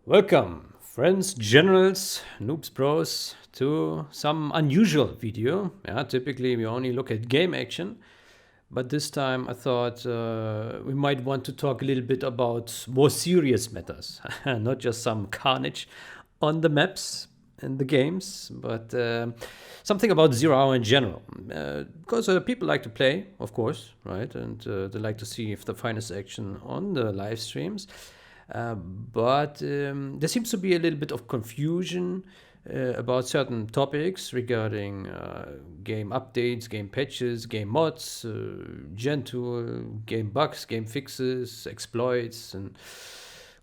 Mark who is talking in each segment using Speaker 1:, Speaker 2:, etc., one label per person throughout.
Speaker 1: Welcome, friends, generals, noobs, pros, to some unusual video. Yeah, typically we only look at game action, but this time I thought we might want to talk a little bit about more serious matters, not just some carnage on the maps and the games, but something about Zero Hour in general. Because people like to play, of course, right? And they like to see if the finest action on the live streams. But there seems to be a little bit of confusion about certain topics regarding game updates, game patches, game mods, gen tool, game bugs, game fixes, exploits, and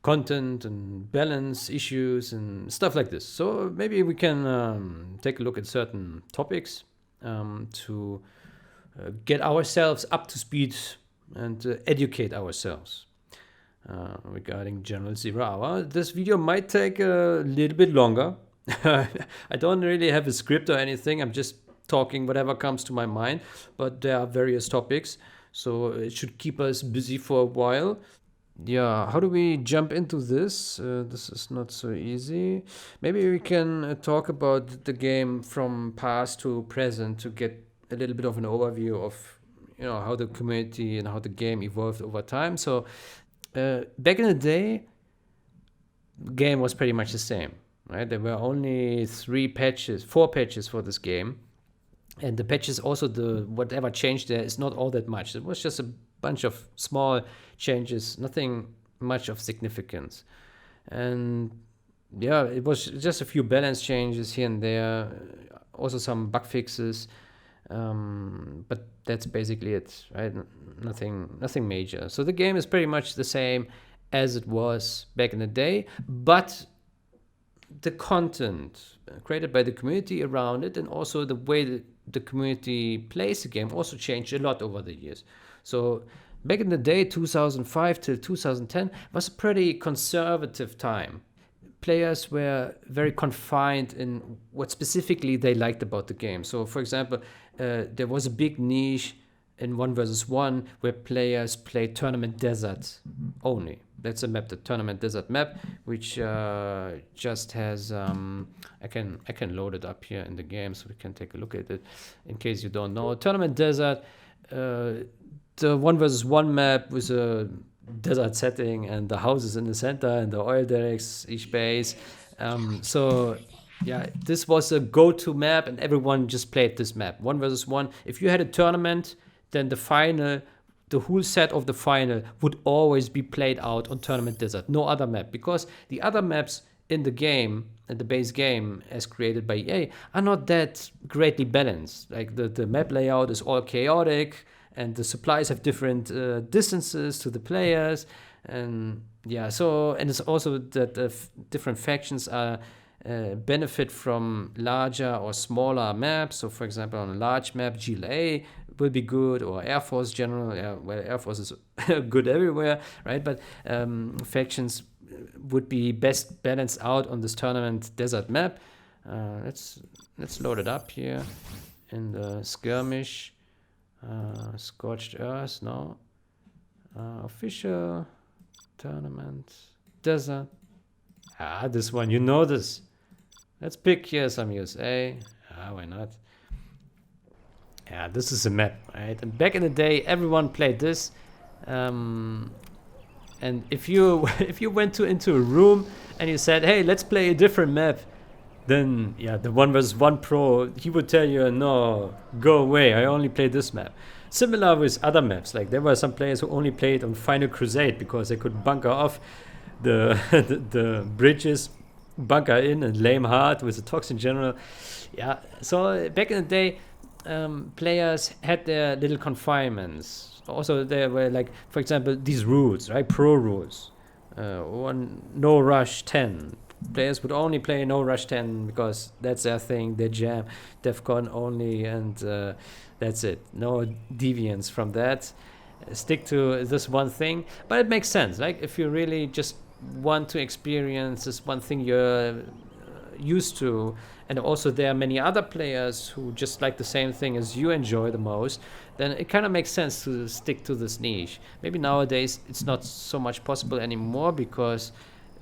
Speaker 1: content and balance issues and stuff like this. So maybe we can take a look at certain topics to get ourselves up to speed and educate ourselves. Regarding General Zero Hour. This video might take a little bit longer. I don't really have a script or anything. I'm just talking whatever comes to my mind, but there are various topics, so it should keep us busy for a while. Yeah, how do we jump into this? This is not so easy. Maybe we can talk about the game from past to present to get a little bit of an overview of how the community and how the game evolved over time. So back in the day, the game was pretty much the same, right? There were only four patches for this game, and the patches also whatever changed there is not all that much. It was just a bunch of small changes, nothing much of significance, and yeah, it was just a few balance changes here and there, also some bug fixes. But that's basically it, right? Nothing major. So the game is pretty much the same as it was back in the day, but the content created by the community around it and also the way that the community plays the game also changed a lot over the years. So back in the day, 2005 till 2010 was a pretty conservative time. Players were very confined in what specifically they liked about the game. So, for example, there was a big niche in 1v1 where players play Tournament Desert only. That's a map, the Tournament Desert map, which just has. I can load it up here in the game so we can take a look at it. In case you don't know, Tournament Desert, the 1v1 map with a desert setting and the houses in the center and the oil derricks each base. So yeah, this was a go-to map and everyone just played this map. 1v1. If you had a tournament, then the whole set of the final would always be played out on Tournament Desert. No other map, because the other maps in the game, in the base game as created by EA, are not that greatly balanced. Like the map layout is all chaotic, and the supplies have different distances to the players, and yeah, so, and it's also that different factions are benefit from larger or smaller maps. So for example, on a large map, GLA will be good, or Air Force General. Yeah, well, Air Force is good everywhere, right? But factions would be best balanced out on this Tournament Desert map. Let's load it up here in the skirmish. Scorched Earth, no. Official Tournament Desert. This one, you know this. Let's pick here some USA. Why not? Yeah, this is a map, right? And back in the day, everyone played this. And if you went into a room and you said, "Hey, let's play a different map," then yeah, the 1v1 pro, he would tell you, "No, go away, I only play this map." Similar with other maps, like there were some players who only played on Final Crusade because they could bunker off the the bridges, bunker in and lame hard with the Toxin General. Yeah, so back in the day, players had their little confinements. Also, there were, like, for example, these rules, right? Pro rules. No rush 10. Players would only play no rush 10 because that's their thing, their jam. Defcon only, and that's it. No deviance from that. Stick to this one thing. But it makes sense. Like, if you really just want to experience this one thing you're used to, and also there are many other players who just like the same thing as you enjoy the most, then it kind of makes sense to stick to this niche. Maybe nowadays it's not so much possible anymore because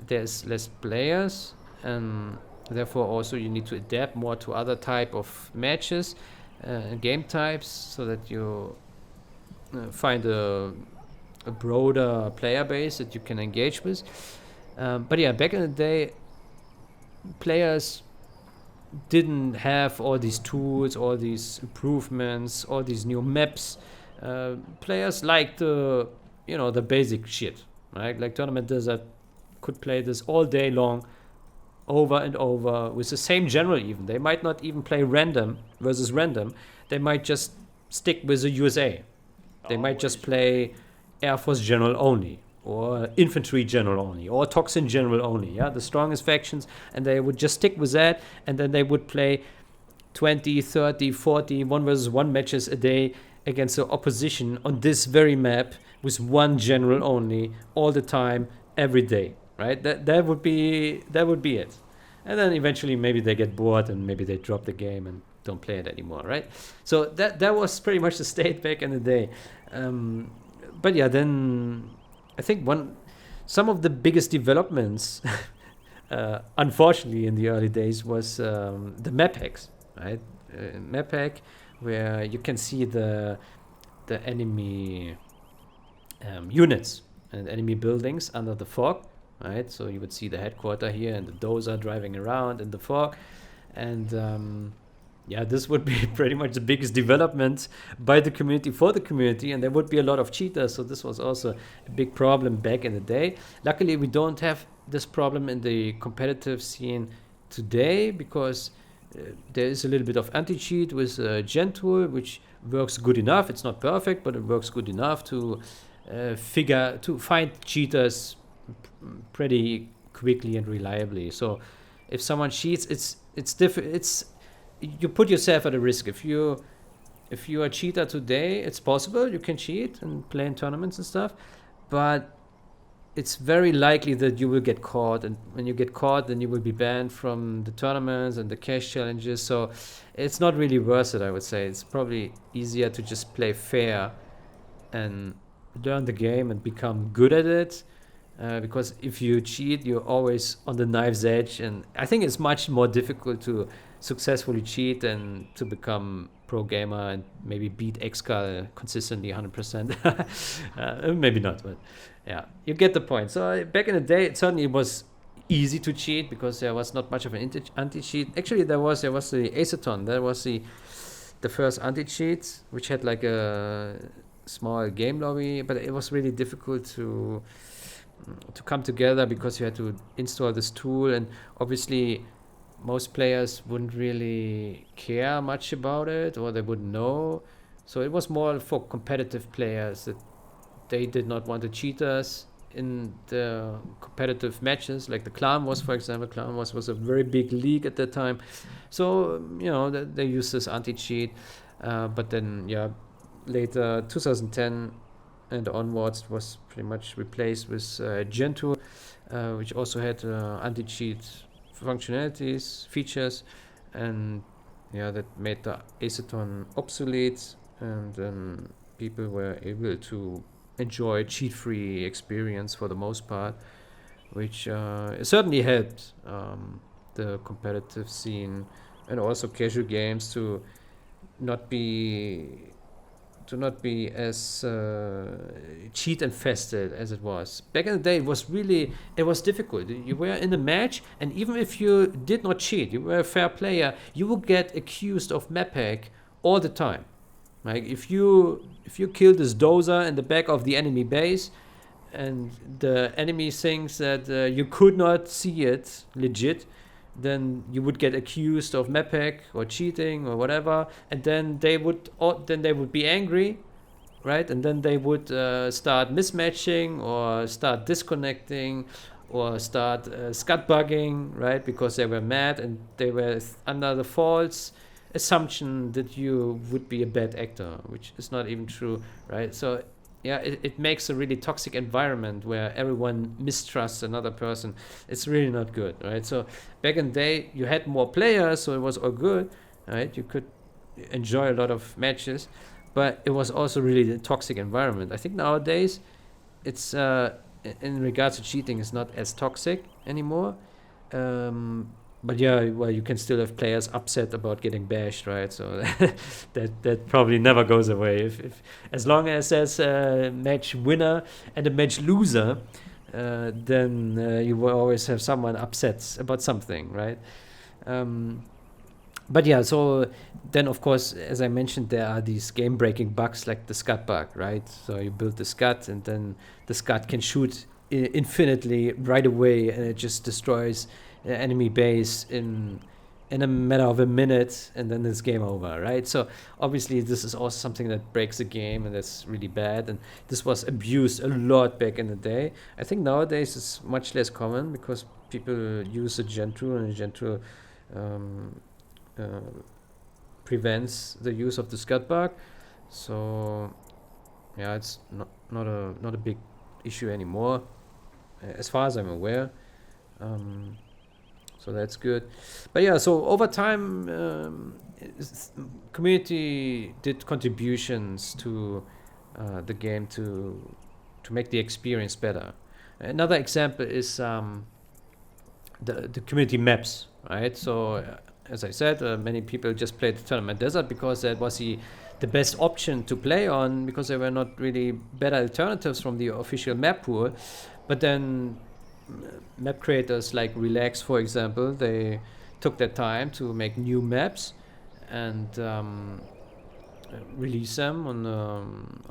Speaker 1: there's less players, and therefore also you need to adapt more to other type of matches and game types, so that you find a broader player base that you can engage with. But yeah, back in the day, players didn't have all these tools, all these improvements, all these new maps. Players liked the basic shit, right? Like Tournament Desert could play this all day long, over and over, with the same general. Even they might not even play random versus random. They might just stick with the USA. They might just play Air Force General only, or Infantry General only, or Toxin General only, yeah, the strongest factions, and they would just stick with that, and then they would play 20, 30, 40 1 versus 1 matches a day against the opposition on this very map with one general only, all the time, every day, right? That would be it. And then eventually maybe they get bored and maybe they drop the game and don't play it anymore, right? So that was pretty much the state back in the day. But yeah, then I think some of the biggest developments, unfortunately, in the early days was the map hacks, right? Map hack, where you can see the enemy units and enemy buildings under the fog, right? So you would see the headquarters here and the dozer driving around in the fog, and yeah, this would be pretty much the biggest development by the community for the community, and there would be a lot of cheaters, so this was also a big problem back in the day. Luckily, we don't have this problem in the competitive scene today, because there is a little bit of anti-cheat with Gen tool, which works good enough. It's not perfect, but it works good enough to find cheaters pretty quickly and reliably. So if someone cheats, it's you put yourself at a risk. If you're a cheater today, it's possible you can cheat and play in tournaments and stuff, but it's very likely that you will get caught, and when you get caught, then you will be banned from the tournaments and the cash challenges. So it's not really worth it, I would say. It's probably easier to just play fair and learn the game and become good at it, because if you cheat, you're always on the knife's edge, and I think it's much more difficult to successfully cheat and to become pro gamer and maybe beat Xcal consistently 100%. Maybe not, but yeah, you get the point. So back in the day, it certainly was easy to cheat because there was not much of an anti-cheat. Actually, there was the Aceton. There was the first anti-cheat, which had like a small game lobby, but it was really difficult to come together because you had to install this tool, and obviously most players wouldn't really care much about it, or they wouldn't know. So it was more for competitive players, that they did not want the cheaters in the competitive matches, like the Clan Wars, for example. Clan Wars was a very big league at that time. So, they used this anti-cheat. But then, yeah, later, 2010 and onwards, was pretty much replaced with Gentoo, which also had anti-cheat functionalities, features, and yeah, that made the Aceton obsolete, and then people were able to enjoy cheat-free experience for the most part, which certainly helped the competitive scene and also casual games to not be as cheat infested as it was. Back in the day, it was difficult. You were in a match, and even if you did not cheat, you were a fair player, you would get accused of map hack all the time. Like if you kill this dozer in the back of the enemy base, and the enemy thinks that you could not see it legit, then you would get accused of map hack or cheating or whatever, and then they would be angry, right? And then they would start mismatching or start disconnecting or start scut bugging, right? Because they were mad and they were under the false assumption that you would be a bad actor, which is not even true, right? So yeah, it makes a really toxic environment where everyone mistrusts another person. It's really not good, right? So back in the day, you had more players, so it was all good, right? You could enjoy a lot of matches, but it was also really a toxic environment. I think nowadays, it's in regards to cheating, it's not as toxic. anymore. But yeah, well, you can still have players upset about getting bashed, right? So that probably never goes away. If as long as there's a match winner and a match loser, then you will always have someone upset about something, right? But yeah, so then of course, as I mentioned, there are these game-breaking bugs like the Scud bug, right? So you build the Scud, and then the Scud can shoot infinitely right away, and it just destroys the enemy base in a matter of a minute, and then it's game over, right? So obviously this is also something that breaks the game, and that's really bad. And this was abused a lot back in the day. I think nowadays it's much less common because people use a gen tool, and a gen tool prevents the use of the Scud bug. So yeah, it's not a big issue anymore, as far as I'm aware. So that's good. But yeah, so over time, community did contributions to the game to make the experience better. Another example is the community maps, right? So as I said, many people just played the Tournament Desert because that was the best option to play on, because there were not really better alternatives from the official map pool. But then map creators like Relax, for example, they took their time to make new maps and release them on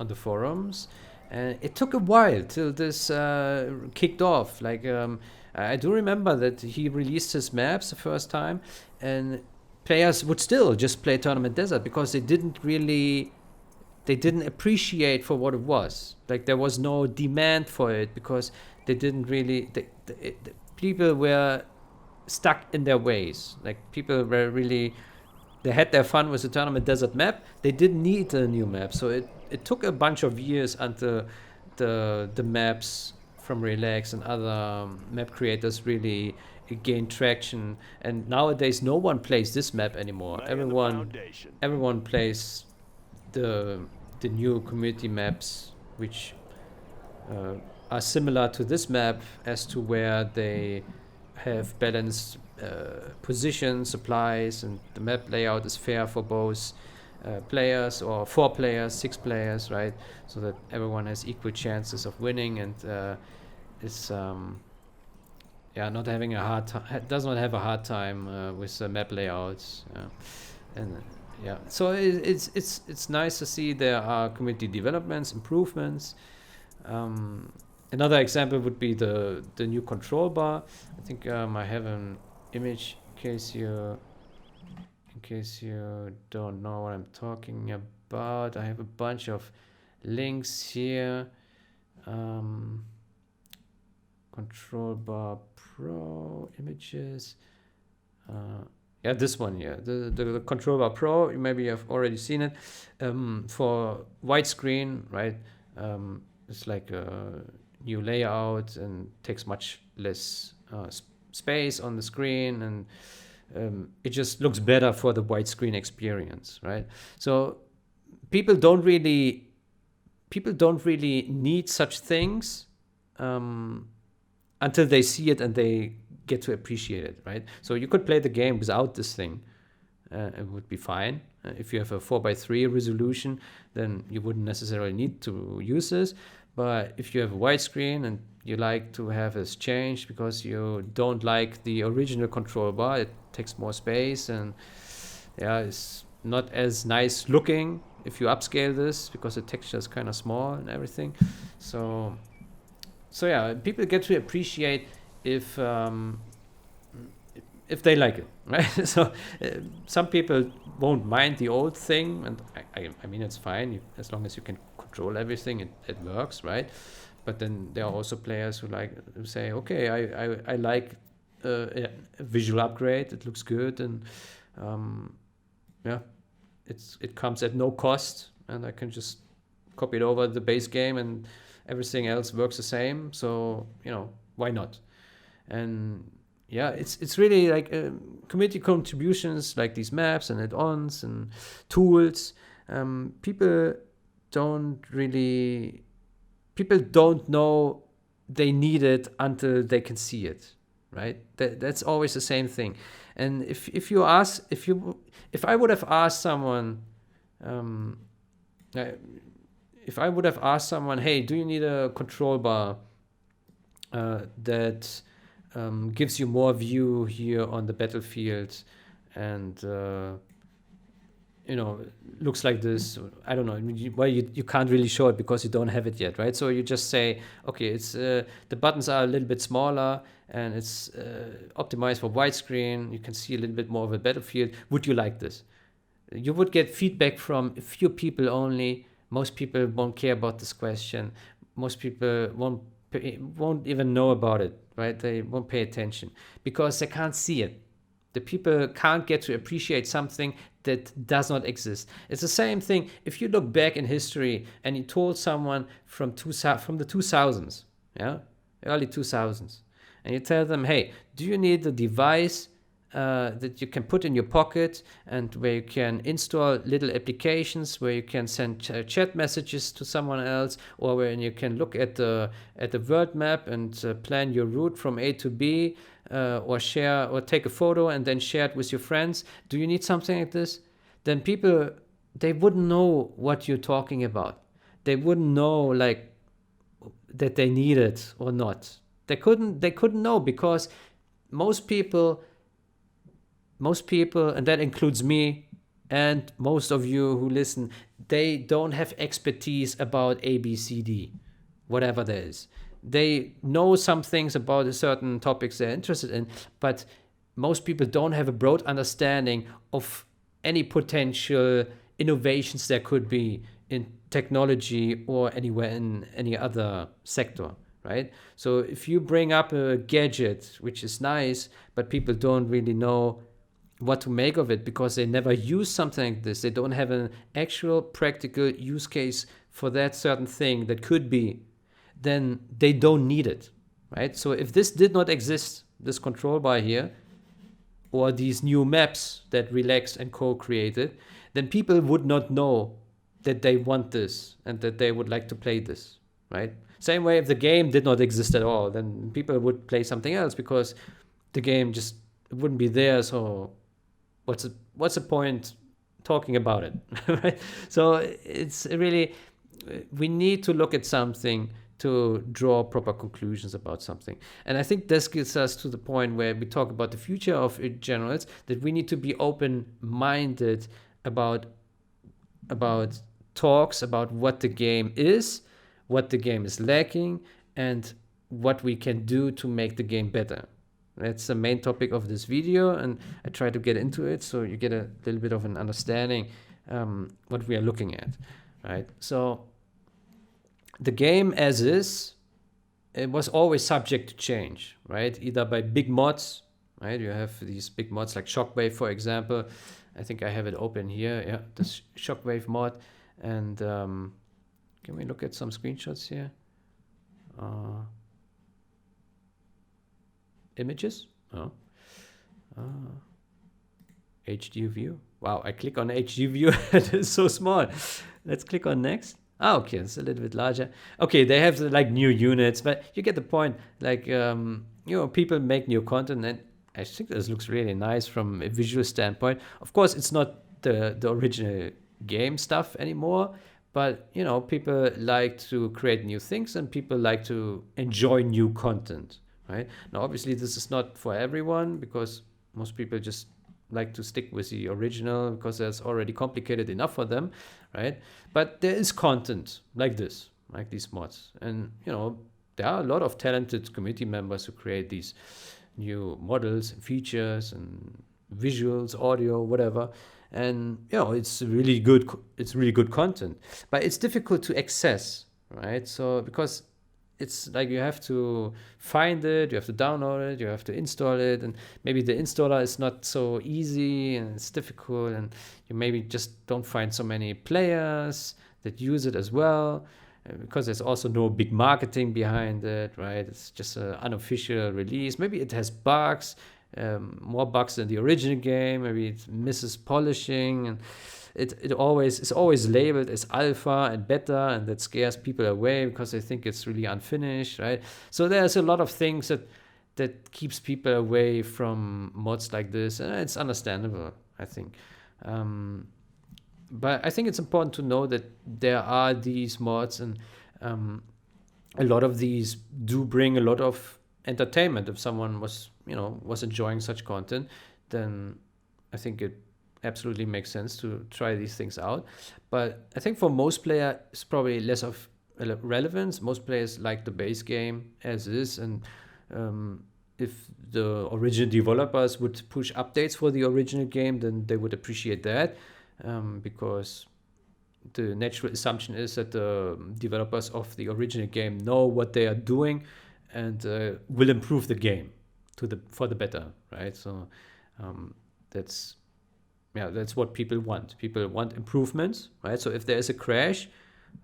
Speaker 1: the forums. And it took a while till this kicked off. Like I do remember that he released his maps the first time, and players would still just play Tournament Desert because they didn't appreciate for what it was. Like there was no demand for it because they didn't really. People were stuck in their ways. Like people were really. They had their fun with the Tournament Desert map. They didn't need a new map, so it took a bunch of years until the maps from Relax and other map creators really gained traction. And nowadays, no one plays this map anymore. Everyone plays the new community maps, which are similar to this map as to where they have balanced position, supplies, and the map layout is fair for both players, or 4 players, 6 players, right? So that everyone has equal chances of winning, and is not having a hard time. Does not have a hard time with the map layouts, and yeah. So it's nice to see there are community developments, improvements. Another example would be the new control bar. I think I have an image in case you don't know what I'm talking about. I have a bunch of links here. Control bar pro images. Yeah, this one here, the control bar pro. Maybe you've already seen it. For widescreen, right? It's like a new layout and takes much less space on the screen, and it just looks better for the widescreen experience, right? So people don't really need such things until they see it and they get to appreciate it, right? So you could play the game without this thing. It would be fine. If you have a 4:3 resolution, then you wouldn't necessarily need to use this. But if you have a widescreen and you like to have this changed because you don't like the original control bar, it takes more space, and yeah, it's not as nice looking if you upscale this because the texture is kind of small and everything. So yeah, people get to appreciate if they like it, right? So some people won't mind the old thing, and I mean it's fine as long as you can control everything, it works, right? But then there are also players who say, okay, I like a visual upgrade, it looks good, and yeah, it comes at no cost, and I can just copy it over the base game and everything else works the same. So why not? And yeah, it's really like community contributions like these maps and add-ons and tools. People don't know they need it until they can see it. right? That's always the same thing. And if I would have asked someone, um, uh, if I would have asked someone, hey, do you need a control bar that gives you more view here on the battlefield, and looks like this. I don't know. You can't really show it because you don't have it yet, right? So you just say, okay, it's the buttons are a little bit smaller and it's optimized for widescreen. You can see a little bit more of a battlefield. Would you like this? You would get feedback from a few people only. Most people won't care about this question. Most people won't even know about it, right? They won't pay attention because they can't see it. The people can't get to appreciate something that does not exist. It's the same thing if you look back in history and you told someone from the 2000s, yeah, early 2000s, and you tell them, hey, do you need a device that you can put in your pocket and where you can install little applications, where you can send chat messages to someone else, or where you can look at the world map and plan your route from A to B, or share or take a photo and then share it with your friends. Do you need something like this? Then people, they wouldn't know what you're talking about. They wouldn't know like that they need it or not. They couldn't know because most people, and that includes me and most of you who listen, they don't have expertise about A, B, C, D, whatever there is. They know some things about a certain topics they're interested in, but most people don't have a broad understanding of any potential innovations there could be in technology or anywhere in any other sector, right? So if you bring up a gadget, which is nice, but people don't really know what to make of it because they never use something like this, they don't have an actual practical use case for that certain thing that could be, then they don't need it, right? So if this did not exist, this control bar here, or these new maps that Relax and Co created, then people would not know that they want this and that they would like to play this, right? Same way if the game did not exist at all, then people would play something else because the game just wouldn't be there. So what's the point talking about it, right? So it's really, we need to look at something to draw proper conclusions about something. And I think this gets us to the point where we talk about the future of generals, that we need to be open-minded about talks about what the game is, what the game is lacking, and what we can do to make the game better. That's the main topic of this video, and I try to get into it so you get a little bit of an understanding what we are looking at, right? So the game as is, it was always subject to change, right? Either by big mods, right? You have these big mods like Shockwave, for example. I think I have it open here. Yeah, this Shockwave mod. And can we look at some screenshots here? Images? Oh. HD view. Wow, I click on HD view. It is so small. Let's click on next. Ah, okay, it's a little bit larger. Okay, they have like new units, but you get the point. Like, people make new content, and I think this looks really nice from a visual standpoint. Of course, it's not the original game stuff anymore, but people like to create new things, and people like to enjoy new content, right? Now, obviously, this is not for everyone because most people just like to stick with the original because that's already complicated enough for them, right? But there is content like this, like these mods, and there are a lot of talented community members who create these new models and features and visuals, audio, whatever, and it's really good. It's really good content, but it's difficult to access, right? So because it's like you have to find it, you have to download it, you have to install it, and maybe the installer is not so easy and it's difficult, and you maybe just don't find so many players that use it as well, because there's also no big marketing behind it, right? It's just an unofficial release. Maybe it has bugs, more bugs than the original game. Maybe it misses polishing, and it's always labeled as alpha and beta, and that scares people away because they think it's really unfinished, right? So there's a lot of things that that keeps people away from mods like this, and it's understandable, I think. But I think it's important to know that there are these mods, and a lot of these do bring a lot of entertainment. If someone was enjoying such content, then I think it absolutely makes sense to try these things out. But I think for most players, it's probably less of relevance. Most players like the base game as is, and if the original developers would push updates for the original game, then they would appreciate that, because the natural assumption is that the developers of the original game know what they are doing and will improve the game for the better, right? So that's what people want. People want improvements, right? So if there is a crash,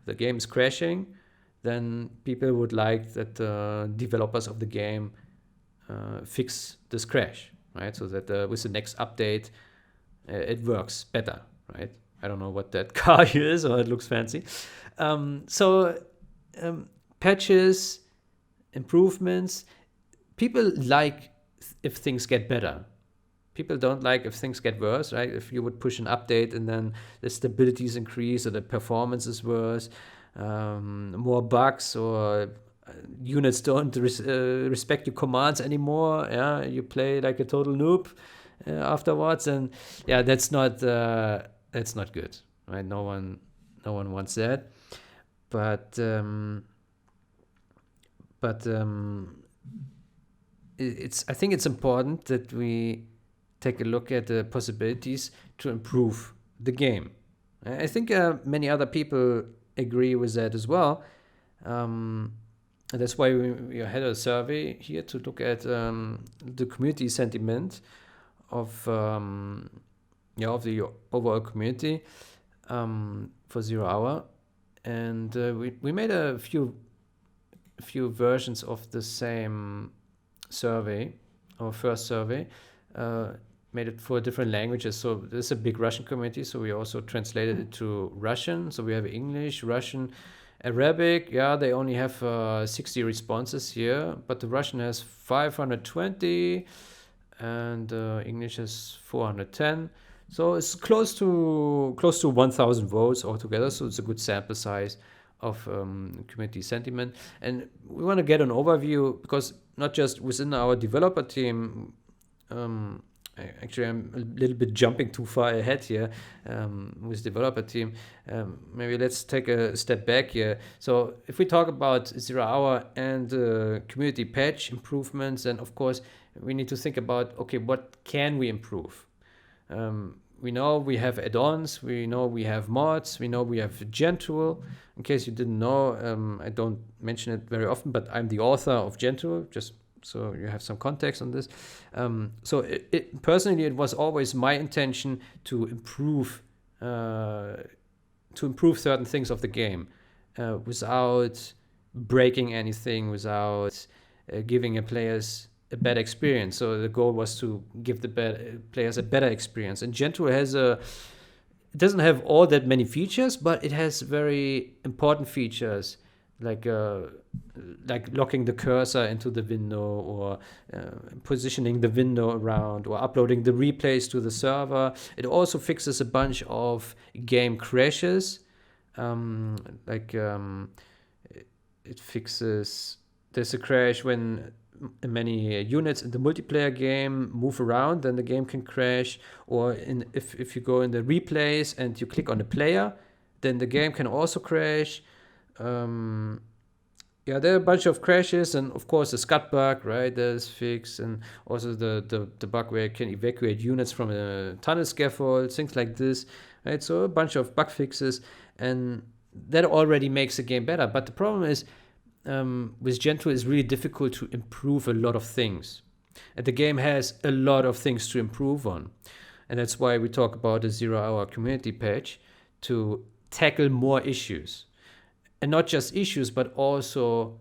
Speaker 1: the game is crashing, then people would like that the developers of the game fix this crash, right? So that with the next update, it works better, right? I don't know what that car is, or it looks fancy. Patches, improvements. People like if things get better. People don't like if things get worse, right? If you would push an update and then the stabilities increase or the performance is worse, more bugs, or units don't respect your commands anymore. Yeah, you play like a total noob afterwards, and yeah, that's not good, right? No one wants that. But I think it's important that we take a look at the possibilities to improve the game. I think many other people agree with that as well. And that's why we had a survey here to look at the community sentiment of the overall community for 0 Hour, and we made a few versions of the same survey, our first survey. Made it for different languages. So there's a big Russian community, so we also translated it to Russian. So we have English, Russian, Arabic. Yeah, they only have 60 responses here, but the Russian has 520 and English has 410. So it's close to 1,000 votes altogether. So it's a good sample size of community sentiment. And we want to get an overview, because not just within our developer team, actually I'm a little bit jumping too far ahead here with developer team. Maybe let's take a step back here. So if we talk about 0 Hour and community patch improvements, then of course we need to think about, okay, what can we improve? We know we have add-ons, we know we have mods, we know we have Gentool. In case you didn't know, I don't mention it very often, but I'm the author of Gentool, just so you have some context on this. So personally, it was always my intention to improve certain things of the game without breaking anything, without giving players a bad experience. So the goal was to give the players a better experience. And Gentool it doesn't have all that many features, but it has very important features, like locking the cursor into the window, or positioning the window around, or uploading the replays to the server. It also fixes a bunch of game crashes. It fixes, there's a crash when many units in the multiplayer game move around, then the game can crash. Or if you go in the replays and you click on the player, then the game can also crash. There are a bunch of crashes, and of course the scut bug, right, that is fixed, and also the bug where you can evacuate units from a tunnel scaffold, things like this, right? So a bunch of bug fixes, and that already makes the game better. But the problem is, with Gentool, it's really difficult to improve a lot of things, and the game has a lot of things to improve on, and that's why we talk about a 0 Hour community patch to tackle more issues. And not just issues, but also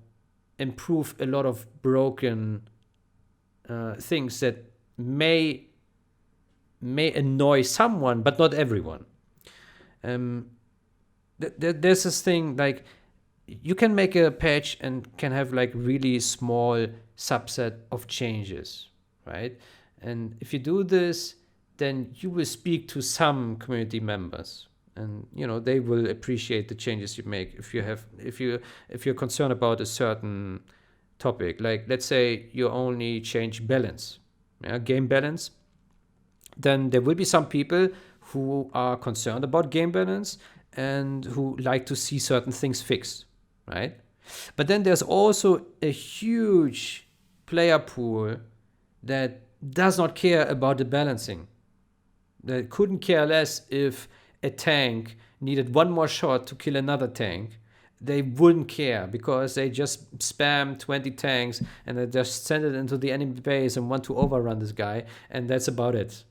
Speaker 1: improve a lot of broken things that may annoy someone, but not everyone. There's this thing, like, you can make a patch and can have like really small subset of changes, right? And if you do this, then you will speak to some community members, and they will appreciate the changes you make. If you're concerned about a certain topic, like let's say you only change balance, game balance, then there will be some people who are concerned about game balance and who like to see certain things fixed, right? But then there's also a huge player pool that does not care about the balancing. They couldn't care less if a tank needed one more shot to kill another tank. They wouldn't care because they just spam 20 tanks and they just send it into the enemy base and want to overrun this guy, and that's about it.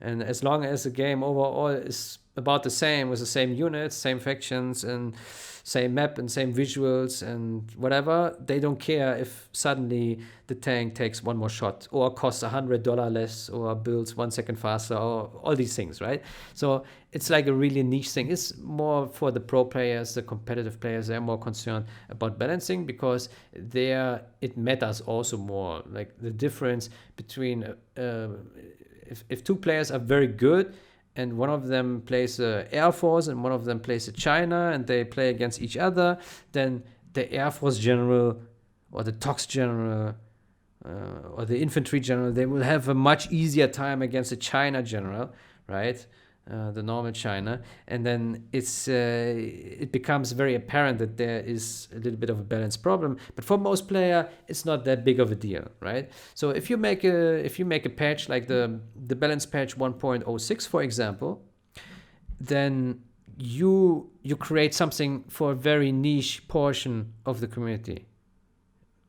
Speaker 1: And as long as the game overall is about the same, with the same units, same factions, and same map and same visuals and whatever, they don't care if suddenly the tank takes one more shot or costs $100 less or builds 1 second faster or all these things, right? So it's like a really niche thing. It's more for the pro players, the competitive players. They're more concerned about balancing because there it matters also more. Like the difference between if two players are very good and one of them plays the Air Force and one of them plays the China and they play against each other, then the Air Force general or the Tox general or the infantry general, they will have a much easier time against the China general, right? The normal China, and then it becomes very apparent that there is a little bit of a balance problem. But for most player, it's not that big of a deal, right? So if you make a patch like the balance patch 1.06, for example, then you create something for a very niche portion of the community.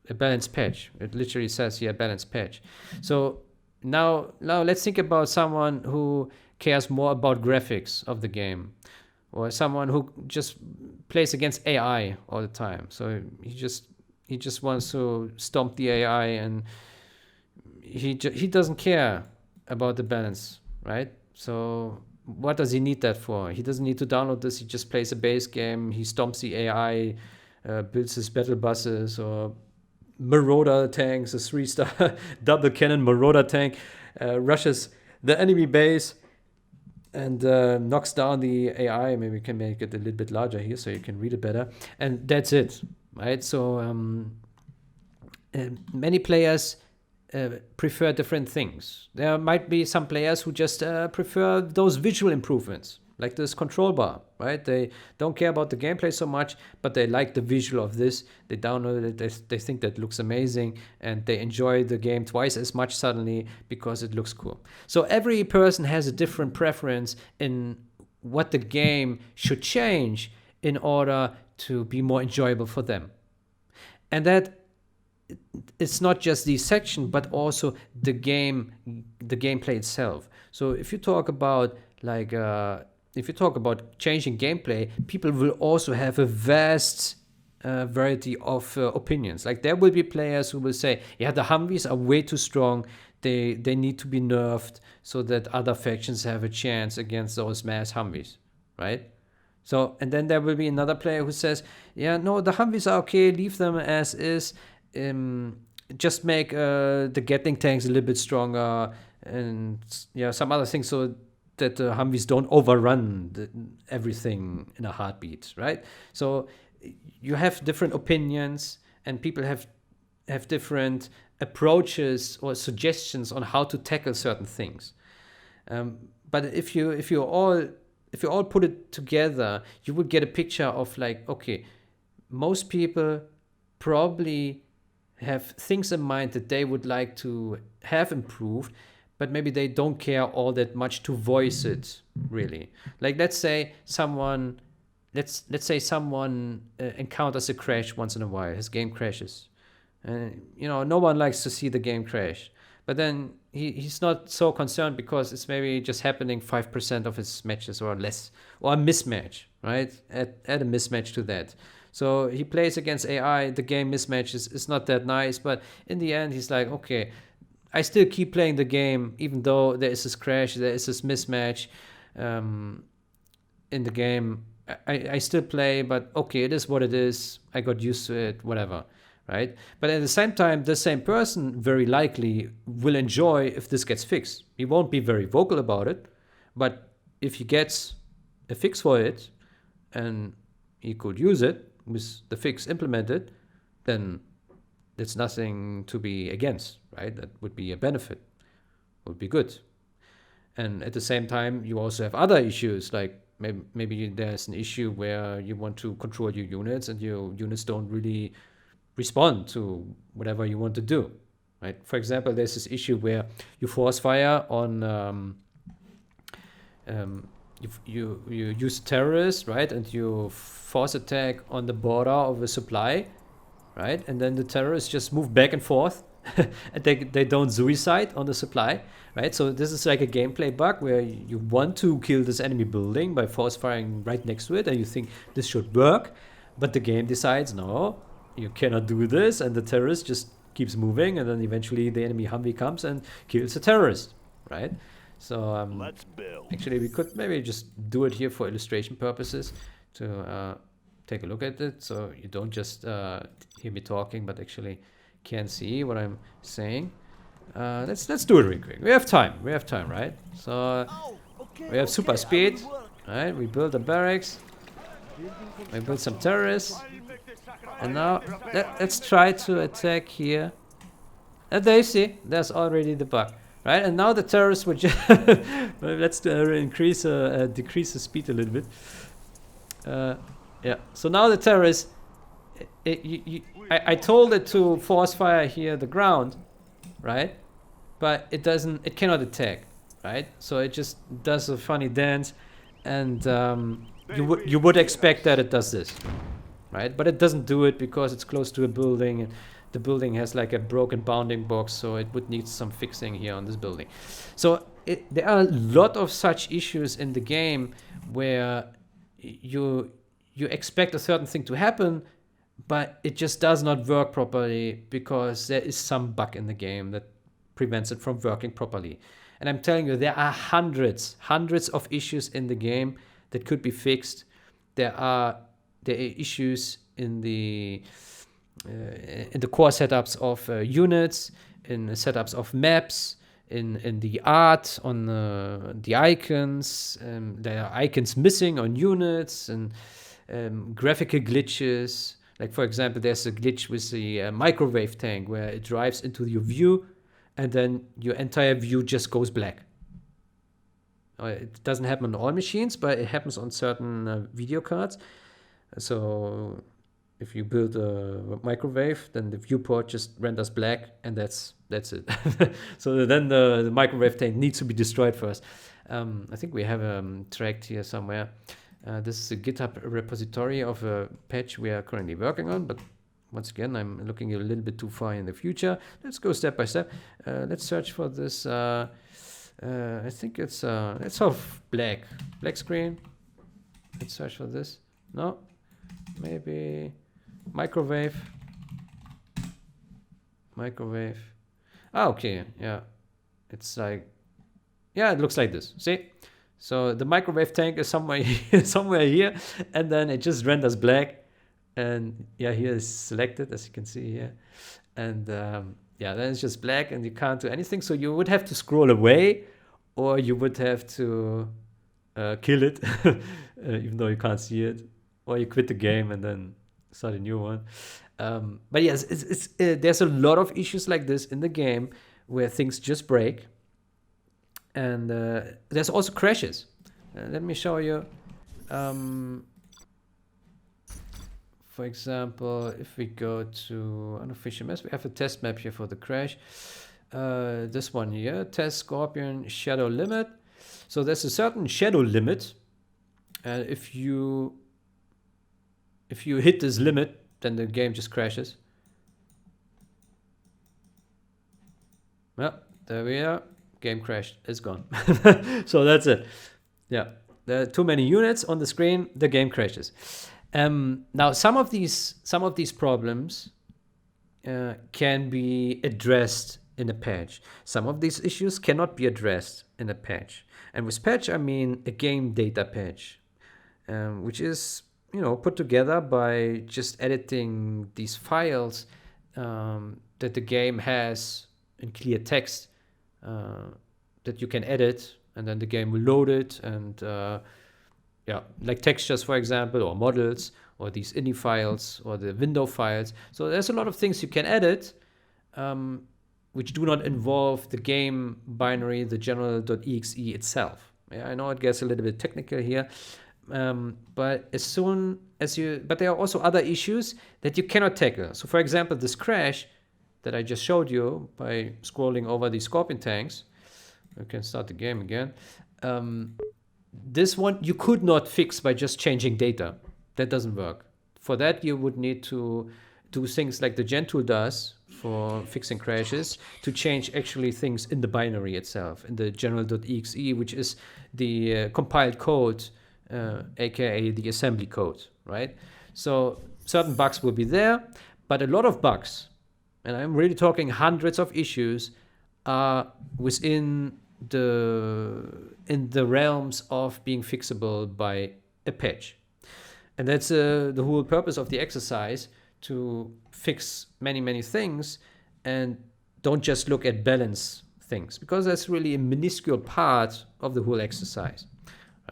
Speaker 1: A balance patch. It literally says here balance patch. So now let's think about someone who cares more about graphics of the game, or someone who just plays against AI all the time. So he just wants to stomp the AI, and he doesn't care about the balance, right? So what does he need that for? He doesn't need to download this. He just plays a base game. He stomps the AI, builds his battle buses or Marauder tanks, a 3-star double cannon Marauder tank, rushes the enemy base and knocks down the AI. Maybe we can make it a little bit larger here so you can read it better. And that's it, right? So many players prefer different things. There might be some players who just prefer those visual improvements, like this control bar, right? They don't care about the gameplay so much, but they like the visual of this. They download it, they think that looks amazing, and they enjoy the game twice as much suddenly because it looks cool. So every person has a different preference in what the game should change in order to be more enjoyable for them. And that it's not just the section, but also the gameplay itself. So if you talk about changing gameplay, people will also have a vast variety of opinions. Like there will be players who will say, yeah, the Humvees are way too strong. They need to be nerfed so that other factions have a chance against those mass Humvees, right? So, and then there will be another player who says, yeah, no, the Humvees are okay, leave them as is. Just make the Gatling tanks a little bit stronger and some other things so that the Humvees don't overrun everything in a heartbeat, right? So you have different opinions, and people have different approaches or suggestions on how to tackle certain things. But if you all put it together, you would get a picture of like, okay, most people probably have things in mind that they would like to have improved, but maybe they don't care all that much to voice it, really. Like let's say someone encounters a crash once in a while. His game crashes, and no one likes to see the game crash. But then he's not so concerned because it's maybe just happening 5% of his matches or less, or a mismatch, right? Add a mismatch to that. So he plays against AI. The game mismatch is not that nice, but in the end he's like, okay, I still keep playing the game even though there is this crash, there is this mismatch in the game. I still play, but okay, it is what it is. I got used to it, whatever. right? But at the same time, the same person very likely will enjoy if this gets fixed. He won't be very vocal about it, but if he gets a fix for it and he could use it with the fix implemented, then there's nothing to be against, right? That would be a benefit, would be good. And at the same time, you also have other issues, like maybe there's an issue where you want to control your units and your units don't really respond to whatever you want to do, right? For example, there's this issue where you force fire on you use terrorists, right? And you force attack on the border of a supply, right? And then the terrorists just move back and forth and they don't suicide on the supply, right? So this is like a gameplay bug where you want to kill this enemy building by force firing right next to it, and you think this should work, but the game decides, no, you cannot do this, and the terrorist just keeps moving, and then eventually the enemy Humvee comes and kills the terrorist, right? So actually we could maybe just do it here for illustration purposes to take a look at it, so you don't just hear me talking, but actually can see what I'm saying. Let's do it real quick. We have time, right? So we have super speed, right? We build a barracks, we build some terrorists, and now let's try to attack here. And there you see, there's already the bug, right? And now the terrorists would just let's decrease the speed a little bit. Yeah, so now the terrorists, I told it to force fire here the ground, right? But it cannot attack, right? So it just does a funny dance, and you would expect that it does this, right? But it doesn't do it because it's close to a building, and the building has like a broken bounding box, so it would need some fixing here on this building. So there are a lot of such issues in the game where you expect a certain thing to happen, but it just does not work properly because there is some bug in the game that prevents it from working properly. And I'm telling you, there are hundreds of issues in the game that could be fixed. There are issues in the core setups of units, in the setups of maps, in the art on the icons. There are icons missing on units, and graphical glitches. Like, for example, there's a glitch with the microwave tank where it drives into your view and then your entire view just goes black. It doesn't happen on all machines, but it happens on certain video cards. So if you build a microwave, then the viewport just renders black, and that's it. So then the microwave tank needs to be destroyed first. I think we have tracked here somewhere. This is a GitHub repository of a patch we are currently working on, but once again, I'm looking a little bit too far in the future. Let's go step by step. Let's search for this. I think it's let's have black screen. Let's search for this. No, maybe microwave. Ah, okay, yeah. It's like, yeah, it looks like this. See? So the microwave tank is somewhere here, and then it just renders black. And yeah, here is selected, as you can see here. And yeah, then it's just black and you can't do anything. So you would have to scroll away, or you would have to kill it, even though you can't see it. Or you quit the game and then start a new one. But yes, there's a lot of issues like this in the game where things just break. And there's also crashes. Let me show you. For example, if we go to unofficial maps, we have a test map here for the crash. This one here, test Scorpion shadow limit. So there's a certain shadow limit. If you hit this limit, then the game just crashes. Well, there we are. Game crashed. It's gone. So that's it. Yeah, there are too many units on the screen. The game crashes. Now, some of these problems can be addressed in a patch. Some of these issues cannot be addressed in a patch. And with patch, I mean a game data patch, which is put together by just editing these files that the game has in clear text that you can edit, and then the game will load it, and like textures, for example, or models, or these ini files, or the window files. So there's a lot of things you can edit, which do not involve the game binary, the general.exe itself. Yeah, I know it gets a little bit technical here, but as soon as but there are also other issues that you cannot tackle. So for example, this crash that I just showed you by scrolling over the scorpion tanks, we can start the game again. This one you could not fix by just changing data. That doesn't work. For that, you would need to do things like the gen tool does for fixing crashes, to change actually things in the binary itself, in the general.exe, which is the compiled code, aka the assembly code, right? So certain bugs will be there, but a lot of bugs, and I'm really talking hundreds of issues, are within in the realms of being fixable by a patch. And that's the whole purpose of the exercise, to fix many things, and don't just look at balance things, because that's really a minuscule part of the whole exercise,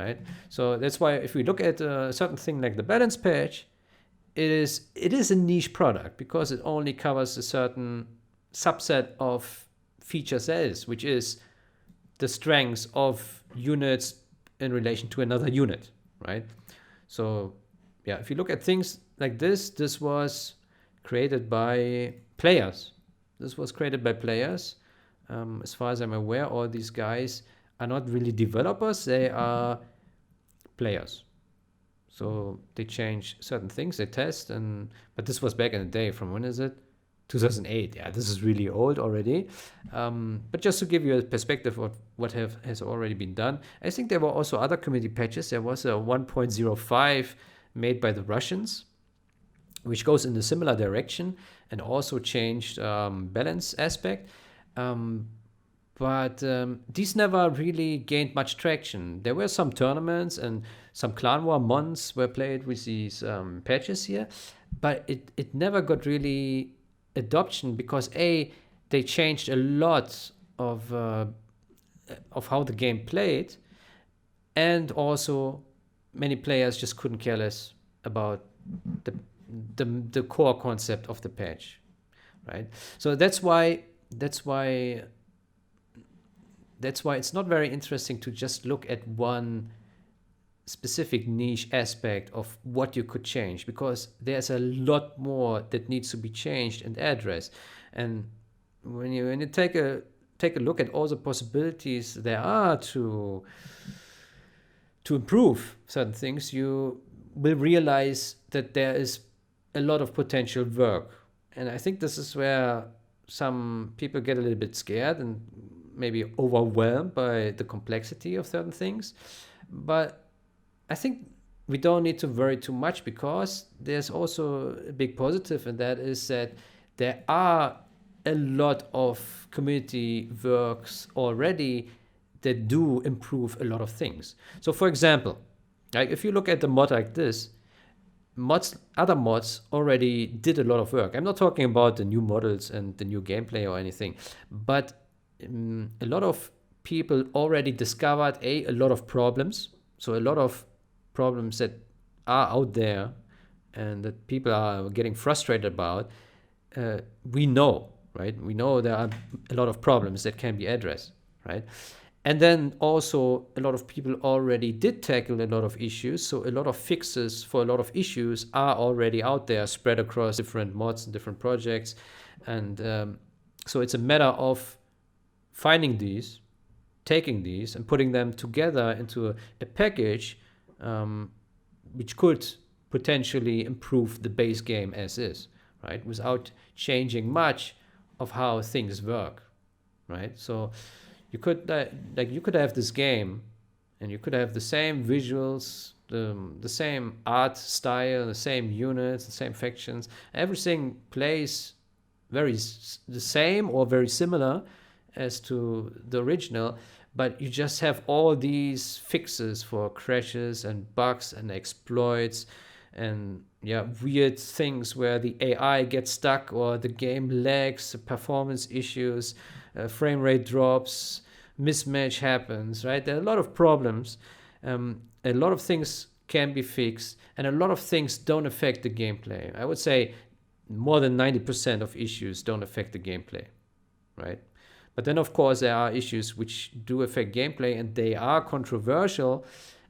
Speaker 1: right? So that's why if we look at a certain thing like the balance patch, it is a niche product, because it only covers a certain subset of feature cells, which is the strengths of units in relation to another unit, right? So yeah, if you look at things like this was created by players. This was created by players. As far as I'm aware, all these guys are not really developers, they are players. So they change certain things, they test, but this was back in the day. From when is it? 2008. Yeah, this is really old already. But just to give you a perspective of what has already been done, I think there were also other community patches. There was a 1.05 made by the Russians, which goes in a similar direction and also changed balance aspect. But these never really gained much traction. There were some tournaments and some clan war mons were played with these patches here, but it never got really adoption, because they changed a lot of how the game played, and also many players just couldn't care less about the core concept of the patch, right? So that's why it's not very interesting to just look at one specific niche aspect of what you could change, because there's a lot more that needs to be changed and addressed. And when you take a look at all the possibilities there are to improve certain things, you will realize that there is a lot of potential work. And I think this is where some people get a little bit scared and maybe overwhelmed by the complexity of certain things. But I think we don't need to worry too much, because there's also a big positive, and that is that there are a lot of community works already that do improve a lot of things. So for example, like if you look at the mod like this, other mods already did a lot of work. I'm not talking about the new models and the new gameplay or anything, but a lot of people already discovered a lot of problems. So a lot of problems that are out there and that people are getting frustrated about, we know, right? We know there are a lot of problems that can be addressed, right? And then also a lot of people already did tackle a lot of issues. So a lot of fixes for a lot of issues are already out there, spread across different mods and different projects. And so it's a matter of finding these, taking these and putting them together into a package which could potentially improve the base game as is, right? Without changing much of how things work, right? So you could have this game and you could have the same visuals, the same art style, the same units, the same factions. Everything plays the same or very similar as to the original, but you just have all these fixes for crashes and bugs and exploits and yeah, weird things where the AI gets stuck or the game lags, performance issues, frame rate drops, mismatch happens, right? There are a lot of problems. A lot of things can be fixed, and a lot of things don't affect the gameplay. I would say more than 90% of issues don't affect the gameplay, right? But then, of course, there are issues which do affect gameplay, and they are controversial.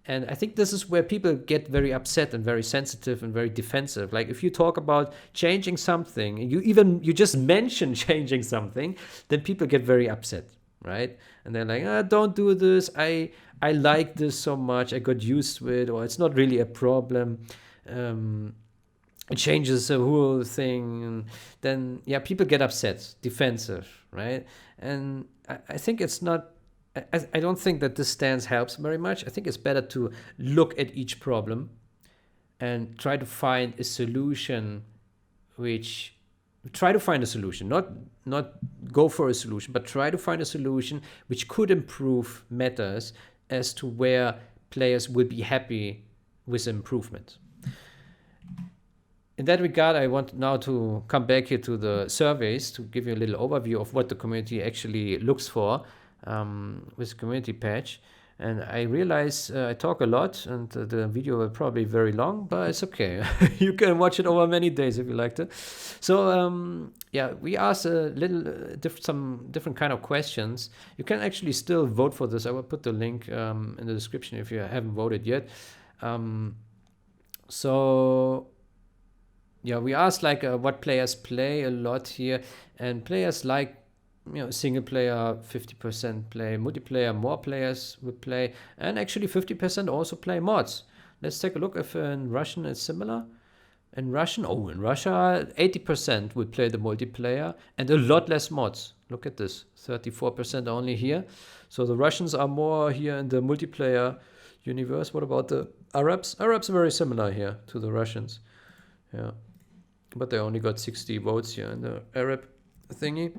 Speaker 1: And I think this is where people get very upset and very sensitive and very defensive. Like if you talk about changing something, you just mention changing something, then people get very upset, right? And they're like, don't do this. I like this so much. I got used to it, or it's not really a problem. It changes the whole thing, and then yeah, people get upset, defensive, right? And I think it's not. I don't think that this stance helps very much. I think it's better to look at each problem and try to find a solution, not go for a solution, but try to find a solution which could improve matters as to where players will be happy with improvement. In that regard, I want now to come back here to the surveys to give you a little overview of what the community actually looks for with the community patch. And I realize I talk a lot, and the video will probably be very long, but it's okay. You can watch it over many days if you like to. So yeah, we asked a little some different kind of questions. You can actually still vote for this. I will put the link in the description if you haven't voted yet. So yeah, we asked like what players play a lot here, and players like single player 50% play, multiplayer more players would play, and actually 50% also play mods. Let's take a look if in Russian it's similar. In Russia 80% would play the multiplayer and a lot less mods. Look at this, 34% only here. So the Russians are more here in the multiplayer universe. What about the Arabs? Arabs are very similar here to the Russians. Yeah, but they only got 60 votes here in the Arab thingy.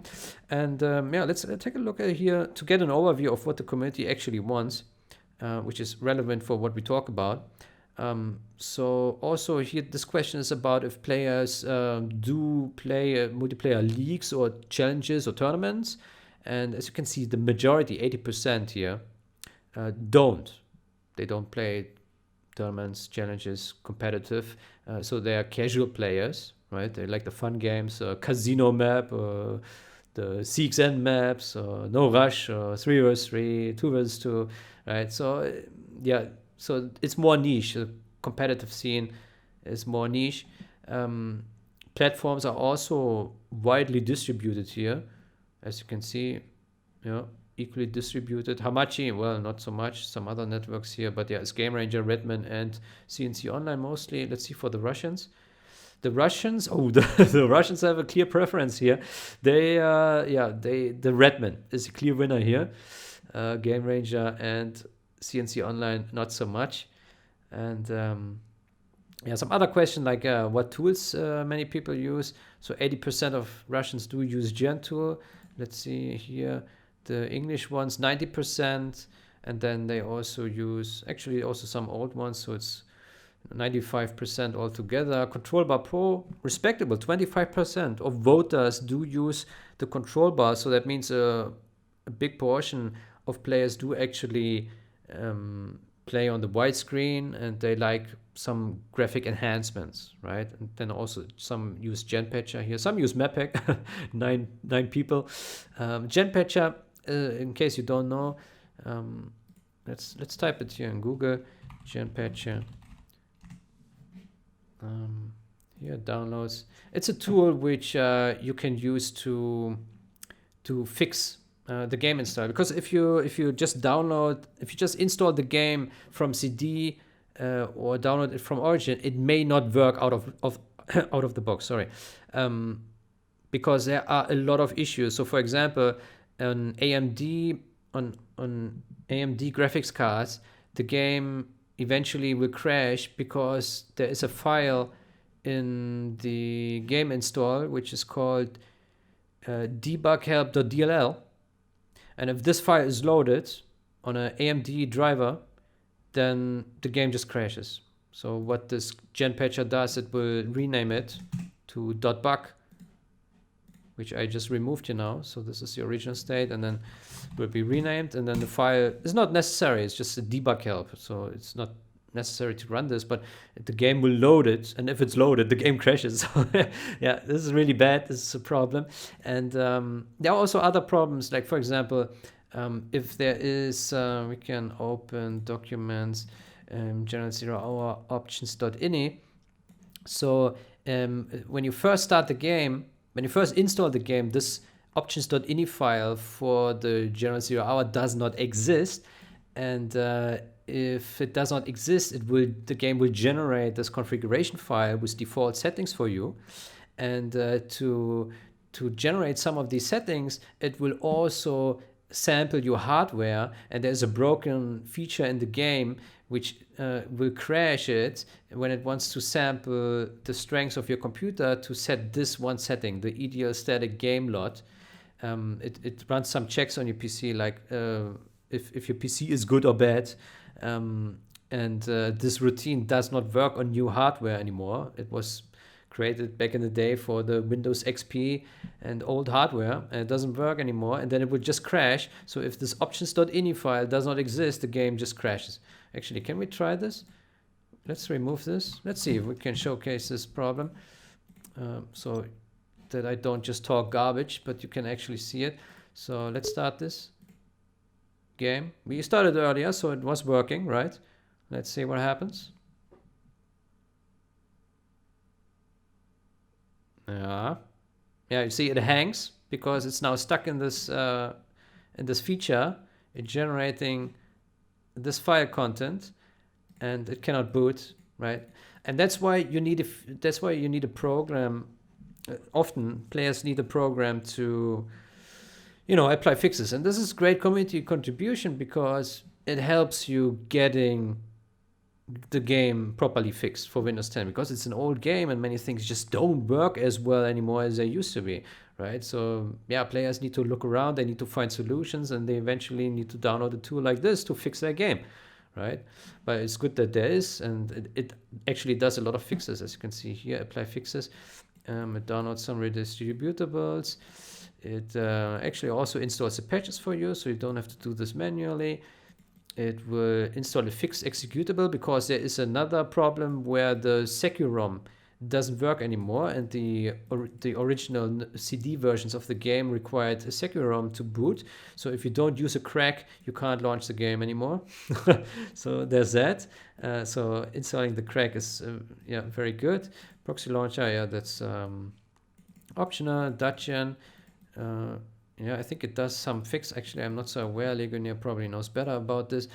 Speaker 1: And yeah, let's take a look at here to get an overview of what the community actually wants, which is relevant for what we talk about. So also here, this question is about if players do play multiplayer leagues or challenges or tournaments. And as you can see, the majority, 80% here, don't. They don't play tournaments, challenges, competitive. So they are casual players, right? They like the fun games, casino map, the CXN maps, no rush, 3v3, 2v2, right? So yeah, so it's more niche. The competitive scene is more niche. Platforms are also widely distributed here, as you can see. Yeah, equally distributed. Hamachi, well, not so much. Some other networks here, but yeah, it's Game Ranger, Redman, and CNC Online mostly. Let's see for the Russians. The Russians, the Russians have a clear preference here. The Redman is a clear winner here. Game Ranger and CNC Online, not so much. And yeah, some other question like what tools many people use. So 80% of Russians do use Gentoo. Let's see here. The English ones, 90%. And then they also use, actually also some old ones. So it's 95% altogether. Control bar Pro, respectable, 25% of voters do use the control bar. So that means a big portion of players do actually play on the widescreen, and they like some graphic enhancements, right? And then also some use GenPatcher here. Some use Mappack, nine people. GenPatcher, in case you don't know, let's type it here in Google, GenPatcher. Here, downloads. It's a tool which you can use to fix the game install, because if you just install the game from CD or download it from Origin, it may not work out of the box. Sorry, because there are a lot of issues. So, for example, on AMD graphics cards, the game eventually will crash because there is a file in the game install which is called debughelp.dll, and if this file is loaded on an AMD driver, then the game just crashes. So what this gen patcher does, it will rename it to .bug, which I just removed here now. So this is the original state, and then will be renamed, and then the file is not necessary. It's just a debug help. So it's not necessary to run this, but the game will load it, and if it's loaded, the game crashes. So yeah, this is really bad. This is a problem. And there are also other problems, like for example, if there is, we can open documents, general 0 hour options.ini. So when you first start the game, when you first install the game, this options.ini file for the general 0 hour does not exist. And if it does not exist, the game will generate this configuration file with default settings for you. And to generate some of these settings, it will also sample your hardware, and there's a broken feature in the game which will crash it when it wants to sample the strengths of your computer to set this one setting, the ideal static game lot. It runs some checks on your PC, like if your PC is good or bad. And this routine does not work on new hardware anymore. It was created back in the day for the Windows XP and old hardware, and it doesn't work anymore, and then it would just crash. So if this options.ini file does not exist, the game just crashes. Actually, can we try this? Let's remove this. Let's see if we can showcase this problem, so that I don't just talk garbage, but you can actually see it. So let's start this game. We started earlier, so it was working, right? Let's see what happens. Yeah, you see it hangs because it's now stuck in this feature. It's generating this file content, and it cannot boot, right? And that's why you need a program. Often players need a program to, apply fixes, and this is great community contribution because it helps you getting the game properly fixed for Windows 10, because it's an old game and many things just don't work as well anymore as they used to be, right? So yeah, players need to look around, they need to find solutions, and they eventually need to download a tool like this to fix their game, right? But it's good that there is, and it actually does a lot of fixes, as you can see here. Apply fixes. It downloads some redistributables. It actually also installs the patches for you, so you don't have to do this manually. It will install a fixed executable, because there is another problem where the Securom doesn't work anymore, and the original CD versions of the game required a Securom to boot. So if you don't use a crack, you can't launch the game anymore. So there's that. So installing the crack is very good. Proxy launcher, that's optional. Dacian. I think it does some fix. Actually, I'm not so aware. Legionnaire probably knows better about this.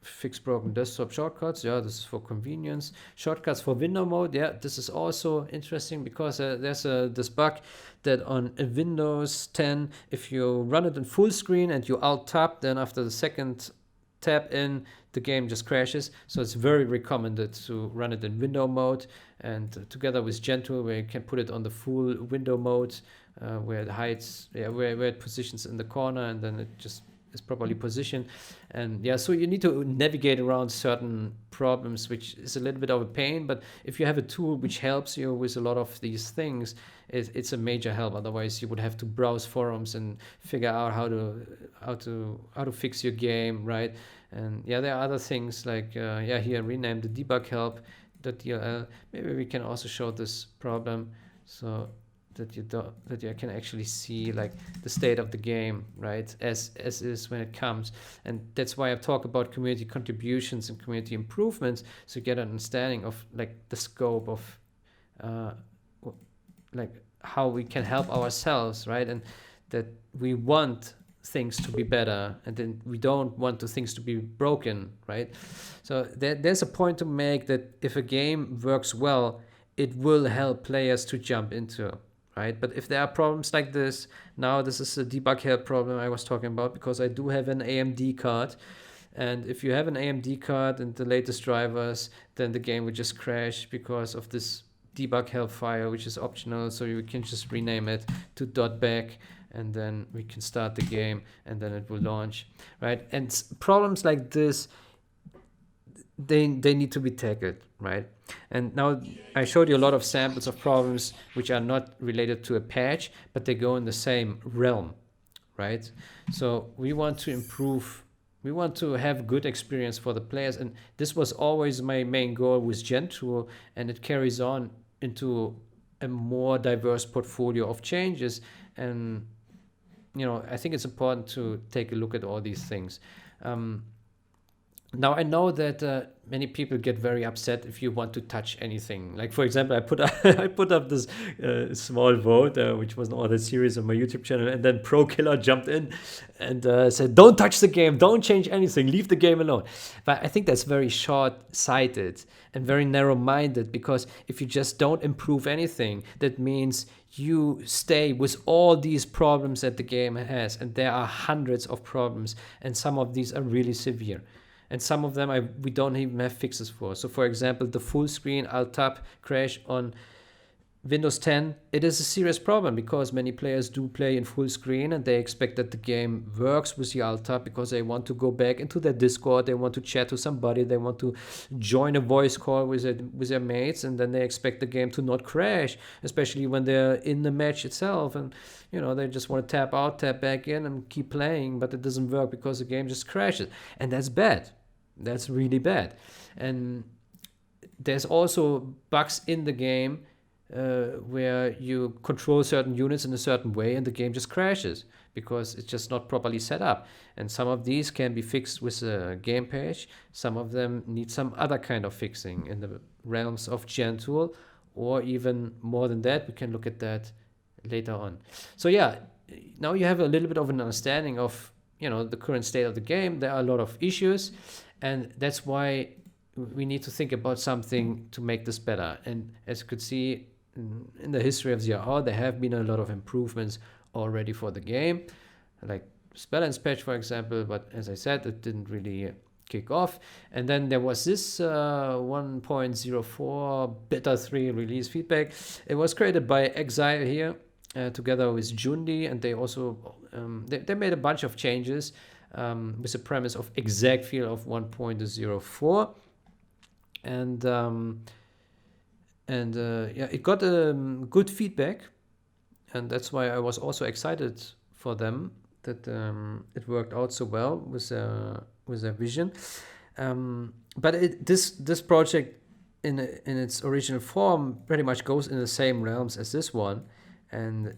Speaker 1: Fix broken desktop shortcuts. This is for convenience. Shortcuts for window mode. This is also interesting, because there's this bug that on a Windows 10, if you run it in full screen and you Alt-Tab, then after the second tab in, the game just crashes. So it's very recommended to run it in window mode, and together with Gentoo, where you can put it on the full window mode, where it hides, where it positions in the corner, and then it just is properly positioned. And so you need to navigate around certain problems, which is a little bit of a pain, but if you have a tool which helps you with a lot of these things, it's a major help. Otherwise you would have to browse forums and figure out how to fix your game, right? And there are other things like here rename the debug help.dll. Maybe we can also show this problem, so that you can actually see like the state of the game, right, as is when it comes. And that's why I talk about community contributions and community improvements, so you get an understanding of like the scope of like how we can help ourselves, right? And that we want things to be better, and then we don't want things to be broken, right? So there's a point to make, that if a game works well, it will help players to jump into, right? But if there are problems like this, now this is a debug help problem I was talking about, because I do have an AMD card, and if you have an AMD card and the latest drivers, then the game would just crash because of this debug help file, which is optional. So you can just rename it to .back, and then we can start the game, and then it will launch, right? And problems like this, they need to be tackled, right? And now I showed you a lot of samples of problems which are not related to a patch, but they go in the same realm, right? So we want to improve, we want to have good experience for the players, and this was always my main goal with Gentool, and it carries on into a more diverse portfolio of changes. And I think it's important to take a look at all these things. Now I know that many people get very upset if you want to touch anything. Like, for example, I put up, I put up this small vote, which was not a series on my YouTube channel, and then Pro Killer jumped in and said, "Don't touch the game, don't change anything, leave the game alone." But I think that's very short-sighted and very narrow-minded, because if you just don't improve anything, that means you stay with all these problems that the game has, and there are hundreds of problems, and some of these are really severe. And some of them we don't even have fixes for. So for example, the full screen Alt-Tab crash on Windows 10, it is a serious problem because many players do play in full screen and they expect that the game works with the Alt-Tab because they want to go back into their Discord, they want to chat to somebody, they want to join a voice call with their mates, and then they expect the game to not crash, especially when they're in the match itself, and they just want to tap out, tap back in and keep playing, but it doesn't work because the game just crashes. And that's bad. That's really bad. And there's also bugs in the game where you control certain units in a certain way and the game just crashes because it's just not properly set up. And some of these can be fixed with a game patch. Some of them need some other kind of fixing in the realms of Gentool, or even more than that. We can look at that later on. So yeah, now you have a little bit of an understanding of the current state of the game. There are a lot of issues, and that's why we need to think about something to make this better. And as you could see in the history of ZRR, there have been a lot of improvements already for the game, like balance patch, for example, but as I said, it didn't really kick off. And then there was this 1.04 beta 3 release feedback. It was created by Exile here together with Jundi, and they also they made a bunch of changes with the premise of exact feel of 1.04. And it got good feedback, and that's why I was also excited for them that it worked out so well with their vision. But this project in its original form pretty much goes in the same realms as this one, and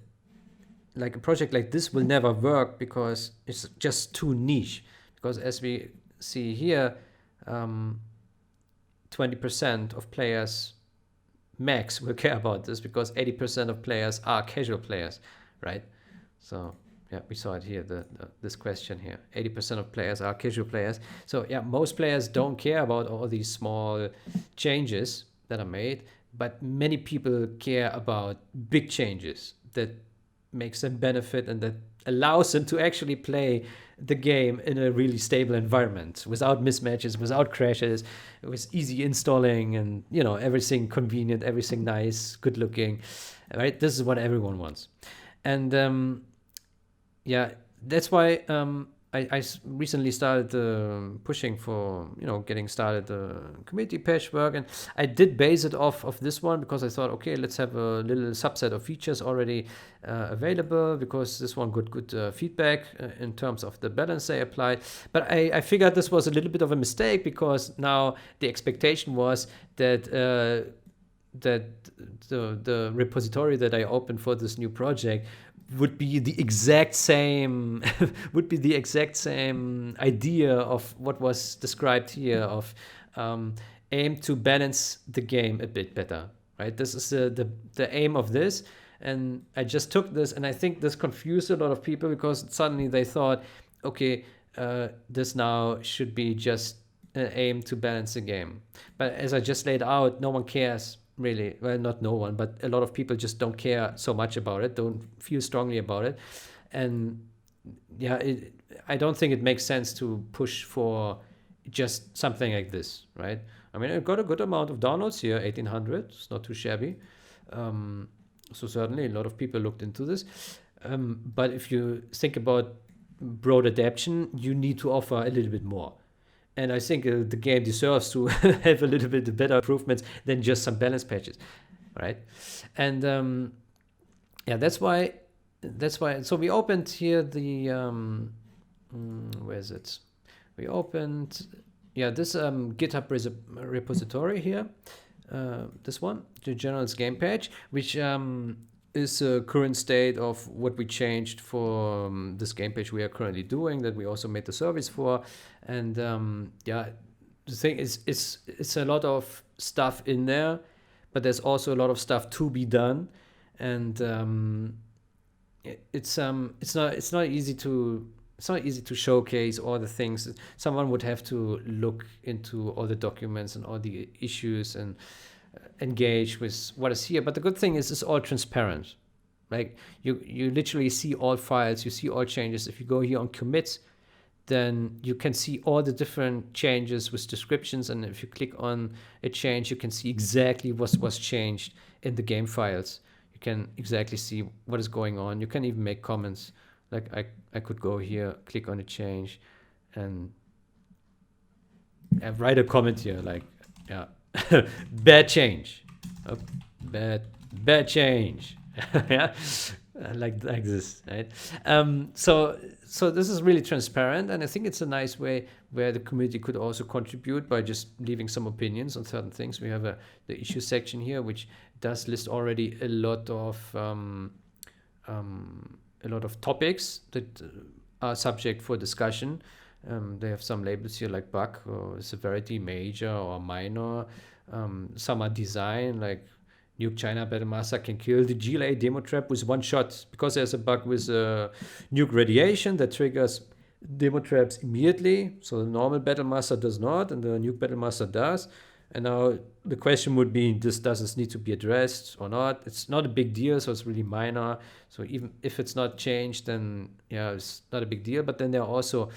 Speaker 1: like a project like this will never work because it's just too niche. Because as we see here, 20% of players max will care about this, because 80% of players are casual players, right? So yeah, we saw it here, this question here. 80% of players are casual players. So yeah, most players don't care about all these small changes that are made, but many people care about big changes that makes them benefit and that allows them to actually play the game in a really stable environment without mismatches, without crashes, with easy installing, and everything convenient, everything nice, good looking, right? This is what everyone wants. And yeah, that's why I recently started pushing for getting started community patchwork, and I did base it off of this one because I thought, okay, let's have a little subset of features already available, because this one got good feedback in terms of the balance they applied. But I figured this was a little bit of a mistake, because now the expectation was that the repository that I opened for this new project would be the exact same idea of what was described here, of aim to balance the game a bit better, right? This is the aim of this. And I just took this, and I think this confused a lot of people, because suddenly they thought, okay, this now should be just an aim to balance the game. But as I just laid out, no one cares really. Well, not no one, but a lot of people just don't care so much about it, don't feel strongly about it. And yeah, I don't think it makes sense to push for just something like this, right? I mean, it got a good amount of downloads here, 1,800. It's not too shabby. So certainly a lot of people looked into this. But if you think about broad adaptation, you need to offer a little bit more. And I think the game deserves to have a little bit better improvements than just some balance patches, right? And yeah, that's why. So we opened here the where is it? We opened, yeah, this GitHub repository here. This one, the general's game page, which is a current state of what we changed for this game page we are currently doing, that we also made the service for. And yeah, the thing is, it's a lot of stuff in there, but there's also a lot of stuff to be done. And it's not easy to showcase all the things. Someone would have to look into all the documents and all the issues and engage with what is here. But the good thing is it's all transparent. Like you literally see all files, you see all changes. If you go here on commit, then you can see all the different changes with descriptions. And if you click on a change, you can see exactly what was changed in the game files. You can exactly see what is going on. You can even make comments. Like I could go here, click on a change, and write a comment here, like, yeah, bad change, oh, bad change, yeah, like this, right? So this is really transparent, and I think it's a nice way where the community could also contribute by just leaving some opinions on certain things. We have the issue section here, which does list already a lot of topics that are subject for discussion. They have some labels here like bug or severity, major or minor. Some are design, like Nuke China Battlemaster can kill the GLA demo trap with one shot, because there's a bug with nuke radiation that triggers demo traps immediately. So the normal Battlemaster does not, and the Nuke Battlemaster does. And now the question would be, does this need to be addressed or not? It's not a big deal, so it's really minor. So even if it's not changed, then yeah, it's not a big deal. But then there are also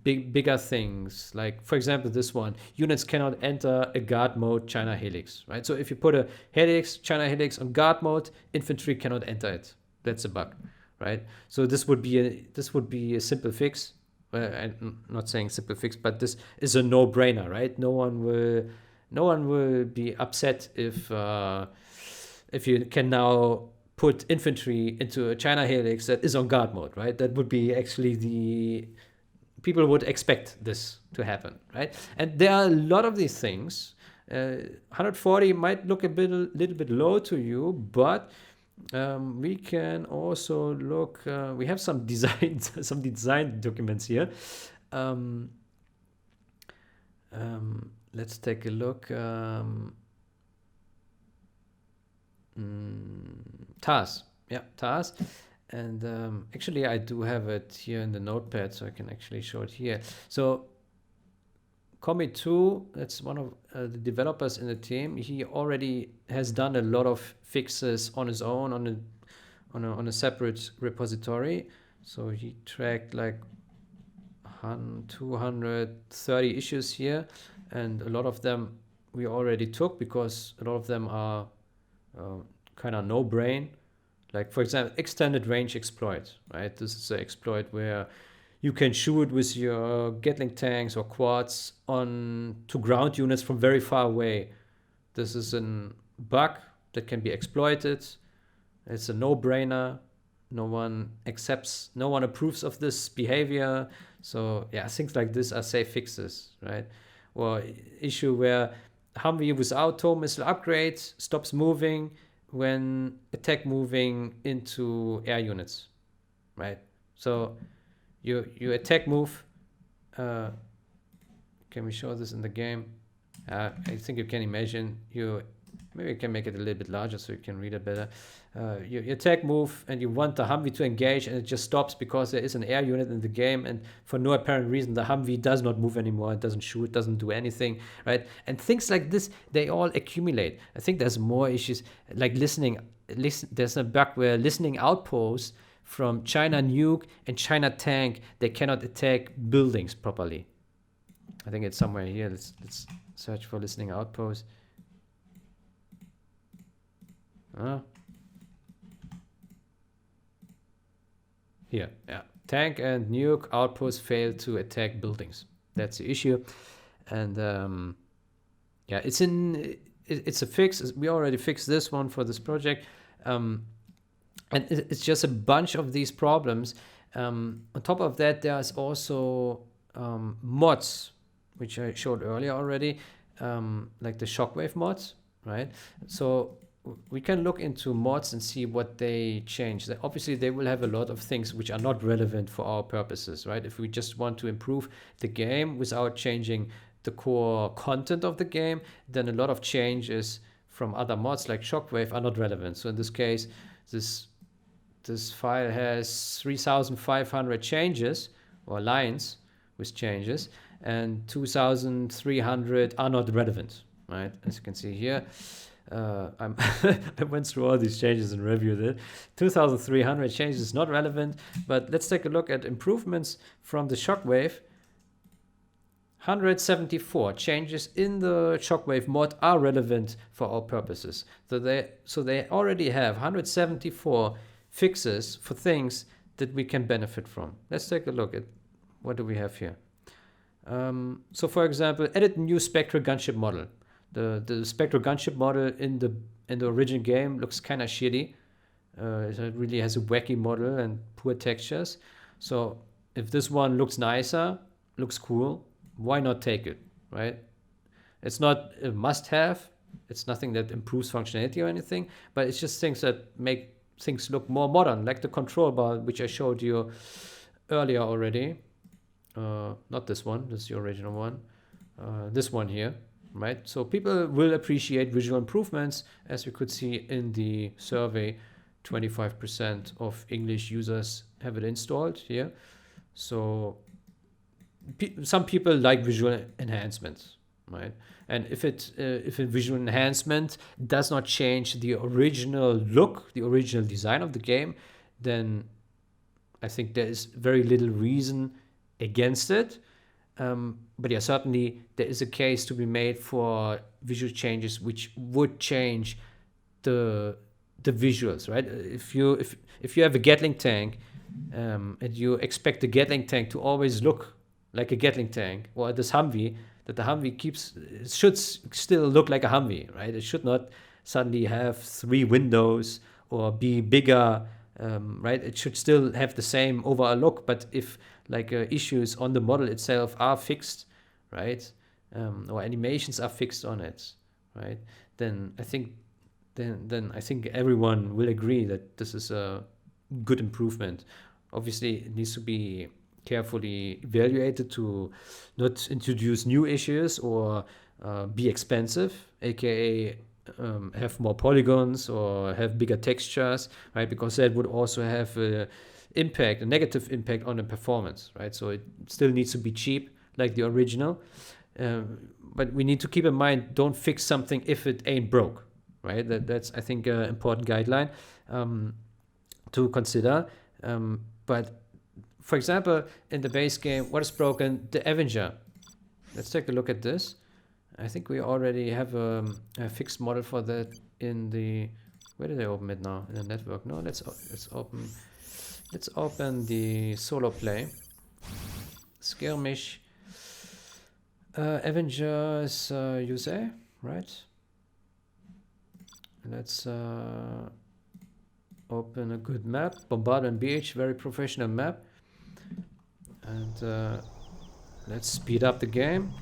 Speaker 1: bigger things, like for example this one: units cannot enter a guard mode China Helix, right? So if you put a Helix, China Helix on guard mode, infantry cannot enter it. That's a bug, right? So this would be a simple fix. I'm not saying simple fix, but this is a no-brainer, right? No one will be upset if you can now put infantry into a China Helix that is on guard mode, right? That would be actually people would expect this to happen, right? And there are a lot of these things. 140 might look little bit low to you, but we can also look. We have some design documents here. Let's take a look. TAS, yeah, TAS, and actually I do have it here in the notepad, so I can actually show it here. So Commit 2, that's one of the developers in the team. He already has done a lot of fixes on his own on a separate repository. So he tracked like 230 issues here, and a lot of them we already took because a lot of them are kind of no-brain. Like for example, extended range exploit, right? This is an exploit where you can shoot with your Gatling tanks or quads to ground units from very far away. This is a bug that can be exploited. It's a no-brainer. No one approves of this behavior. So yeah, things like this are safe fixes, right? Or issue where Humvee with auto missile upgrade stops moving when attack moving into air units, right? So you attack move. Can we show this in the game? I think you can imagine. Maybe you can make it a little bit larger so you can read it better. You attack move and you want the Humvee to engage, and it just stops because there is an air unit in the game, and for no apparent reason the Humvee does not move anymore. It doesn't shoot, doesn't do anything, right? And things like this, they all accumulate. I think there's more issues like listening. There's a bug where listening outposts from China Nuke and China Tank, they cannot attack buildings properly. I think it's somewhere here. Let's search for listening outposts. Here, yeah. Tank and Nuke outposts fail to attack buildings. That's the issue. And yeah, it's a fix. We already fixed this one for this project. And it's just a bunch of these problems. On top of that, there's also mods, which I showed earlier already, like the Shockwave mods, right? So we can look into mods and see what they change. Obviously, they will have a lot of things which are not relevant for our purposes, right? If we just want to improve the game without changing the core content of the game, then a lot of changes from other mods like Shockwave are not relevant. So in this case, this file has 3,500 changes or lines with changes, and 2,300 are not relevant, right? As you can see here, I went through all these changes and reviewed it. 2,300 changes is not relevant, but let's take a look at improvements from the Shockwave. 174 changes in the Shockwave mod are relevant for our purposes. So they already have 174 fixes for things that we can benefit from. Let's take a look at what do we have here. So for example, edit new Spectral gunship model. The Spectral gunship model in the original game looks kind of shitty. It really has a wacky model and poor textures. So if this one looks nicer, looks cool, why not take it, right? It's not a must-have. It's nothing that improves functionality or anything, but it's just things that make things look more modern, like the control bar, which I showed you earlier already. Not this one, this is the original one. This one here, right? So people will appreciate visual improvements. As we could see in the survey, 25% of English users have it installed here. So some people like visual enhancements, right? And if a visual enhancement does not change the original look, the original design of the game, then I think there is very little reason against it. But yeah, certainly there is a case to be made for visual changes which would change the visuals, right? If you have a Gatling tank and you expect the Gatling tank to always look like a Gatling tank, or this Humvee, that the Humvee should still look like a Humvee, right? It should not suddenly have 3 windows or be bigger, right? It should still have the same overall look, but if like issues on the model itself are fixed, right, or animations are fixed on it, right, then I think everyone will agree that this is a good improvement. Obviously, it needs to be carefully evaluated to not introduce new issues or be expensive, aka have more polygons or have bigger textures, right? Because that would also have a negative impact on the performance, right? So it still needs to be cheap like the original, but we need to keep in mind, don't fix something if it ain't broke, right? That's I think an important guideline to consider. But for example, in the base game, what is broken? The Avenger. Let's take a look at this. I think we already have a fixed model for that in the... Where did I open it now? In the network? No, let's open the solo play. Skirmish. Avengers USA, right? Let's open a good map. Bombardment Beach, very professional map. And let's speed up the game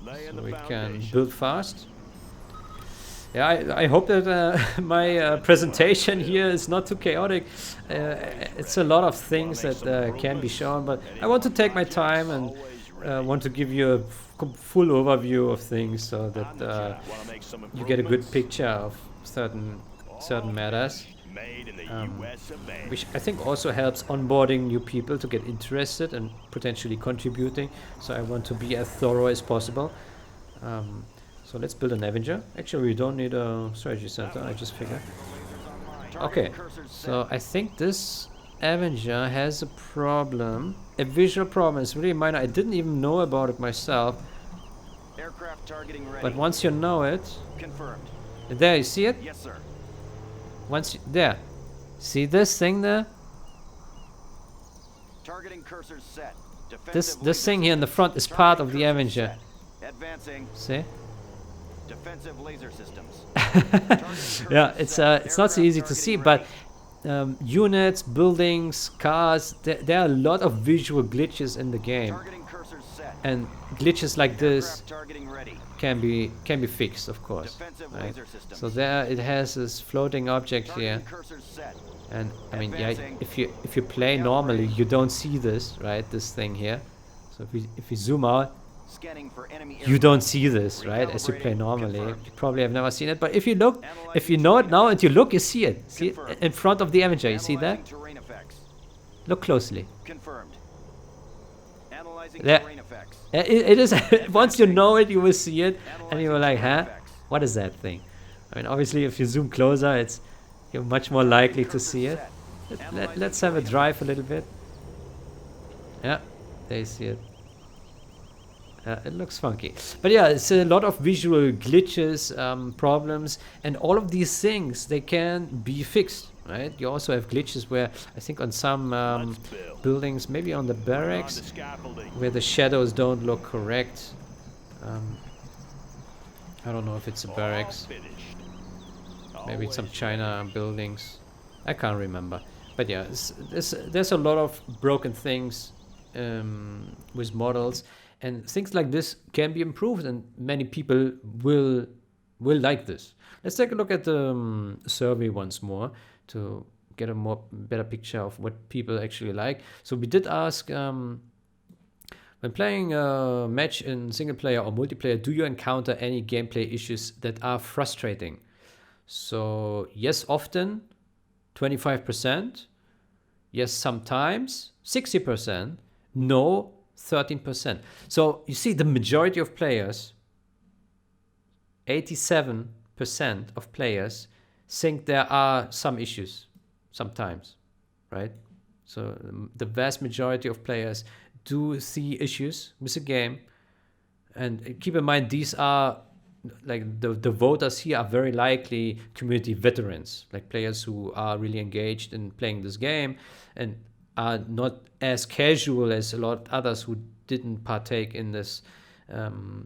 Speaker 1: so we can build fast. Yeah, I hope that my presentation here is not too chaotic. It's a lot of things that can be shown, but I want to take my time and want to give you a full overview of things so that you get a good picture of certain matters. Which I think also helps onboarding new people to get interested and potentially contributing. So I want to be as thorough as possible. So let's build an Avenger. Actually, we don't need a strategy center, I just figured. Okay, so I think this Avenger has a problem. A visual problem. It's really minor. I didn't even know about it myself. But once you know it... Confirmed. There, you see it? Yes, sir. There. See this thing there?
Speaker 2: Targeting cursor set.
Speaker 1: This thing here in the front is part of the Avenger.
Speaker 2: Advancing.
Speaker 1: See?
Speaker 2: Defensive laser systems.
Speaker 1: Yeah, it's not so easy to see, but units, buildings, cars, there are a lot of visual glitches in the game,
Speaker 2: Targeting cursors set.
Speaker 1: and glitches like this
Speaker 2: Aircraft targeting ready.
Speaker 1: can be fixed, of course.
Speaker 2: Defensive
Speaker 1: Right?
Speaker 2: laser systems.
Speaker 1: So there it has this floating object here,
Speaker 2: Targeting cursors set.
Speaker 1: and I mean, yeah,
Speaker 2: Advancing.
Speaker 1: if you play normally, you don't see this, right? This thing here. So if you zoom out,
Speaker 2: Scanning for enemy
Speaker 1: you don't see this, right? As you play normally,
Speaker 2: Confirmed.
Speaker 1: you probably have never seen it. But if you look, if you know it now and you look, you see it. See it
Speaker 2: Confirmed.
Speaker 1: in front of the Avenger. You see that?
Speaker 2: Analyzing terrain effects.
Speaker 1: Look closely.
Speaker 2: Confirmed. Analyzing
Speaker 1: There-
Speaker 2: terrain effects.
Speaker 1: It is. Once you know it, you will see it, and you will like, huh? What is that thing? I mean, obviously, if you zoom closer, you're much more likely to see it. Let's have a drive a little bit. Yeah, there you see it. It looks funky, but yeah, it's a lot of visual glitches, problems, and all of these things, they can be fixed, right? You also have glitches where I think on some buildings, maybe on the barracks, where the shadows don't look correct. I don't know if it's a barracks, maybe it's some China buildings. I can't remember, but yeah, there's a lot of broken things with models. And things like this can be improved, and many people will like this. Let's take a look at the survey once more to get a better picture of what people actually like. So we did ask, when playing a match in single player or multiplayer, do you encounter any gameplay issues that are frustrating? So yes, often, 25%. Yes, sometimes, 60%. No, 13%. So you see, the majority of players, 87% of players, think there are some issues sometimes, right? So the vast majority of players do see issues with the game. And keep in mind, these are like the voters here are very likely community veterans, like players who are really engaged in playing this game and are not as casual as a lot of others who didn't partake in this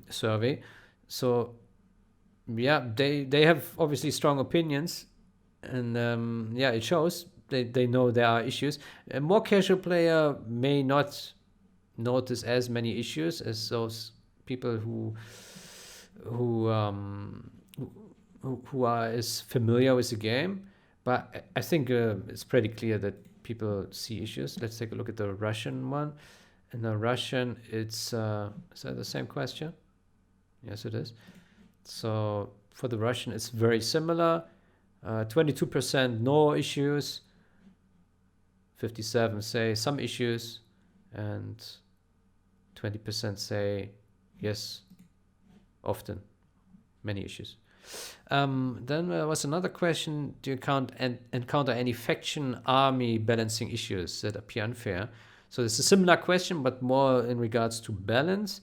Speaker 1: survey. So yeah, they have obviously strong opinions, and yeah, it shows. They know there are issues. A more casual player may not notice as many issues as those people who are as familiar with the game. But I think it's pretty clear that people see issues. Let's take a look at the Russian one. In the Russian, it's is that the same question? Yes, it is. So for the Russian, it's very similar. 22% no issues. 57 say some issues, and 20% say yes, often, many issues. Then there was another question: do you encounter any faction army balancing issues that appear unfair? So it's a similar question, but more in regards to balance.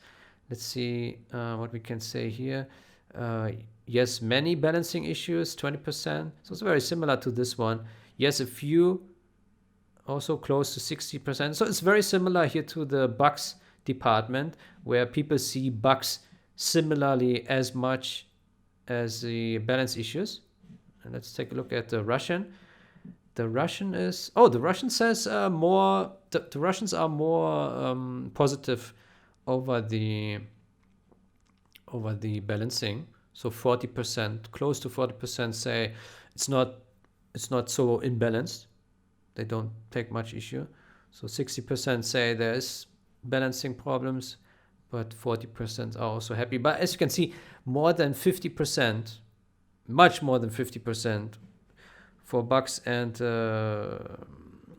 Speaker 1: Let's see what we can say here. Yes, many balancing issues, 20%. So it's very similar to this one. Yes, a few, also close to 60%. So it's very similar here to the bugs department, where people see bugs similarly as much as the balance issues. And let's take a look at the Russian. The Russian is, the Russian says more, the Russians are more positive over the balancing. So 40%, close to 40% say it's not so imbalanced. They don't take much issue. So 60% say there is balancing problems, but 40% are also happy. But as you can see, more than 50%, much more than 50% for bugs and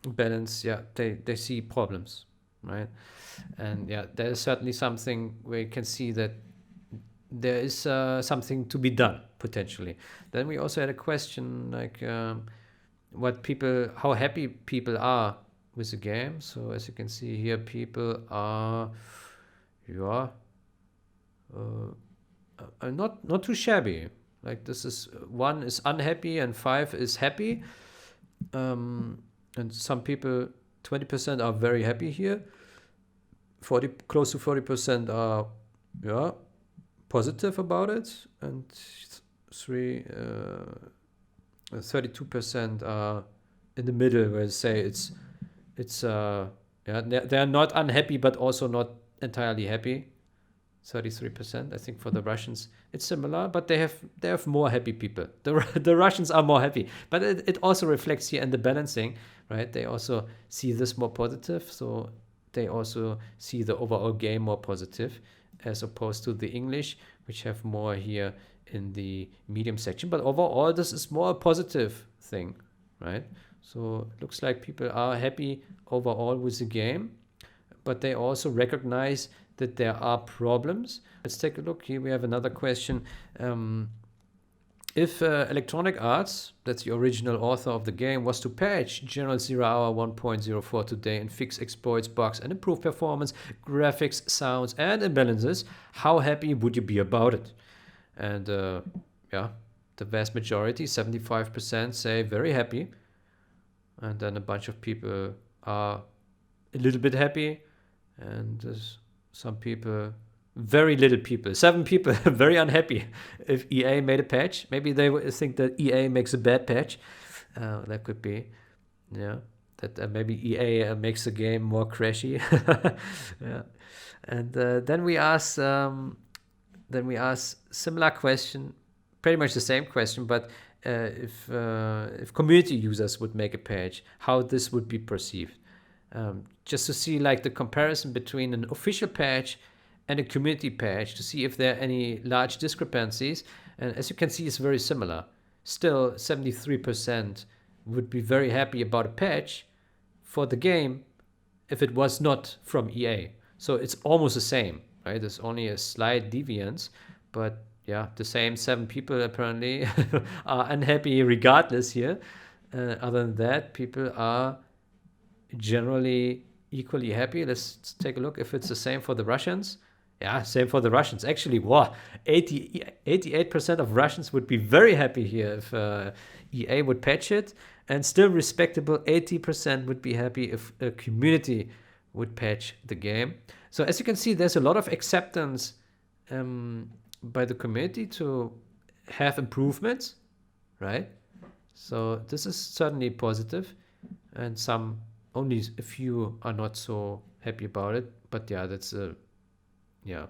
Speaker 1: balance, yeah, they see problems, right? And yeah, there is certainly something where you can see that there is something to be done potentially. Then we also had a question like how happy people are with the game. So as you can see here, people are not too shabby. Like this is 1 is unhappy and 5 is happy. And some people, 20% are very happy here. close to 40% are, yeah, positive about it, and 32% are in the middle, where they say it's yeah, they're not unhappy but also not entirely happy. 33%, I think, for the Russians. It's similar, but they have more happy people. The Russians are more happy, but it also reflects here in the balancing, right? They also see this more positive, so they also see the overall game more positive, as opposed to the English, which have more here in the medium section. But overall, this is more a positive thing, right? So it looks like people are happy overall with the game, but they also recognize that there are problems. Let's take a look. Here we have another question. If Electronic Arts, that's the original author of the game, was to patch General 0 Hour 1.04 today and fix exploits, bugs, and improve performance, graphics, sounds, and imbalances, how happy would you be about it? And yeah, the vast majority, 75%, say very happy. And then a bunch of people are a little bit happy. And there's some people, very little people, 7 people, very unhappy if EA made a patch. Maybe they would think that EA makes a bad patch. That could be, yeah. That maybe EA makes the game more crashy. Yeah. And then we ask similar question, pretty much the same question, but if community users would make a patch, how this would be perceived. Just to see like the comparison between an official patch and a community patch, to see if there are any large discrepancies. And as you can see, it's very similar. Still, 73% would be very happy about a patch for the game if it was not from EA. So it's almost the same, right? There's only a slight deviance, but yeah, the same 7 people apparently are unhappy regardless here. Other than that, people are generally equally happy. Let's take a look if it's the same for the Russians. Yeah, same for the Russians. Actually, wow, 88% of Russians would be very happy here if EA would patch it, and still respectable 80% would be happy if a community would patch the game. So as you can see, there's a lot of acceptance by the community to have improvements, right? So this is certainly positive, and only a few are not so happy about it. But yeah, that's yeah.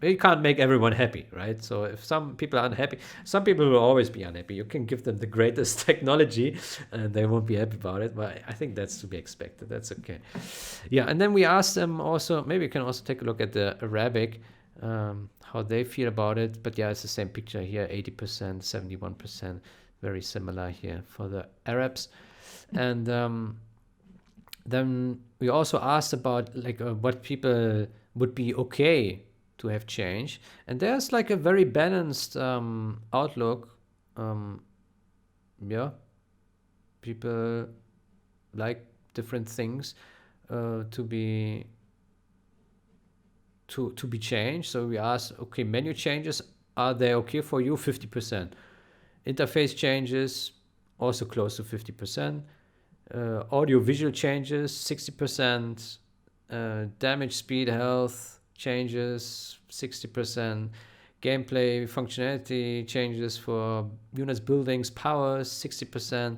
Speaker 1: You can't make everyone happy, right? So if some people are unhappy, some people will always be unhappy. You can give them the greatest technology and they won't be happy about it. But I think that's to be expected. That's okay. Yeah, and then we asked them also, maybe you can also take a look at the Arabic, how they feel about it. But yeah, it's the same picture here, 80%, 71%, very similar here for the Arabs. And then we also asked about like what people would be okay to have changed, and there's like a very balanced outlook. Yeah, people like different things to be changed. So we asked, okay, menu changes, are they okay for you? 50%. Interface changes, also close to 50%. Audio visual changes, 60%. Damage, speed, health changes, 60%. Gameplay functionality changes for units, buildings, powers, 60%.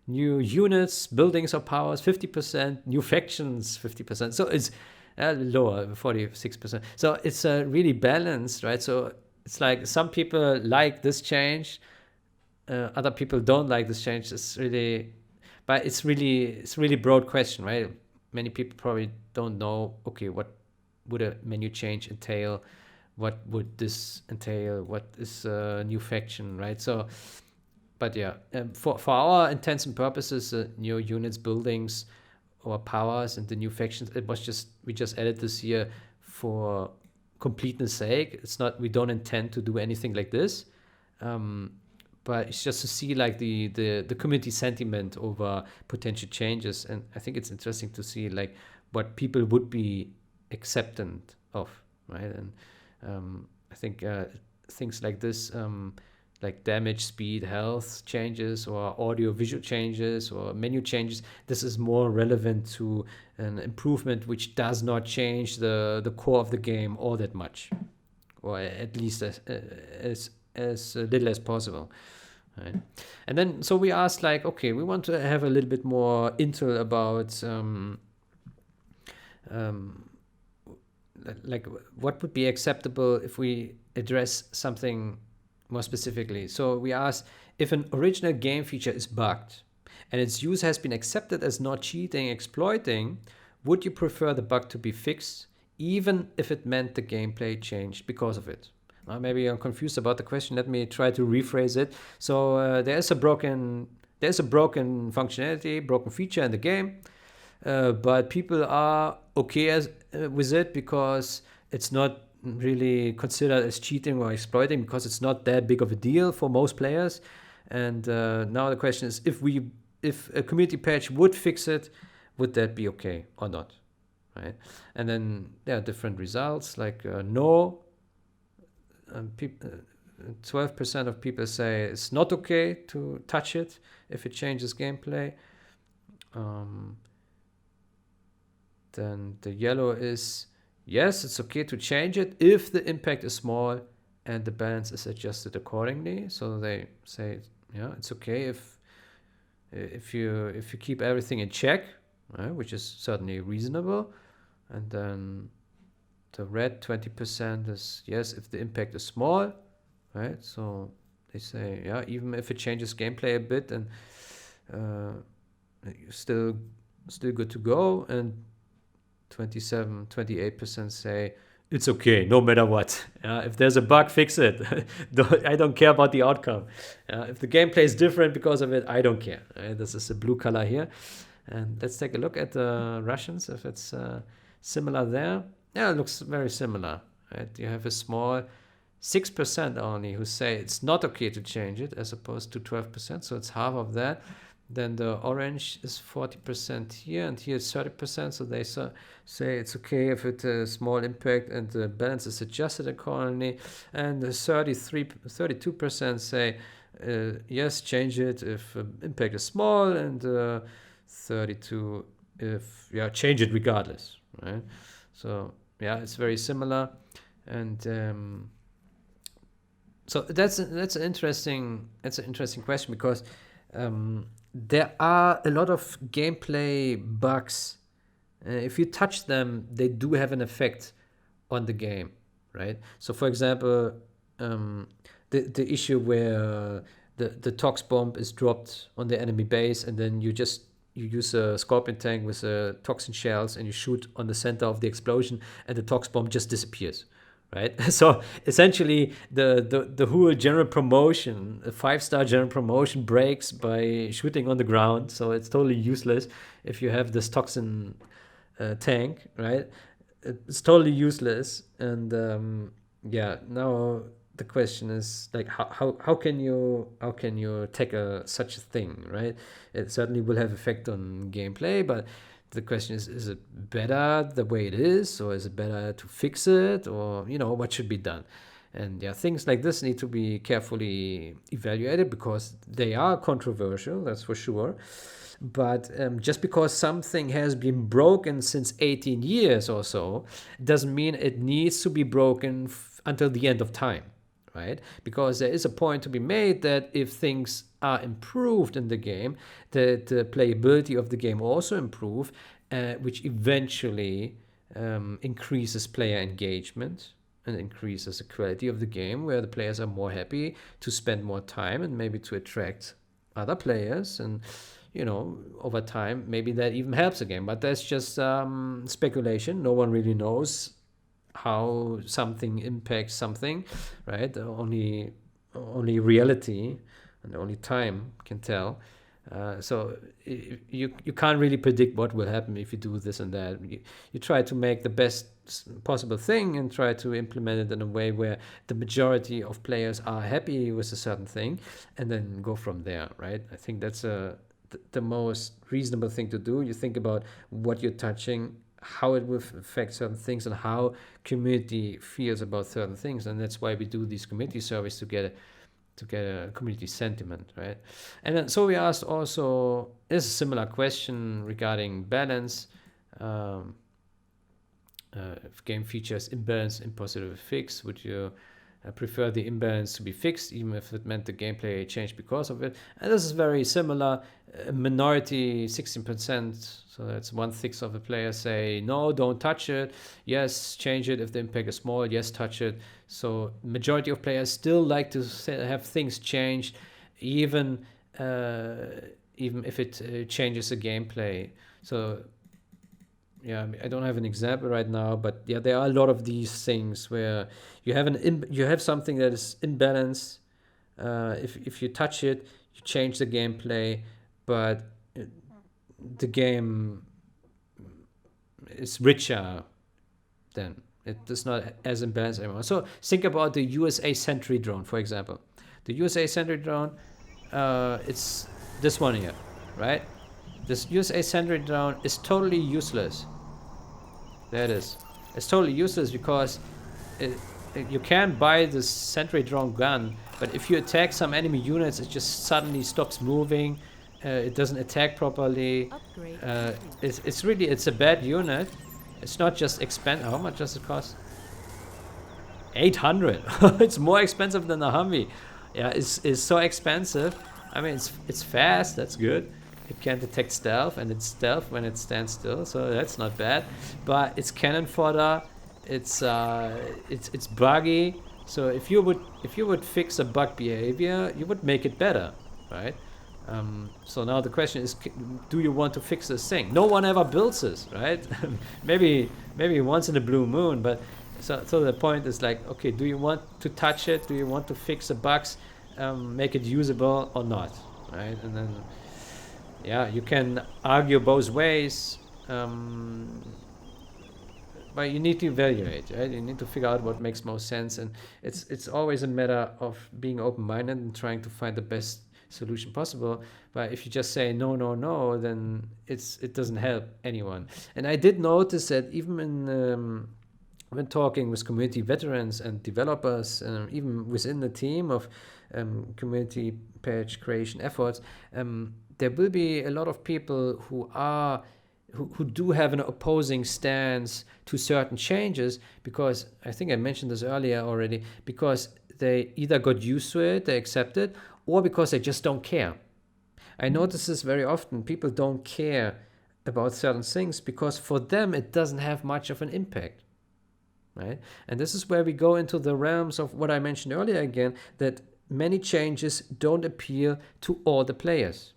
Speaker 1: New units, buildings, or powers, 50%. New factions, 50%. So it's lower, 46%. So it's really balanced, right? So it's like some people like this change, other people don't like this change. It's really, but it's really broad question, right? Many people probably don't know, okay, what would a menu change entail? What would this entail? What is a new faction, right? So, but yeah, for our intents and purposes, new units, buildings, or powers, and the new factions, we just added this here for completeness sake. It's not, we don't intend to do anything like this. But it's just to see like the community sentiment over potential changes. And I think it's interesting to see like what people would be acceptant of, right? And I think things like this like damage, speed, health changes, or audio visual changes, or menu changes. This is more relevant to an improvement which does not change the core of the game all that much, or at least as little as possible. Right. And then so we asked, like, okay, we want to have a little bit more intel about like what would be acceptable if we address something more specifically. So we asked, if an original game feature is bugged and its use has been accepted as not cheating, exploiting, would you prefer the bug to be fixed even if it meant the gameplay changed because of it? Maybe I'm confused about the question. Let me try to rephrase it. So there's a broken functionality, broken feature in the game, but people are okay with it because it's not really considered as cheating or exploiting, because it's not that big of a deal for most players. And now the question is, if a community patch would fix it, would that be okay or not? Right? And then there are different results, like no. 12% of people say it's not okay to touch it if it changes gameplay. Then the yellow is yes, it's okay to change it if the impact is small and the balance is adjusted accordingly. So they say, yeah, it's okay if you keep everything in check, right, which is certainly reasonable. And then the red 20% is yes if the impact is small, right? So they say, yeah, even if it changes gameplay a bit, and you're still good to go. And 28% say it's okay no matter what. If there's a bug, fix it. I don't care about the outcome. If the gameplay is different because of it, I don't care. This is a blue color here. And let's take a look at the Russians, if it's similar there. Yeah, it looks very similar. Right? You have a small 6% only who say it's not okay to change it, as opposed to 12%. So it's half of that. Then the orange is 40% here, and here it's 30%. So they say it's okay if it's a small impact and the balance is adjusted accordingly. And the 32% say yes, change it if impact is small, and 32 if change it regardless. Right? So yeah, it's very similar. And so that's an interesting question, because there are a lot of gameplay bugs. If you touch them, they do have an effect on the game, right? So for example, the issue where the tox bomb is dropped on the enemy base, and then you use a scorpion tank with toxin shells, and you shoot on the center of the explosion, and the tox bomb just disappears, right? So essentially the whole general promotion, a 5-star general promotion, breaks by shooting on the ground. So it's totally useless if you have this toxin tank, right? It's totally useless. And now the question is, like, how can you tackle such a thing, right? It certainly will have effect on gameplay, but the question is it better the way it is, or is it better to fix it, or what should be done? And things like this need to be carefully evaluated, because they are controversial, that's for sure. But just because something has been broken since 18 years or so doesn't mean it needs to be broken until the end of time, right? Because there is a point to be made that if things are improved in the game, the playability of the game also improve, which eventually increases player engagement and increases the quality of the game, where the players are more happy to spend more time and maybe to attract other players. And over time, maybe that even helps the game. But that's just speculation. No one really knows how something impacts something, right? Only reality and only time can tell. So you can't really predict what will happen if you do this and that. You try to make the best possible thing and try to implement it in a way where the majority of players are happy with a certain thing, and then go from there, right? I think that's the most reasonable thing to do. You think about what you're touching, how it will affect certain things, and how community feels about certain things. And that's why we do these community surveys, to to get a community sentiment, right? And then, so we asked also, is a similar question regarding balance. Um, if game features imbalance impossible to fix, would you prefer the imbalance to be fixed, even if it meant the gameplay changed because of it? And this is very similar. Minority, 16%, so that's 1/6 of the players say no, don't touch it. Yes, change it if the impact is small. Yes, touch it. So majority of players still like to have things changed, even even if it changes the gameplay. So yeah, I don't have an example right now, but yeah, there are a lot of these things where you have you have something that is imbalanced. If you touch it, you change the gameplay, but the game is richer then. It is not as imbalanced anymore. So think about the USA Sentry drone, for example. The USA Sentry drone, it's this one here, right? This USA Sentry drone is totally useless. There it is. It's totally useless because you can buy this Sentry drone gun, but if you attack some enemy units, it just suddenly stops moving. It doesn't attack properly. It's a bad unit. It's not just expensive. How much does it cost? 800. It's more expensive than the Humvee. Yeah, it's so expensive. I mean, it's fast. That's good. It can detect stealth, and it's stealth when it stands still, so that's not bad. But it's cannon fodder. It's buggy. So if you would fix a bug behavior, you would make it better, right? So now the question is, do you want to fix this thing? No one ever builds this, right? maybe once in a blue moon, but so the point is like, okay, do you want to touch it? Do you want to fix the bugs, make it usable or not, right? And then, yeah, you can argue both ways, but you need to evaluate, right? You need to figure out what makes most sense, and it's always a matter of being open-minded and trying to find the best solution possible. But if you just say no, then it doesn't help anyone. And I did notice that even in when talking with community veterans and developers, even within the team of community page creation efforts, there will be a lot of people who do have an opposing stance to certain changes, because I think I mentioned this earlier already, because they either got used to it, they accept it, or because they just don't care. I notice this very often. People don't care about certain things because for them it doesn't have much of an impact, right? And this is where we go into the realms of what I mentioned earlier again, that many changes don't appeal to all the players,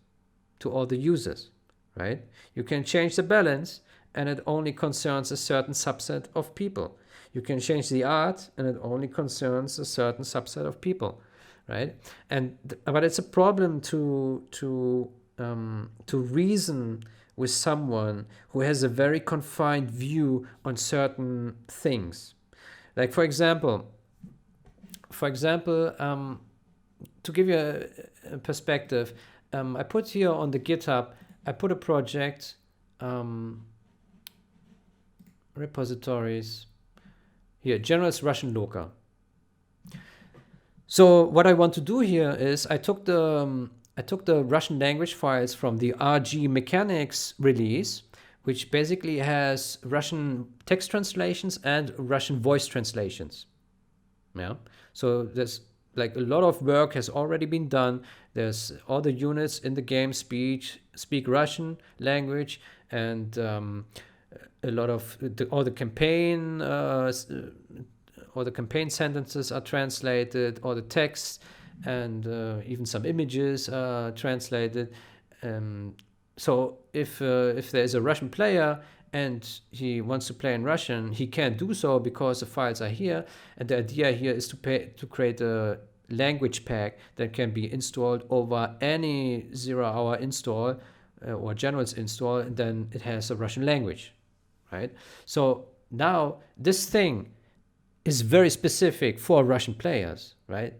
Speaker 1: to all the users, right? You can change the balance and it only concerns a certain subset of people. You can change the art and it only concerns a certain subset of people, right? But it's a problem to reason with someone who has a very confined view on certain things. Like for example, to give you a perspective, I put here on the GitHub, I put a project, repositories, here, General's Russian Loka. So what I want to do here is I took the Russian language files from the RG Mechanics release, which basically has Russian text translations and Russian voice translations. Yeah. So there's like a lot of work has already been done. There's all the units in the game speak Russian language, and a lot of all the campaign sentences are translated, all the text, and even some images are translated. So if there's a Russian player and he wants to play in Russian, he can't do so because the files are here. And the idea here is to create a language pack that can be installed over any 0-hour install or general's install, and then it has a Russian language, right? So now this thing is very specific for Russian players, right?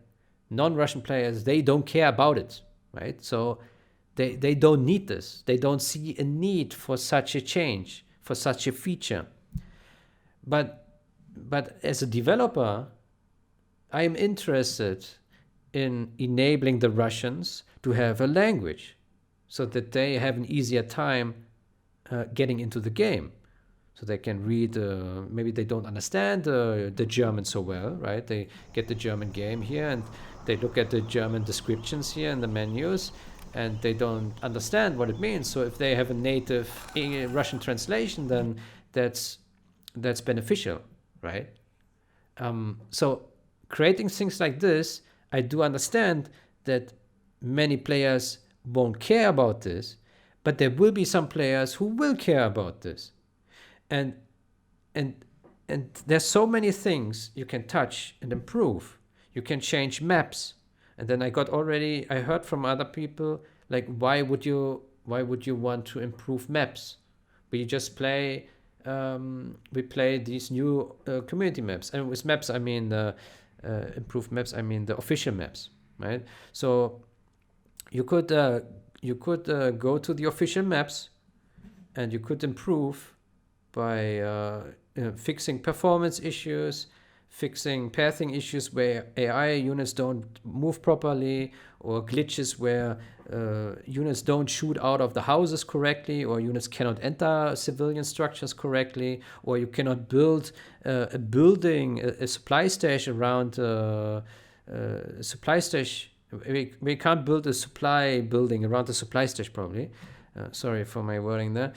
Speaker 1: Non-Russian players, they don't care about it, right? So they don't need this. They don't see a need for such a change, for such a feature. But as a developer, I am interested in enabling the Russians to have a language so that they have an easier time getting into the game. So they can read, maybe they don't understand the German so well, right? They get the German game here and they look at the German descriptions here in the menus and they don't understand what it means. So if they have a native Russian translation, then that's beneficial, right? So creating things like this, I do understand that many players won't care about this, but there will be some players who will care about this. And there's so many things you can touch and improve. You can change maps. And then I heard from other people, like, why would you want to improve maps? We just play these new community maps. And with maps, I mean improved maps, I mean the official maps, right? So you could go to the official maps and you could improve by fixing performance issues, fixing pathing issues where AI units don't move properly, or glitches where units don't shoot out of the houses correctly, or units cannot enter civilian structures correctly, or you cannot build a building, a supply stash around a supply stash. We can't build a supply building around the supply stash, probably. Sorry for my wording there.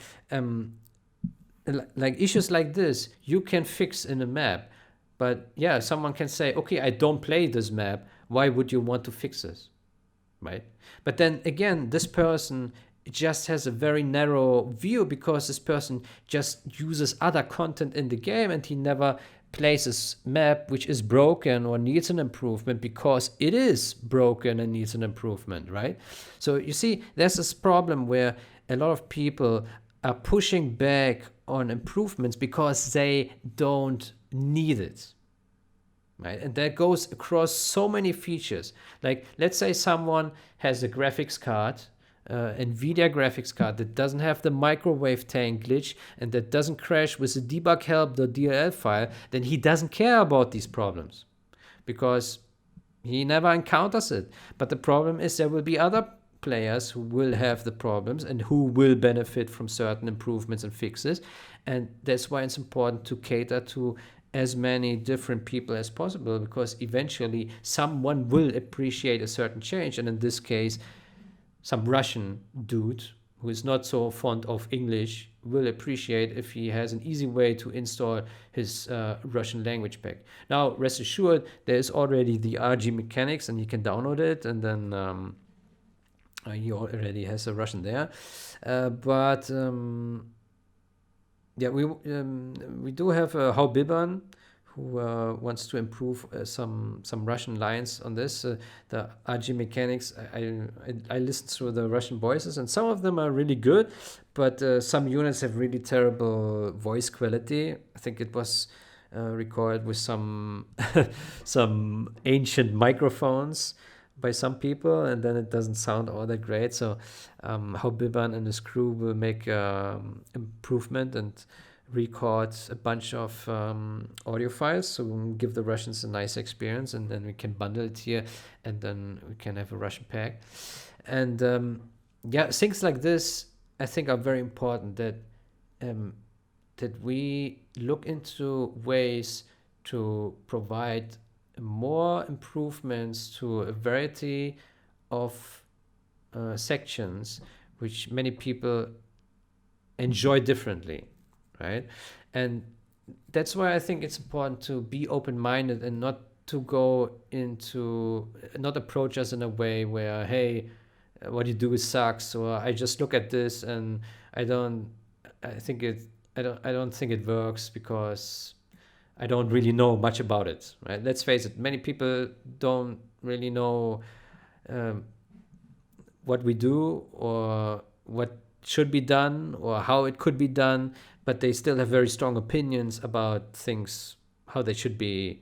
Speaker 1: Like issues like this you can fix in a map, but yeah, someone can say, okay, I don't play this map, why would you want to fix this, right? But then again, this person just has a very narrow view because this person just uses other content in the game and he never plays this map which is broken or needs an improvement because it is broken and needs an improvement, right? So you see, there's this problem where a lot of people are pushing back on improvements because they don't need it, right? And that goes across so many features. Like, let's say someone has a graphics card, NVIDIA graphics card, that doesn't have the microwave tank glitch and that doesn't crash with the debug help.dll file, then he doesn't care about these problems because he never encounters it. But the problem is there will be other players who will have the problems and who will benefit from certain improvements and fixes, and that's why it's important to cater to as many different people as possible, because eventually someone will appreciate a certain change, and in this case some Russian dude who is not so fond of English will appreciate if he has an easy way to install his Russian language pack. Now rest assured, there is already the RG mechanics and you can download it, and then he already has a Russian there, but yeah, we do have How Biban, who wants to improve some Russian lines on this. The RG mechanics, I listened through the Russian voices, and some of them are really good, but some units have really terrible voice quality. I think it was recorded with some ancient microphones by some people, and then it doesn't sound all that great. So How Biban and his crew will make improvement and record a bunch of audio files, so we'll give the Russians a nice experience, and then we can bundle it here, and then we can have a Russian pack. And yeah, things like this I think are very important, that we look into ways to provide more improvements to a variety of sections which many people enjoy differently, right? And that's why I think it's important to be open-minded and not to go into, not approach us in a way where, hey, what you do sucks, or I just look at this and I don't think it works because I don't really know much about it, right? Let's face it, many people don't really know what we do or what should be done or how it could be done, but they still have very strong opinions about things, how they should be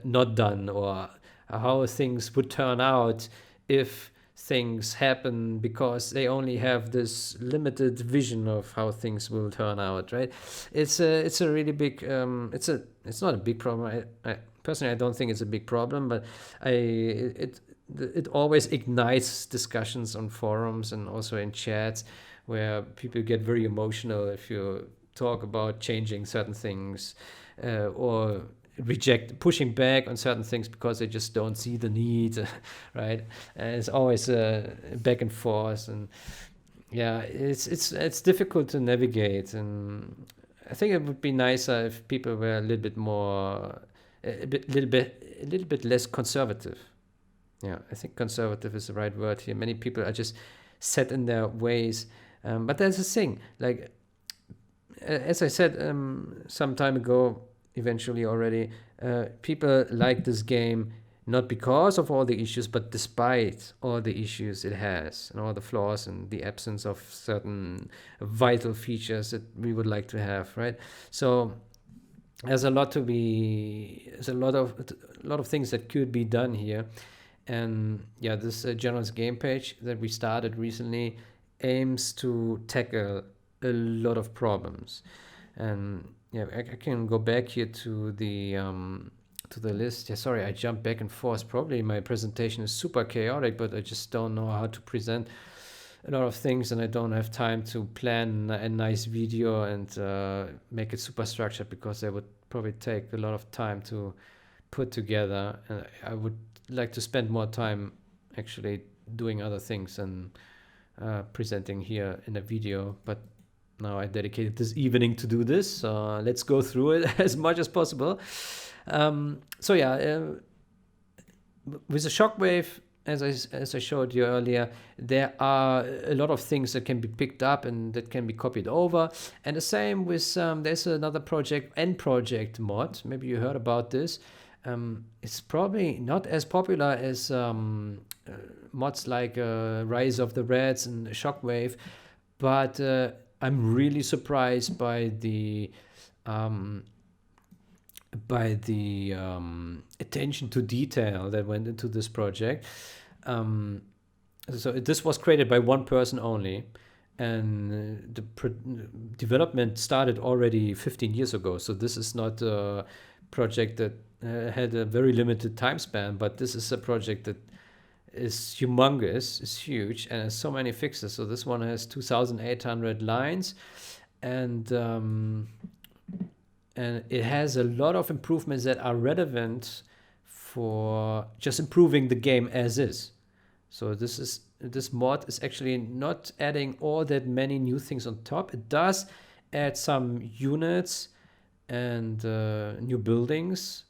Speaker 1: not done, or how things would turn out if things happen, because they only have this limited vision of how things will turn out, right? It's a really big it's not a big problem. I personally, I don't think it's a big problem, but it always ignites discussions on forums and also in chats where people get very emotional if you talk about changing certain things or pushing back on certain things because they just don't see the need, right? And it's always back and forth, and yeah, it's difficult to navigate, and I think it would be nicer if people were a little bit more, a little bit less conservative. Yeah, I think conservative is the right word here. Many people are just set in their ways, but there's a thing. Like as I said some time ago, eventually already, people like this game not because of all the issues, but despite all the issues it has and all the flaws and the absence of certain vital features that we would like to have, right? So there's a lot to be, there's a lot of things that could be done here. And yeah, this general's game page that we started recently aims to tackle a lot of problems. And yeah, I can go back here to the list. Yeah, sorry, I jumped back and forth. Probably my presentation is super chaotic, but I just don't know how to present a lot of things, and I don't have time to plan a nice video and make it super structured because that would probably take a lot of time to put together. And I would like to spend more time actually doing other things and presenting here in a video, but now I dedicated this evening to do this, so let's go through it as much as possible. So yeah, with the Shockwave, as I showed you earlier, there are a lot of things that can be picked up and that can be copied over. And the same with there's another project, Project mod. Maybe you heard about this. It's probably not as popular as mods like Rise of the Reds and Shockwave, but I'm really surprised by the attention to detail that went into this project. So this was created by one person only, and the development started already 15 years ago. So this is not a project that had a very limited time span, but this is a project that is humongous, is huge, and has so many fixes. So this one has 2,800 lines, and it has a lot of improvements that are relevant for just improving the game as is. So this mod is actually not adding all that many new things on top. It does add some units and new buildings,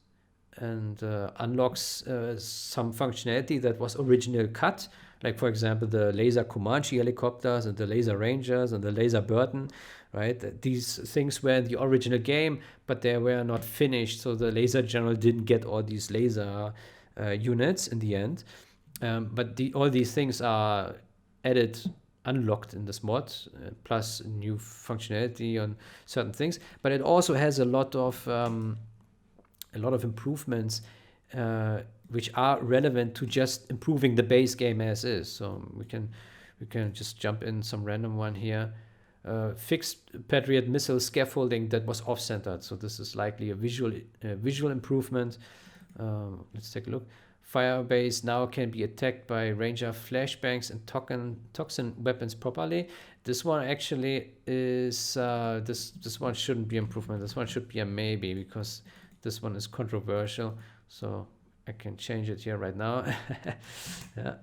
Speaker 1: and unlocks some functionality that was originally cut, like for example the laser Comanche helicopters and the laser Rangers and the laser Burton, right? These things were in the original game, but they were not finished, so the laser general didn't get all these laser units in the end. But all these things are added, unlocked in this mod, plus new functionality on certain things. But it also has a lot of improvements which are relevant to just improving the base game as is. So we can just jump in some random one here. Fixed Patriot missile scaffolding that was off-centered. So this is likely a visual improvement. Let's take a look. Firebase now can be attacked by Ranger flashbangs and toxin weapons properly. This one actually is this one shouldn't be improvement. This one should be a maybe, because this one is controversial. So I can change it here right now. Yeah.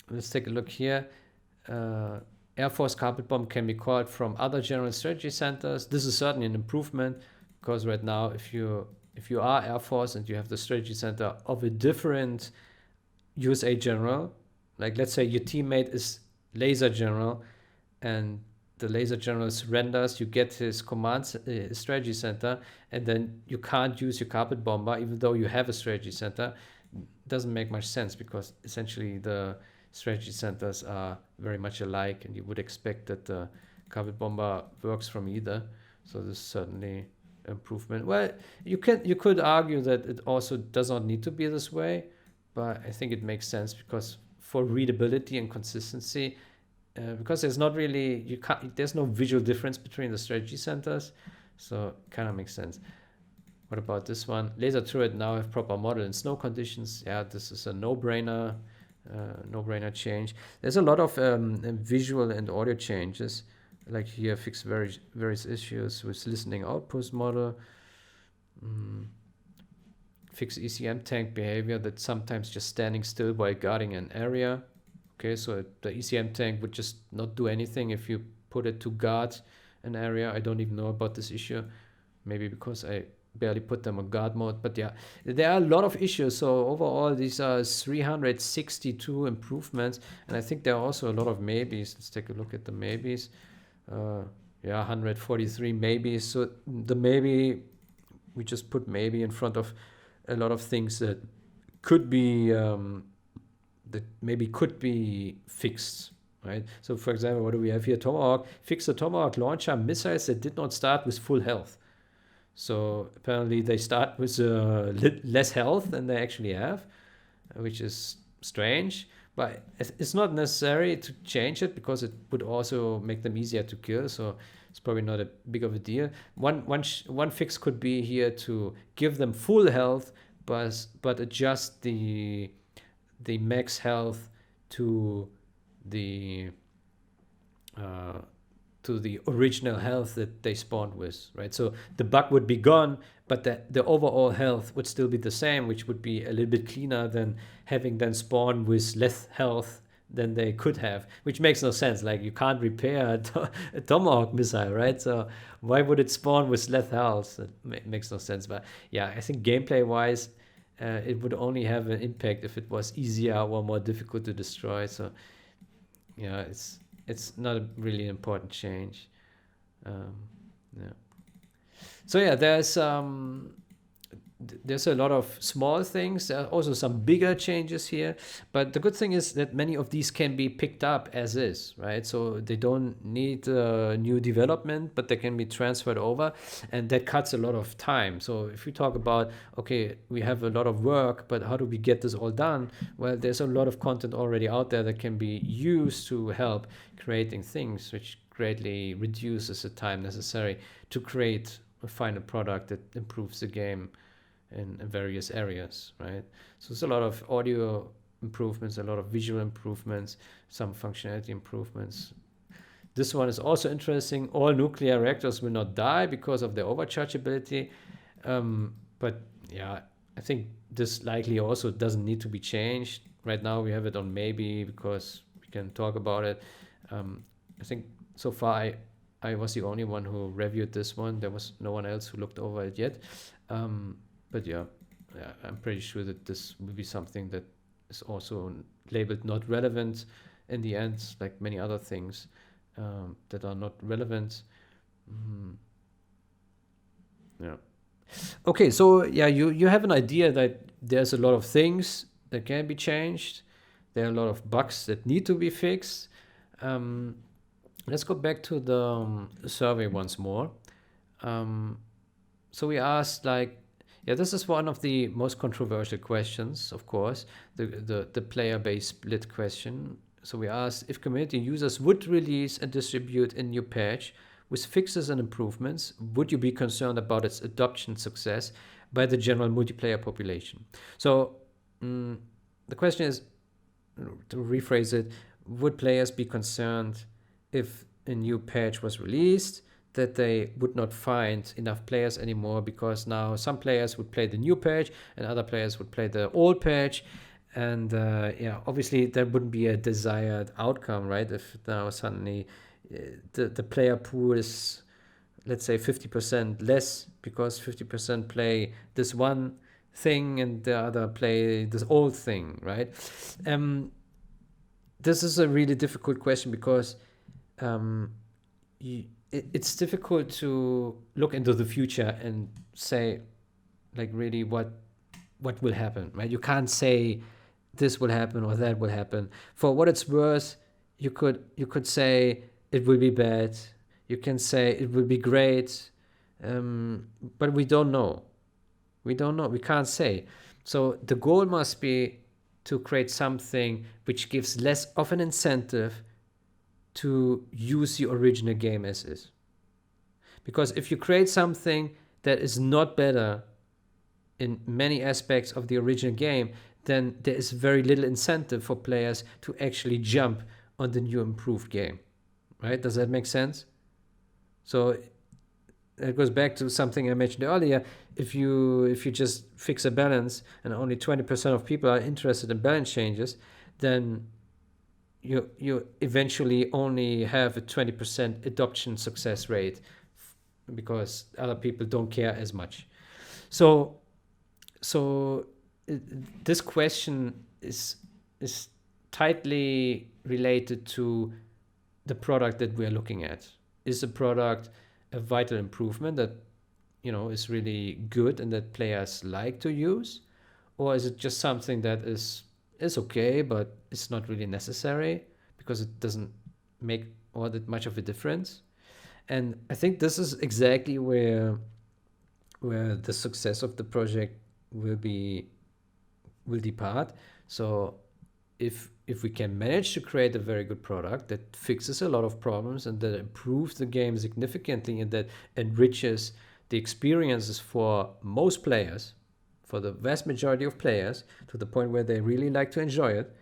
Speaker 1: Let's take a look here. Air Force carpet bomb can be called from other general strategy centers. This is certainly an improvement, because right now if you are Air Force and you have the strategy center of a different USA general, like let's say your teammate is laser general and the laser general surrenders, you get his command strategy center, and then you can't use your carpet bomber even though you have a strategy center. Doesn't make much sense, because essentially the strategy centers are very much alike, and you would expect that the carpet bomber works from either. So this is certainly improvement. Well, you could argue that it also does not need to be this way, but I think it makes sense, because for readability and consistency, because there's not really there's no visual difference between the strategy centers, so it kind of makes sense. What about this one? Laser turret now have proper model in snow conditions. Yeah, this is a no-brainer, no-brainer change. There's a lot of visual and audio changes. Like here, fix various issues with listening outpost model. Fix ECM tank behavior that's sometimes just standing still while guarding an area. Okay, so the ECM tank would just not do anything if you put it to guard an area. I don't even know about this issue. Maybe because I barely put them on guard mode. But yeah, there are a lot of issues. So overall, these are 362 improvements. And I think there are also a lot of maybes. Let's take a look at the maybes. Yeah, 143 maybes. So the maybe, we just put maybe in front of a lot of things that could be that maybe could be fixed, right? So for example, what do we have here? Tomahawk, fix the Tomahawk launcher missiles that did not start with full health. So apparently they start with less health than they actually have, which is strange. But it's not necessary to change it because it would also make them easier to kill. So it's probably not a big of a deal. One fix could be here to give them full health, but adjust the max health to the original health that they spawned with, right? So the bug would be gone, but the overall health would still be the same, which would be a little bit cleaner than having them spawn with less health than they could have, which makes no sense. Like, you can't repair a Tomahawk missile, right? So why would it spawn with less health? It makes no sense. But yeah, I think gameplay-wise, it would only have an impact if it was easier or more difficult to destroy. So yeah, it's not a really important change. Yeah. So yeah, there's a lot of small things. There are also some bigger changes here, but the good thing is that many of these can be picked up as is, right? So they don't need new development, but they can be transferred over, and that cuts a lot of time. So if we talk about, okay, we have a lot of work, but how do we get this all done? Well, there's a lot of content already out there that can be used to help creating things, which greatly reduces the time necessary to create a final product that improves the game in various areas, right? So there's a lot of audio improvements, a lot of visual improvements, some functionality improvements. This one is also interesting. All nuclear reactors will not die because of their overchargeability. But yeah, I think this likely also doesn't need to be changed. Right now we have it on maybe because we can talk about it. I think so far I was the only one who reviewed this one. There was no one else who looked over it yet. But yeah, I'm pretty sure that this will be something that is also labeled not relevant in the end, like many other things that are not relevant. Yeah. Okay, so yeah, you have an idea that there's a lot of things that can be changed. There are a lot of bugs that need to be fixed. Let's go back to the survey once more. So we asked, like, yeah, this is one of the most controversial questions, of course, the player-based split question. So we asked if community users would release and distribute a new patch with fixes and improvements, would you be concerned about its adoption success by the general multiplayer population? So the question is, to rephrase it, would players be concerned if a new patch was released that they would not find enough players anymore because now some players would play the new patch and other players would play the old patch, and yeah, obviously that wouldn't be a desired outcome, right? If now suddenly the player pool is, let's say, 50% less because 50% play this one thing and the other play this old thing, right? This is a really difficult question because it's difficult to look into the future and say, like, really what will happen, right? You can't say this will happen or that will happen. For what it's worth, you could say it will be bad. You can say it will be great, but we don't know. We can't say. So the goal must be to create something which gives less of an incentive to use the original game as is. Because if you create something that is not better in many aspects of the original game, then there is very little incentive for players to actually jump on the new improved game, right? Does that make sense? So it goes back to something I mentioned earlier. If you just fix a balance and only 20% of people are interested in balance changes, then you eventually only have a 20% adoption success rate because other people don't care as much. So this question is tightly related to the product that we're looking at. Is the product a vital improvement that is really good and that players like to use, or is it just something that is okay but it's not really necessary because it doesn't make all that much of a difference? And I think this is exactly where the success of the project will depart. So if we can manage to create a very good product that fixes a lot of problems and that improves the game significantly and that enriches the experiences for most players, for the vast majority of players, to the point where they really like to enjoy it,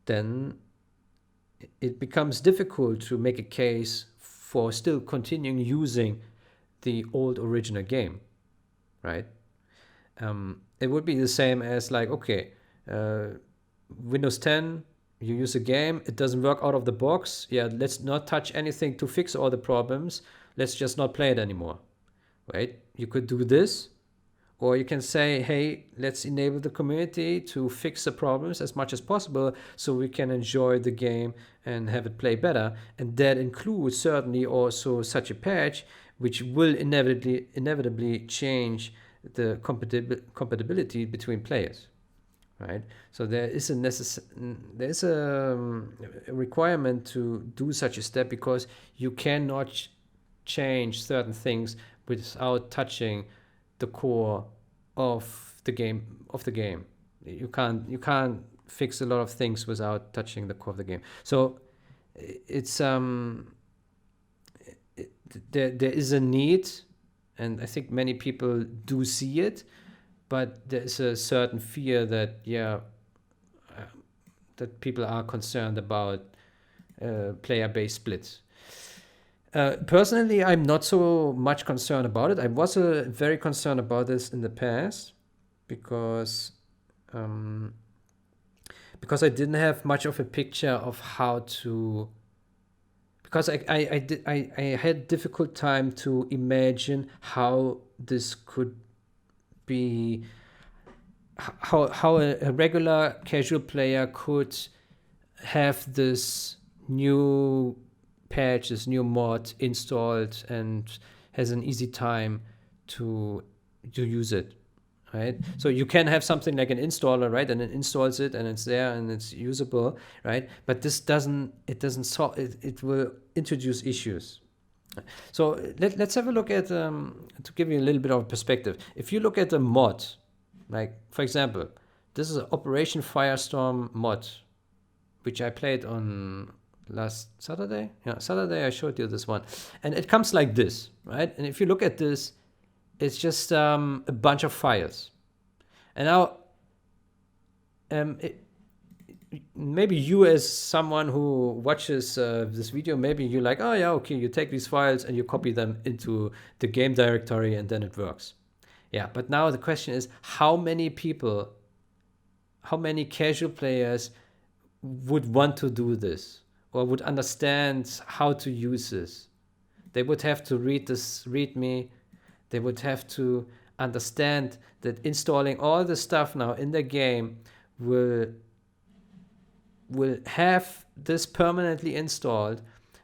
Speaker 1: then it becomes difficult to make a case for still continuing using the old original game, right? It would be the same as like, okay, Windows 10, you use a game, it doesn't work out of the box. Yeah, let's not touch anything to fix all the problems. Let's just not play it anymore, right? You could do this, or you can say, hey, let's enable the community to fix the problems as much as possible so we can enjoy the game and have it play better. And that includes certainly also such a patch which will inevitably change the compatibility between players, right? So there is a requirement to do such a step because you cannot change certain things without touching the core of the game. You can't fix a lot of things without touching the core of the game. So it's there is a need, and I think many people do see it, but there's a certain fear that that people are concerned about player-based splits. Personally, I'm not so much concerned about it. I was very concerned about this in the past because I didn't have much of a picture of how to. Because I had difficult time to imagine how this could be, how a regular casual player could have this new patch, this new mod installed and has an easy time to use it, right? So you can have something like an installer, right, and it installs it and it's there and it's usable, right? But this doesn't solve it. It will introduce issues. So let's have a look at to give you a little bit of perspective. If you look at a mod, like for example, this is an Operation Firestorm mod, which I played on last Saturday. Yeah, Saturday I showed you this one, and it comes like this, right? And if you look at this, it's just a bunch of files. And now, maybe you as someone who watches this video, maybe you're like, oh yeah, okay, you take these files and you copy them into the game directory and then it works. Yeah, but now the question is, how many casual players would want to do this or would understand how to use this? They would have to read this README. They would have to understand that installing all the stuff now in the game will have this permanently installed,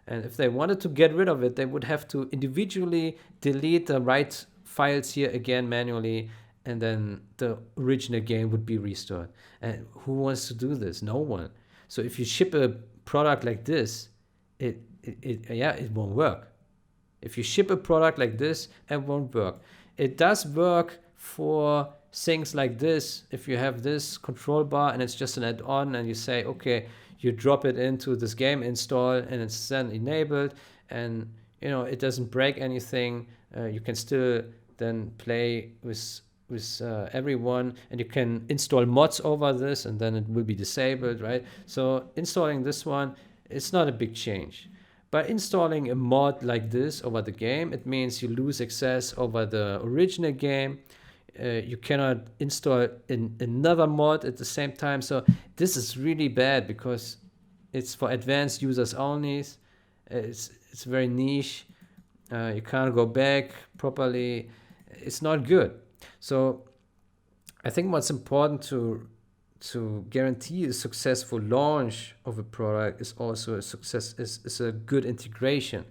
Speaker 1: and if they wanted to get rid of it, they would have to individually delete the right files here again manually, and then the original game would be restored. And who wants to do this? No one. So if you ship a product like this, it won't work. If you ship a product like this, it won't work. It does work for things like this. If you have this control bar and it's just an add-on and you say, okay, you drop it into this game install and it's then enabled, and it doesn't break anything, you can still then play with everyone, and you can install mods over this, and then it will be disabled, right? So installing this one, it's not a big change. By installing a mod like this over the game, it means you lose access over the original game. You cannot install another mod at the same time. So this is really bad because it's for advanced users only. It's very niche. You can't go back properly. It's not good. So I think what's important to guarantee a successful launch of a product is also is a good integration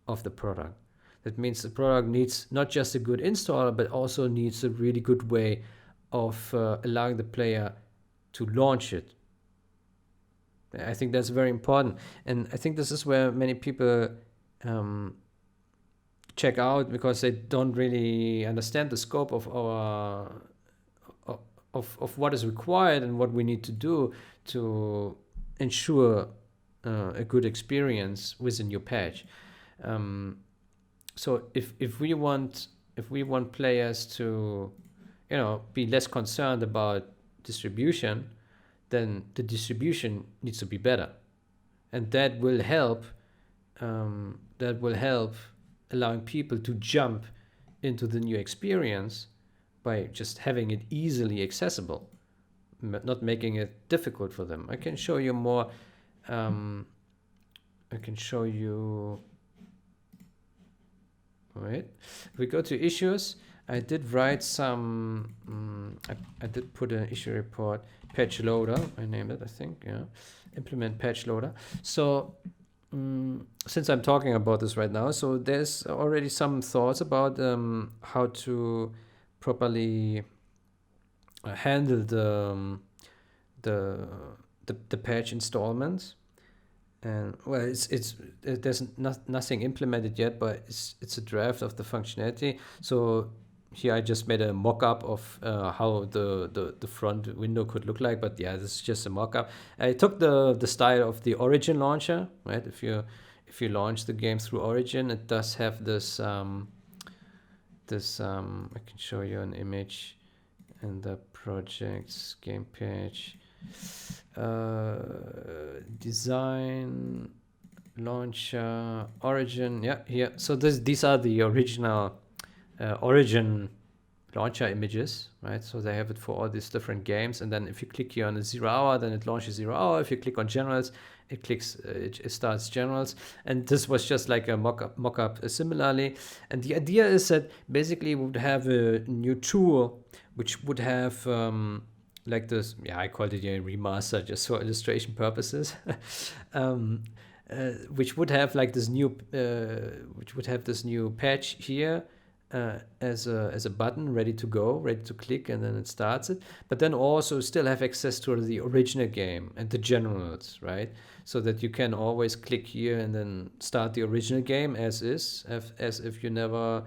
Speaker 1: of the product. That means the product needs not just a good installer, but also needs a really good way of allowing the player to launch it. I think that's very important. And I think this is where many people check out because they don't really understand the scope of our of what is required and what we need to do to ensure a good experience with a new patch. So if we want players to be less concerned about distribution, then the distribution needs to be better, and that will help allowing people to jump into the new experience by just having it easily accessible, not making it difficult for them. I can show you more. I can show you. Wait, if we go to issues, I did write some. I did put an issue report, patch loader. I named it, I think. Yeah, implement patch loader. So since I'm talking about this right now, so there's already some thoughts about how to properly handle the patch installments. And well, there's nothing implemented yet, but it's a draft of the functionality. So here I just made a mock-up of how the front window could look like, but yeah, this is just a mock-up. I took the style of the Origin launcher, right? If you launch the game through Origin, it does have this I can show you an image in the projects game page. Design launcher Origin, yeah, here. So these are the original Origin launcher images, right? So they have it for all these different games, and then if you click here on the 0 hour, then it launches 0 hour. If you click on generals, it starts generals, and this was just like a mock-up similarly. And the idea is that basically we would have a new tool which would have like this, yeah, I called it a remaster just for illustration purposes, which would have like this new, patch here as a button ready to go, ready to click, and then it starts it. But then also still have access to the original game and the generals, right? So that you can always click here and then start the original game as is, as if you never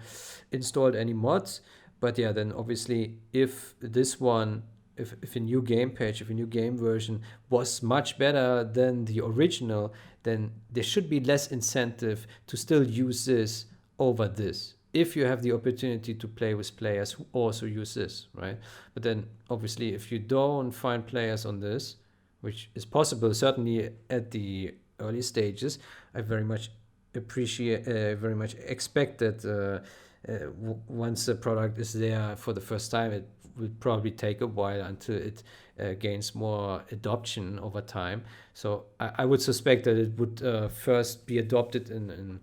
Speaker 1: installed any mods. But yeah, then obviously if this one, if a new game patch, if a new game version was much better than the original, then there should be less incentive to still use this over this, if you have the opportunity to play with players who also use this, right? But then obviously if you don't find players on this, which is possible certainly at the early stages, I very much expect that once the product is there for the first time, it will probably take a while until it gains more adoption over time. So I would suspect that it would first be adopted in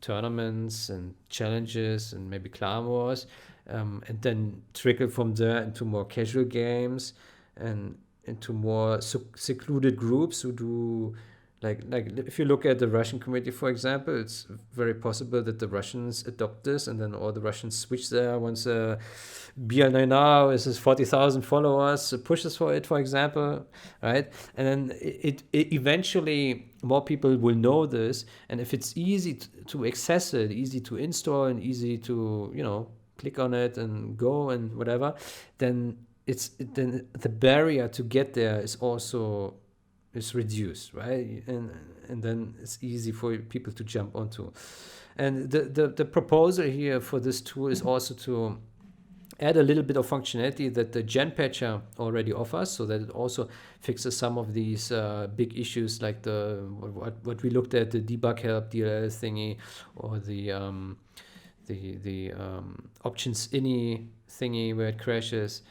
Speaker 1: tournaments and challenges and maybe clan wars, and then trickle from there into more casual games and into more secluded groups who do like if you look at the Russian community, for example, it's very possible that the Russians adopt this and then all the Russians switch there once BL9R with his 40,000 followers pushes for it, for example, right? And then it eventually more people will know this, and if it's easy to access it, easy to install, and easy to click on it and go and whatever, then then the barrier to get there is also reduced, right? And then it's easy for people to jump onto. And the proposal here for this tool is also to add a little bit of functionality that the Gen Patcher already offers, so that it also fixes some of these big issues like the what we looked at, the debug help DLL thingy, or the options ini thingy where it crashes.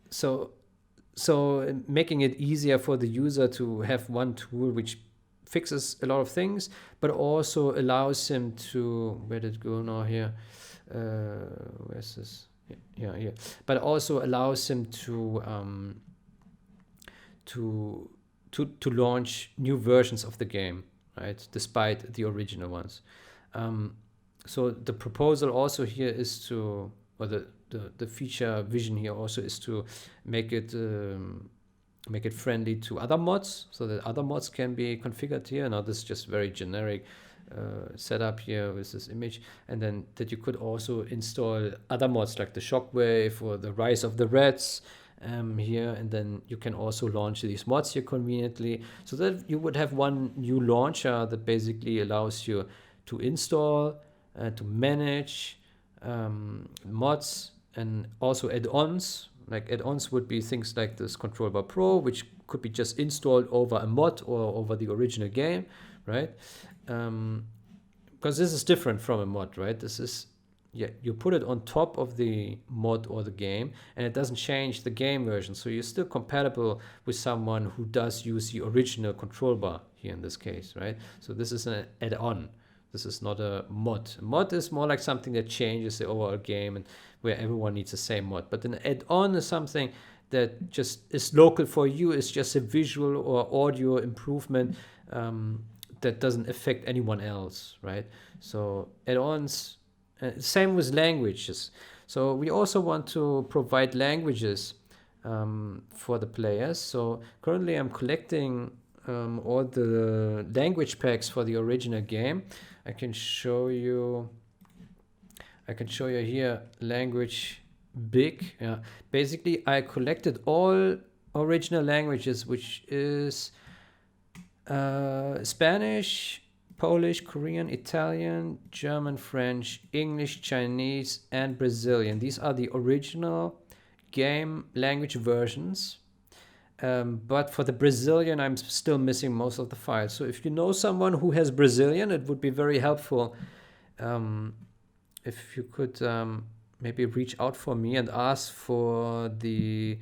Speaker 1: So making it easier for the user to have one tool which fixes a lot of things, but also allows him to, where did it go now here? Where's this? Yeah, here. But also allows him to launch new versions of the game, right? Despite the original ones. So the proposal also here is to, or the feature vision here also is to make it friendly to other mods, so that other mods can be configured here. Now this is just very generic setup here with this image, and then that you could also install other mods like the Shockwave or the Rise of the Reds here, and then you can also launch these mods here conveniently, so that you would have one new launcher that basically allows you to install, to manage mods, and also add-ons. Like add-ons would be things like this Control Bar Pro, which could be just installed over a mod or over the original game, right? Because this is different from a mod, right? This is, yeah, you put it on top of the mod or the game, and it doesn't change the game version. So you're still compatible with someone who does use the original control bar here in this case, right? So this is an add-on. This is not a mod. A mod is more like something that changes the overall game and where everyone needs the same mod. But an add-on is something that just is local for you. It's just a visual or audio improvement that doesn't affect anyone else, right? So add-ons, same with languages. So we also want to provide languages for the players. So currently I'm collecting all the language packs for the original game. I can show you here language big. Yeah, basically I collected all original languages, which is Spanish, Polish, Korean, Italian, German, French, English, Chinese, and Brazilian. These are the original game language versions. But for the Brazilian, I'm still missing most of the files. So if you know someone who has Brazilian, it would be very helpful if you could maybe reach out for me and ask for the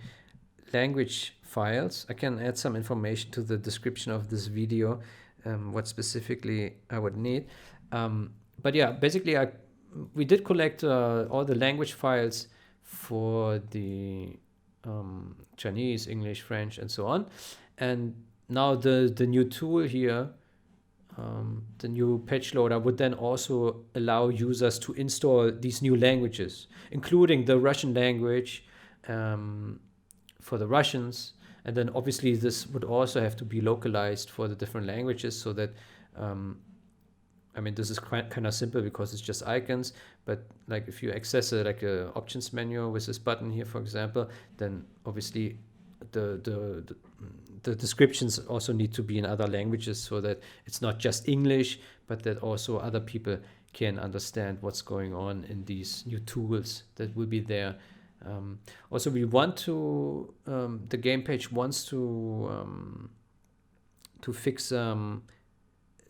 Speaker 1: language files. I can add some information to the description of this video, what specifically I would need. But yeah, basically we did collect all the language files for the Chinese, English, French, and so on. And now the new tool here, the new patch loader, would then also allow users to install these new languages, including the Russian language for the Russians. And then obviously this would also have to be localized for the different languages, so that I mean, this is kind of simple because it's just icons, but like if you access like a options menu with this button here, for example, then obviously the descriptions also need to be in other languages, so that it's not just English, but that also other people can understand what's going on in these new tools that will be there. Also, we want to, the game page wants to fix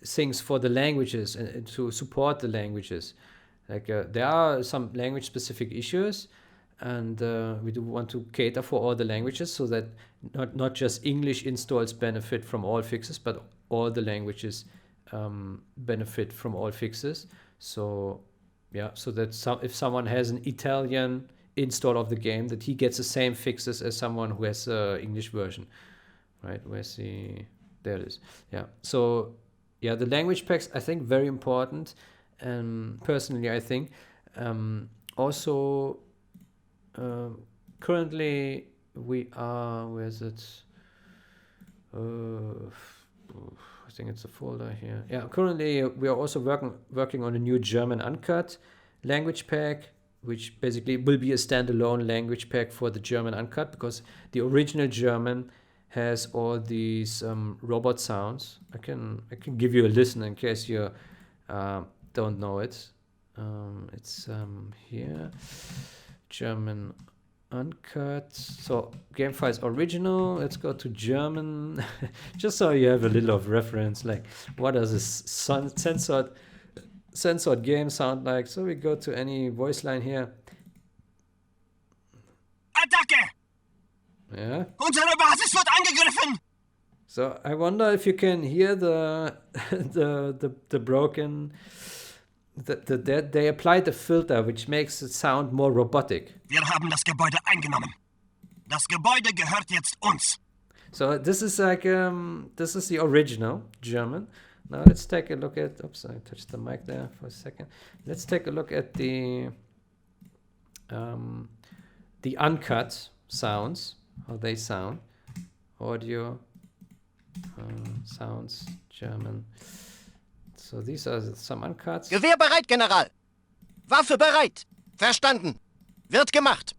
Speaker 1: things for the languages and to support the languages. Like there are some language specific issues, and we do want to cater for all the languages, so that not just English installs benefit from all fixes, but all the languages benefit from all fixes. So yeah, so that if someone has an Italian install of the game, that he gets the same fixes as someone who has the English version, right? Where's the, there it is. Yeah, so yeah, the language packs, I think, very important. Personally, I think also currently we are, where is it? I think it's a folder here. Yeah, currently we are also working on a new German Uncut language pack, which basically will be a standalone language pack for the German Uncut, because the original German has all these robot sounds. I can give you a listen in case you don't know it. It's here, German Uncut. So game files original. Let's go to German, just so you have a little of reference. Like, what does this censored game sound like? So we go to any voice line here.
Speaker 3: Attacke!
Speaker 1: Yeah.
Speaker 3: Unsere Basis wird angegriffen!
Speaker 1: So I wonder if you can hear the the broken. They applied the filter, which makes it sound more robotic.
Speaker 3: Wir haben das Gebäude eingenommen. Das Gebäude gehört jetzt uns.
Speaker 1: So this is like this is the original German. Now let's take a look at. Oops, I touched the mic there for a second. Let's take a look at the uncut sounds, how they sound. Audio sounds German. So these are some uncuts.
Speaker 3: Gewehr bereit, General. Waffe bereit. Verstanden. Wird gemacht.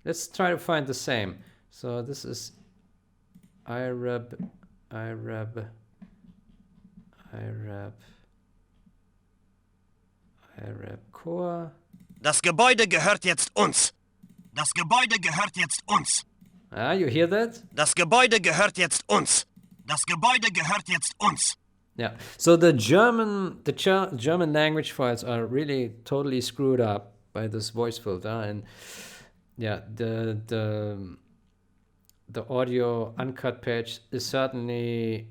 Speaker 1: Let's try to find the same. So this is Arab Core.
Speaker 3: Das Gebäude gehört jetzt uns. Das Gebäude gehört jetzt uns.
Speaker 1: Ah, you hear that?
Speaker 3: Das Gebäude gehört jetzt uns. Das Gebäude gehört jetzt uns.
Speaker 1: Yeah. So the German language files are really totally screwed up by this voice filter, and yeah, the audio uncut patch is certainly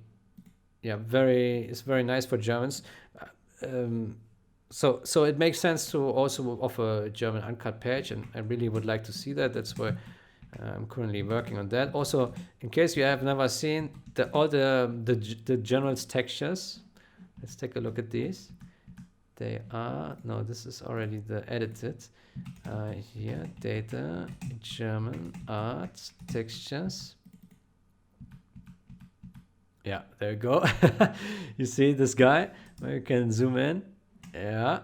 Speaker 1: very nice for Germans. So it makes sense to also offer a German uncut patch, and I really would like to see that. That's why I'm currently working on that. Also, in case you have never seen all the general's textures, let's take a look at these. They are this is already the edited. Here, data, German art textures. Yeah, there you go. You see this guy? You can zoom in. Yeah.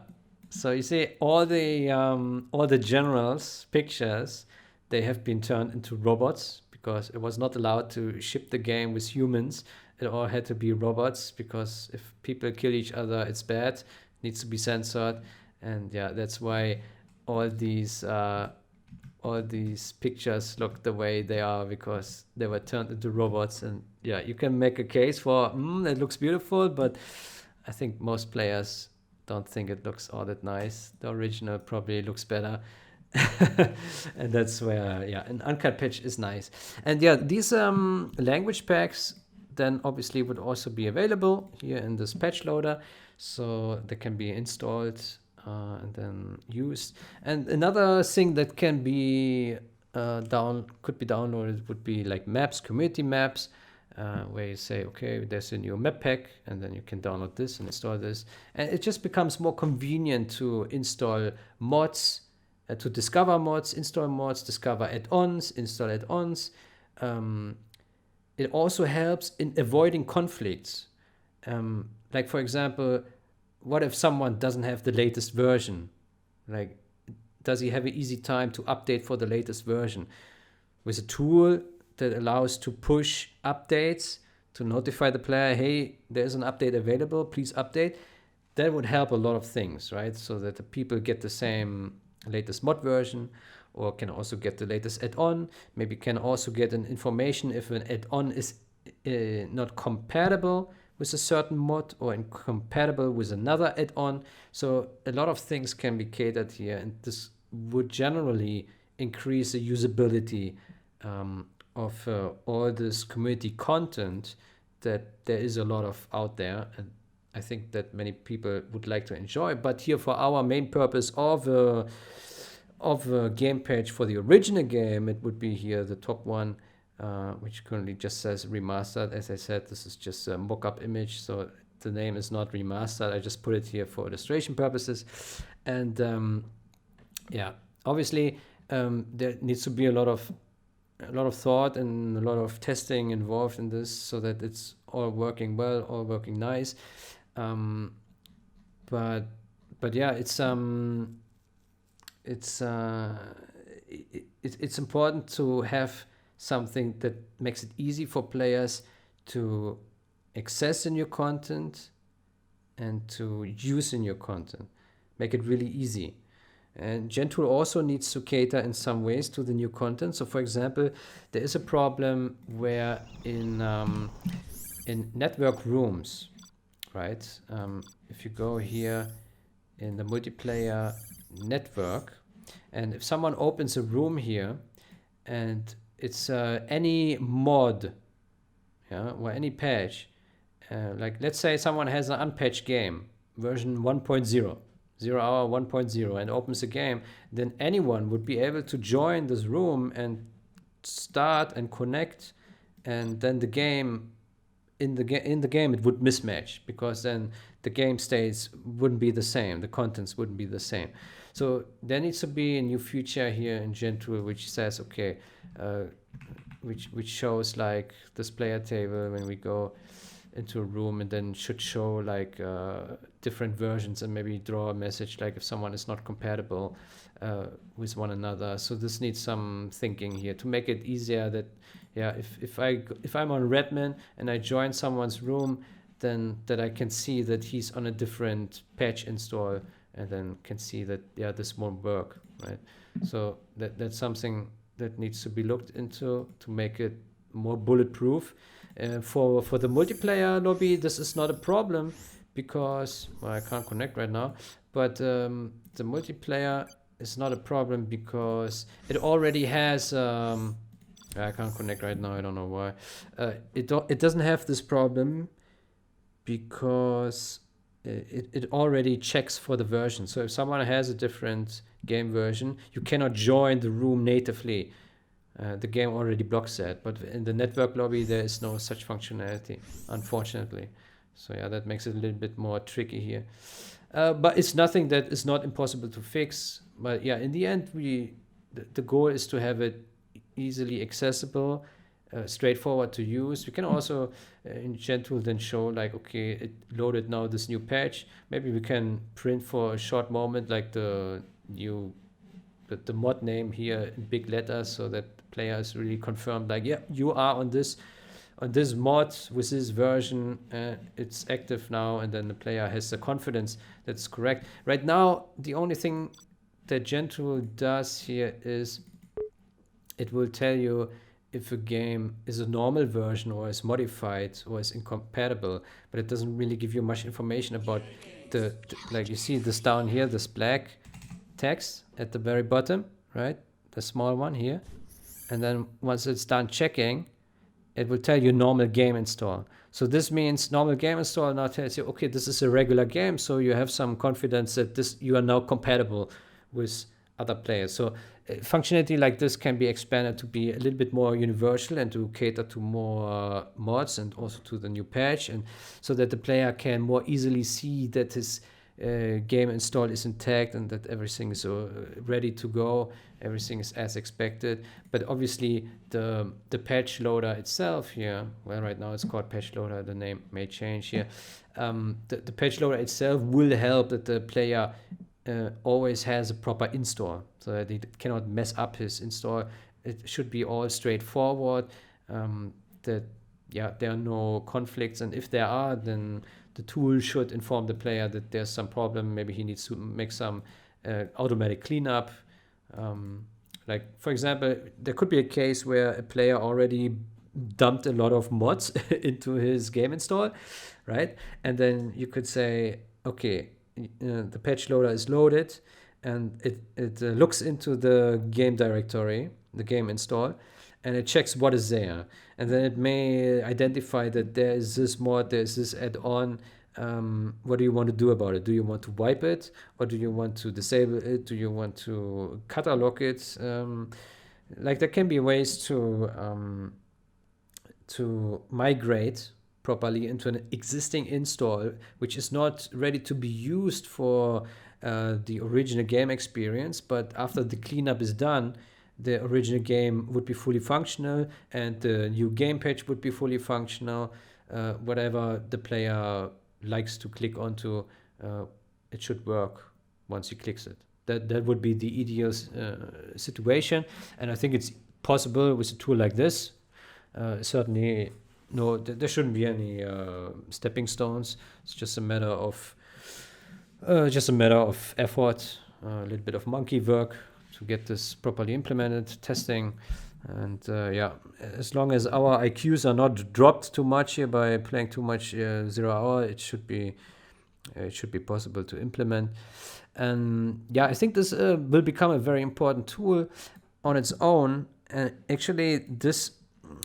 Speaker 1: So you see all the generals pictures. They have been turned into robots because it was not allowed to ship the game with humans. It all had to be robots because if people kill each other, it's bad. It needs to be censored, and yeah, that's why all these pictures look the way they are, because they were turned into robots. And yeah, you can make a case for it looks beautiful, but I think most players don't think it looks all that nice. The original probably looks better. And that's where an uncut patch is nice. And yeah, these language packs then obviously would also be available here in this patch loader, so they can be installed and then used. And another thing that can be could be downloaded would be like maps, community maps, where you say, okay, there's a new map pack, and then you can download this and install this, and it just becomes more convenient to install mods, to discover mods, install mods, discover add-ons, install add-ons. It also helps in avoiding conflicts. Like, for example, what if someone doesn't have the latest version? Like, does he have an easy time to update for the latest version? With a tool that allows to push updates to notify the player, hey, there's an update available, please update. That would help a lot of things, right? So that the people get the same latest mod version, or can also get the latest add-on. Maybe can also get an information if an add-on is not compatible with a certain mod or incompatible with another add-on. So a lot of things can be catered here, and this would generally increase the usability of all this community content that there is a lot of out there, and I think that many people would like to enjoy. But here, for our main purpose of a game page for the original game, it would be here the top one, which currently just says remastered. As I said, this is just a mock-up image, so the name is not remastered. I just put it here for illustration purposes. And obviously there needs to be a lot of thought and a lot of testing involved in this, so that it's all working well, all working nice. But yeah, it's important to have something that makes it easy for players to access in your content and to use in your content. Make it really easy. And Gentoo also needs to cater in some ways to the new content. So, for example, there is a problem where in network rooms, right? If you go here in the multiplayer network, and if someone opens a room here, and it's any mod, yeah, or any patch, like let's say someone has an unpatched game, version 1.0, 0 hour 1.0, and opens a game, then anyone would be able to join this room and start and connect, and then the game in the game it would mismatch, because then the game states wouldn't be the same, the contents wouldn't be the same. So there needs to be a new feature here in Gentoo which says, okay, which shows like this player table when we go into a room, and then should show like different versions, and maybe draw a message like if someone is not compatible with one another. So this needs some thinking here to make it easier that, yeah, if I'm on Redman and I join someone's room, then that I can see that he's on a different patch install, and then can see that, yeah, this won't work, right? So that's something that needs to be looked into to make it more bulletproof. For the multiplayer lobby, this is not a problem because, well, I can't connect right now, but the multiplayer is not a problem because it already has. I can't connect right now. I don't know why. It doesn't have this problem because it already checks for the version. So if someone has a different game version, you cannot join the room natively. The game already blocks that, but in the network lobby there is no such functionality, unfortunately. So yeah, that makes it a little bit more tricky here. But it's nothing that is not impossible to fix. But yeah, in the end, the goal is to have it easily accessible, straightforward to use. We can also in Gentoo then show like, okay, it loaded now this new patch. Maybe we can print for a short moment like the mod name here in big letters, so that the player is really confirmed like, yeah, you are on this mod with this version, it's active now, and then the player has the confidence that's correct. Right now, the only thing that Gentoo does here is it will tell you if a game is a normal version or is modified or is incompatible, but it doesn't really give you much information about the like, you see this down here, this black text at the very bottom, right? The small one here. And then once it's done checking, it will tell you normal game install. So this means normal game install now tells you, okay, this is a regular game, so you have some confidence that you are now compatible with other players. So functionality like this can be expanded to be a little bit more universal and to cater to more mods and also to the new patch, and so that the player can more easily see that his game install is intact and that everything is ready to go, everything is as expected. But obviously the patch loader itself here, well, right now it's called patch loader, the name may change here, the patch loader itself will help that the player always has a proper install, so that he cannot mess up his install. It should be all straightforward, that, yeah, there are no conflicts, and if there are, then the tool should inform the player that there's some problem. Maybe he needs to make some automatic cleanup. Like, for example, there could be a case where a player already dumped a lot of mods into his game install, right? And then you could say, okay, the patch loader is loaded, and it looks into the game directory, the game install, and it checks what is there, and then it may identify that there is this mod, there's this add-on. What do you want to do about it? Do you want to wipe it, or do you want to disable it? Do you want to catalog it? Like, there can be ways to migrate properly into an existing install which is not ready to be used for the original game experience, but after the cleanup is done, the original game would be fully functional and the new game patch would be fully functional. Whatever the player likes to click onto, it should work once he clicks it. That would be the ideal situation, and I think it's possible with a tool like this. Certainly, no, there shouldn't be any stepping stones. It's just a matter of effort, a little bit of monkey work to get this properly implemented, testing. And yeah, as long as our IQs are not dropped too much here by playing too much 0 hour, it should be possible to implement. And yeah, I think this will become a very important tool on its own. And actually,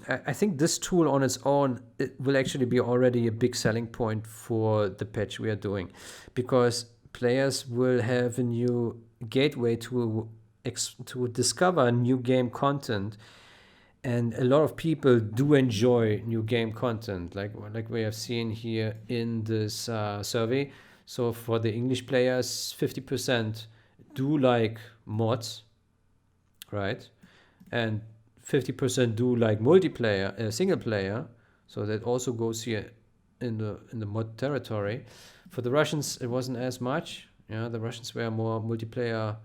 Speaker 1: I think this tool on its own, it will actually be already a big selling point for the patch we are doing, because players will have a new gateway to discover new game content. And a lot of people do enjoy new game content, like we have seen here in this survey. So for the English players, 50% do like mods, right? And 50% do like multiplayer, single player. So that also goes here in the mod territory. For the Russians, it wasn't as much. Yeah, the Russians were more multiplayer,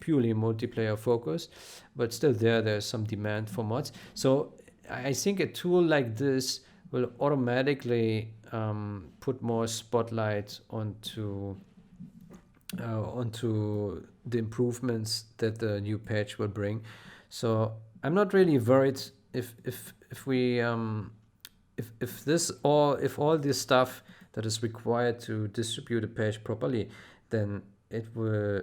Speaker 1: purely multiplayer focused, but still there's some demand for mods. So I think a tool like this will automatically put more spotlight onto the improvements that the new patch will bring. So I'm not really worried if all this stuff that is required to distribute a patch properly, then it will,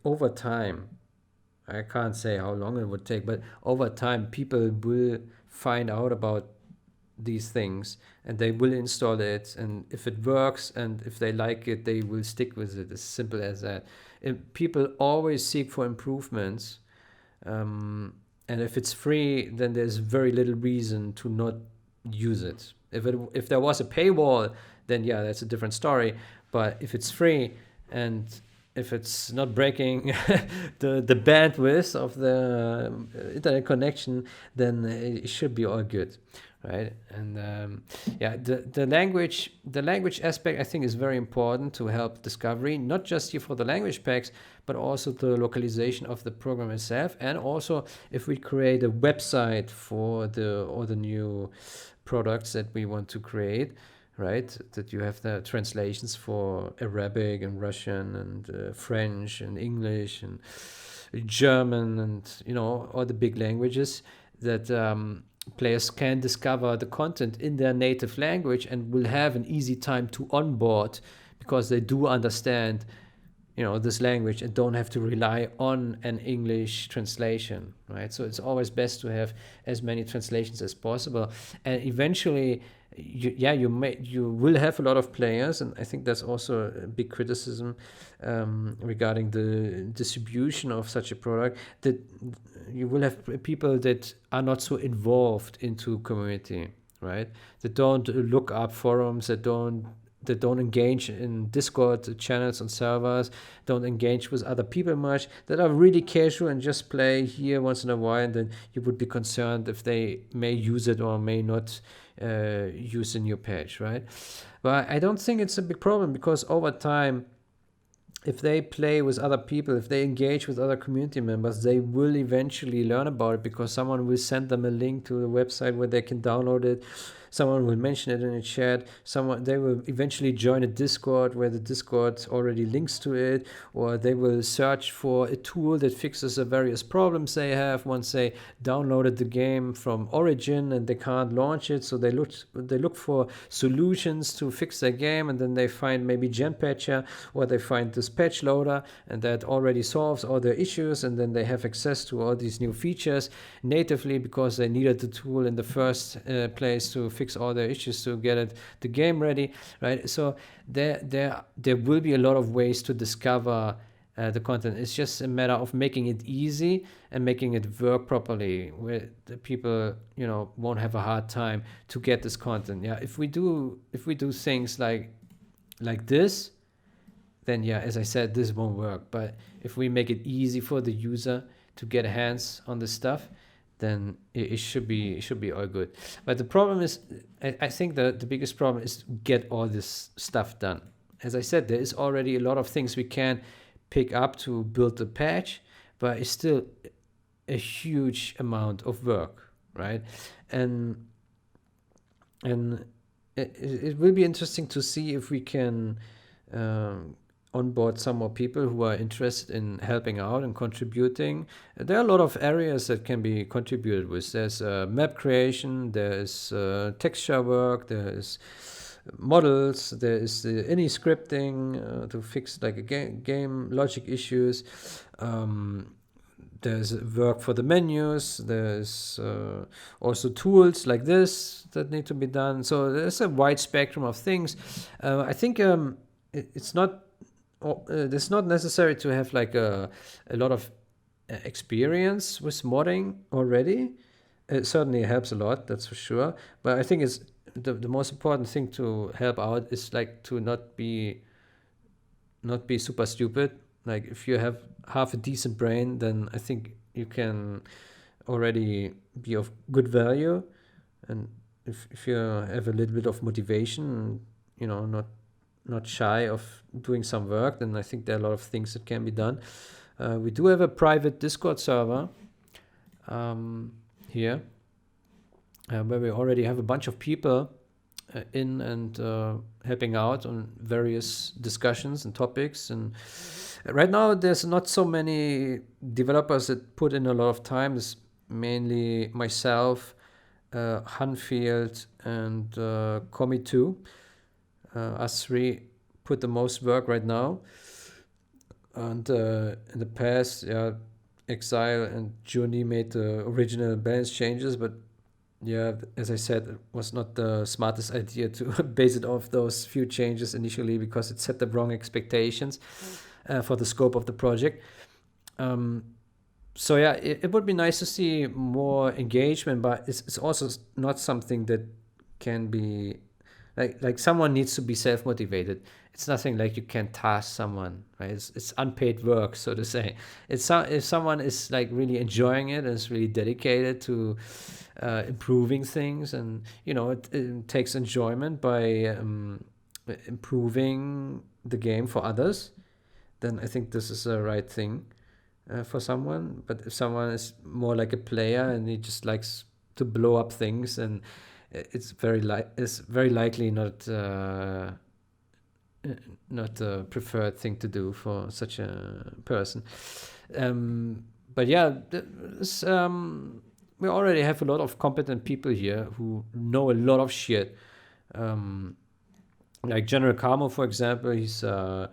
Speaker 1: over time, I can't say how long it would take, but over time people will find out about these things and they will install it, and if it works and if they like it, they will stick with it. As simple as that. People always seek for improvements, and if it's free, then there's very little reason to not use it. If there was a paywall, then yeah, that's a different story. But if it's free and if it's not breaking the bandwidth of the internet connection, then it should be all good, right? And yeah, the language aspect, I think, is very important to help discovery, not just here for the language packs, but also the localization of the program itself. And also if we create a website for all the new products that we want to create, right, that you have the translations for Arabic and Russian and French and English and German and all the big languages, that players can discover the content in their native language and will have an easy time to onboard, because they do understand this language and don't have to rely on an English translation, right? So it's always best to have as many translations as possible. And eventually you will have a lot of players, and I think that's also a big criticism regarding the distribution of such a product, that you will have people that are not so involved into community, right? That don't look up forums, that don't engage in Discord channels and servers, don't engage with other people much, that are really casual and just play here once in a while, and then you would be concerned if they may use it or may not use a new patch, right? But I don't think it's a big problem, because over time, if they play with other people, if they engage with other community members, they will eventually learn about it, because someone will send them a link to the website where they can download it. Someone will mention it in a chat. They will eventually join a Discord where the Discord already links to it, or they will search for a tool that fixes the various problems they have once they downloaded the game from Origin and they can't launch it. So they look for solutions to fix their game, and then they find maybe GenPatcher, or they find this patch loader, and that already solves all their issues, and then they have access to all these new features natively, because they needed the tool in the first place to fix all their issues to get the game ready, right? So there will be a lot of ways to discover the content. It's just a matter of making it easy and making it work properly, where the people won't have a hard time to get this content. Yeah, if we do things like this, then yeah, as I said, this won't work. But if we make it easy for the user to get hands on the stuff, then it should be all good. But the problem is, I think the biggest problem is to get all this stuff done. As I said, there is already a lot of things we can pick up to build the patch, but it's still a huge amount of work, right? And it will be interesting to see if we can onboard some more people who are interested in helping out and contributing. There are a lot of areas that can be contributed with. There's map creation, there is texture work, there is models, there is any scripting to fix like a game logic issues. There's work for the menus. There's also tools like this that need to be done. So there's a wide spectrum of things. I think it's not necessary to have like a lot of experience with modding already. It certainly helps a lot, that's for sure. But I think it's the most important thing to help out is like to not be super stupid. Like if you have half a decent brain, then I think you can already be of good value. And if you have a little bit of motivation, you know, not shy of doing some work, then I think there are a lot of things that can be done. We do have a private Discord server here, where we already have a bunch of people in and helping out on various discussions and topics. And right now there's not so many developers that put in a lot of time. It's mainly myself, Hanfield, and Comi2. Us three put the most work right now. And in the past, Exile and Journey made the original balance changes, but yeah, as I said, it was not the smartest idea to base it off those few changes initially, because it set the wrong expectations for the scope of the project. So yeah, it would be nice to see more engagement, but it's also not something that can be like someone needs to be self-motivated. It's nothing like you can task someone, right? It's unpaid work, so to say. If someone is like really enjoying it and is really dedicated to improving things, and you know, it takes enjoyment by improving the game for others, then I think this is the right thing for someone. But if someone is more like a player and he just likes to blow up things, and it's very likely not a preferred thing to do for such a person. But yeah, we already have a lot of competent people here who know a lot of shit. Like General Camo, for example, he's a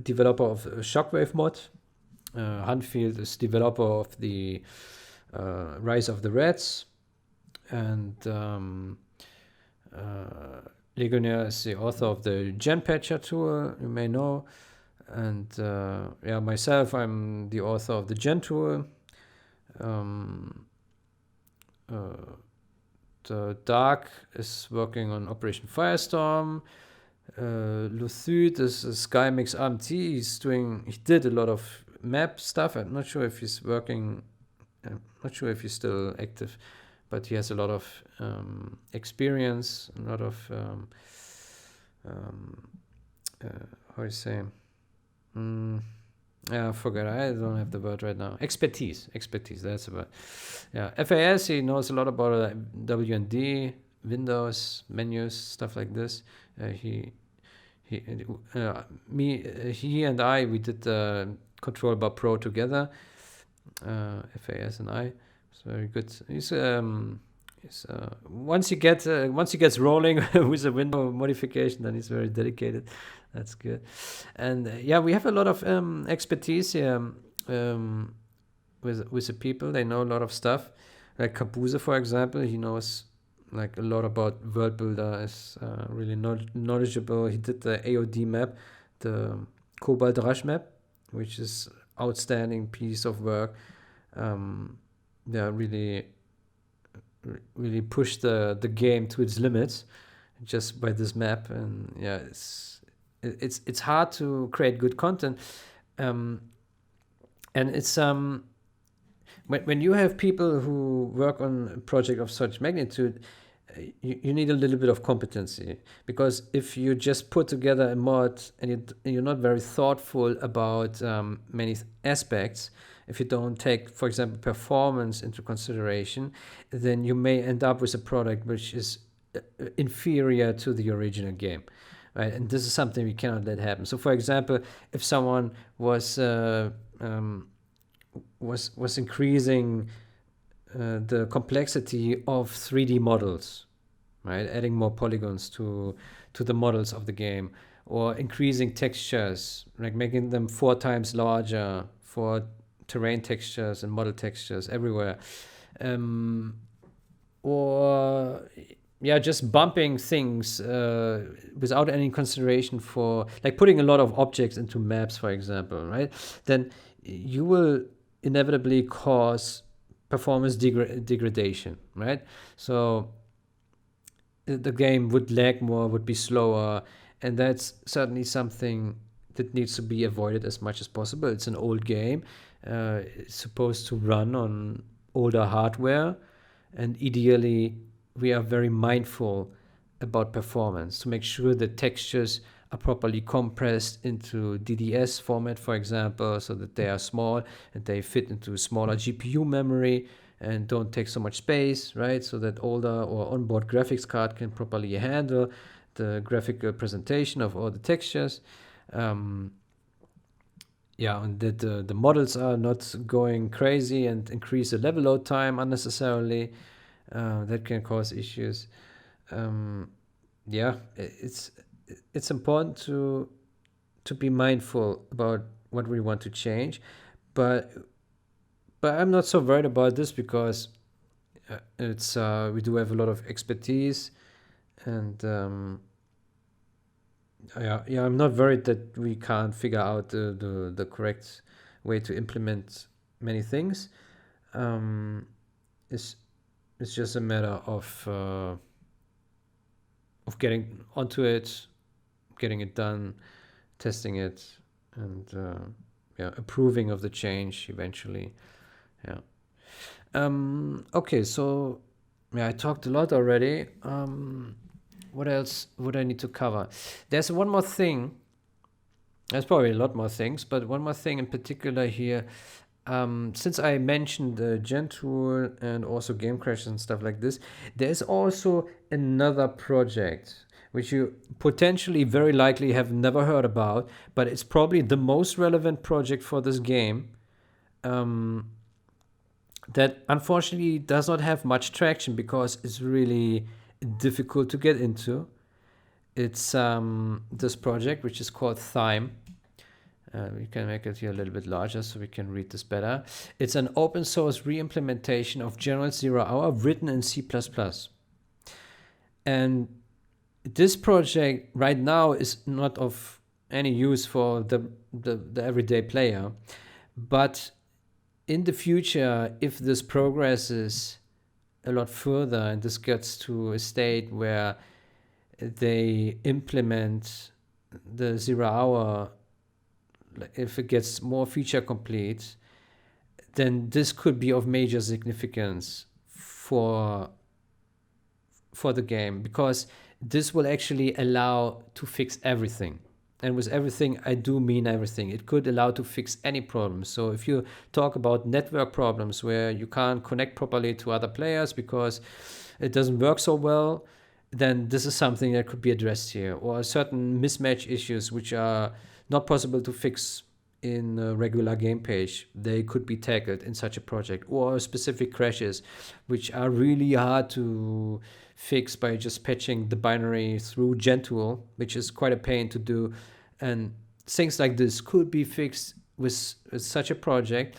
Speaker 1: developer of Shockwave Mod. Hanfield is developer of the Rise of the Reds. And Legionnaire is the author of the Gen Patcher tool, you may know. And myself, I'm the author of the Gen tool. The Dark is working on Operation Firestorm. Luthud is a SkyMix RMT. He did a lot of map stuff. I'm not sure if he's working. I'm not sure if he's still active, but he has a lot of experience, a lot of how do you say? I forgot. I don't have the word right now. Expertise. That's the word. Yeah. FAS. He knows a lot about WND, Windows, menus, stuff like this. He and I, we did Control Bar Pro together. FAS and I. It's very good. He's once he gets rolling with a window modification, then he's very dedicated. That's good. And we have a lot of expertise here with the people. They know a lot of stuff. Like Kabuse, for example, he knows like a lot about World Builder. Is really knowledgeable. He did the AOD map, the Cobalt Rush map, which is outstanding piece of work. Really pushed the game to its limits just by this map. And it's hard to create good content, and it's when you have people who work on a project of such magnitude, you need a little bit of competency, because if you just put together a mod and you're not very thoughtful about many aspects, if you don't take, for example, performance into consideration, then you may end up with a product which is inferior to the original game. right? And this is something we cannot let happen. So, for example, if someone was increasing the complexity of 3D models, right? Adding more polygons to the models of the game, or increasing textures, like making them 4 times larger for terrain textures and model textures everywhere, or yeah, just bumping things without any consideration for, like putting a lot of objects into maps, for example, right? Then you will inevitably cause performance degradation, right? So the game would lag more, would be slower, and that's certainly something that needs to be avoided as much as possible. It's an old game. It's supposed to run on older hardware, and ideally we are very mindful about performance to make sure that textures are properly compressed into DDS format, for example, so that they are small and they fit into smaller GPU memory and don't take so much space, right? So that older or onboard graphics card can properly handle the graphical presentation of all the textures. Yeah, and that the models are not going crazy and increase the level load time unnecessarily. That can cause issues. Yeah, it's important to be mindful about what we want to change, but I'm not so worried about this because it's we do have a lot of expertise, and yeah, I'm not worried that we can't figure out the correct way to implement many things. It's just a matter of getting onto it, getting it done, testing it, and yeah, approving of the change eventually. Yeah. Okay, so yeah, I talked a lot already. What else would I need to cover? There's one more thing. There's probably a lot more things, but one more thing in particular here. Since I mentioned the Gen tool and also game crashes and stuff like this, there's also another project which you potentially very likely have never heard about, but it's probably the most relevant project for this game. That unfortunately does not have much traction because it's really difficult to get into. It's this project which is called Thyme. We can make it here a little bit larger so we can read this better. It's an open source re-implementation of General 0 Hour written in C++. And this project right now is not of any use for the everyday player, but in the future, if this progresses a lot further and this gets to a state where they implement the 0 Hour, if it gets more feature complete, then this could be of major significance for the game, because this will actually allow to fix everything. And with everything, I do mean everything. It could allow to fix any problem. So if you talk about network problems where you can't connect properly to other players because it doesn't work so well, then this is something that could be addressed here. Or certain mismatch issues which are not possible to fix in a regular game page, they could be tackled in such a project. Or specific crashes which are really hard to fix by just patching the binary through Gentool, which is quite a pain to do. And things like this could be fixed with such a project.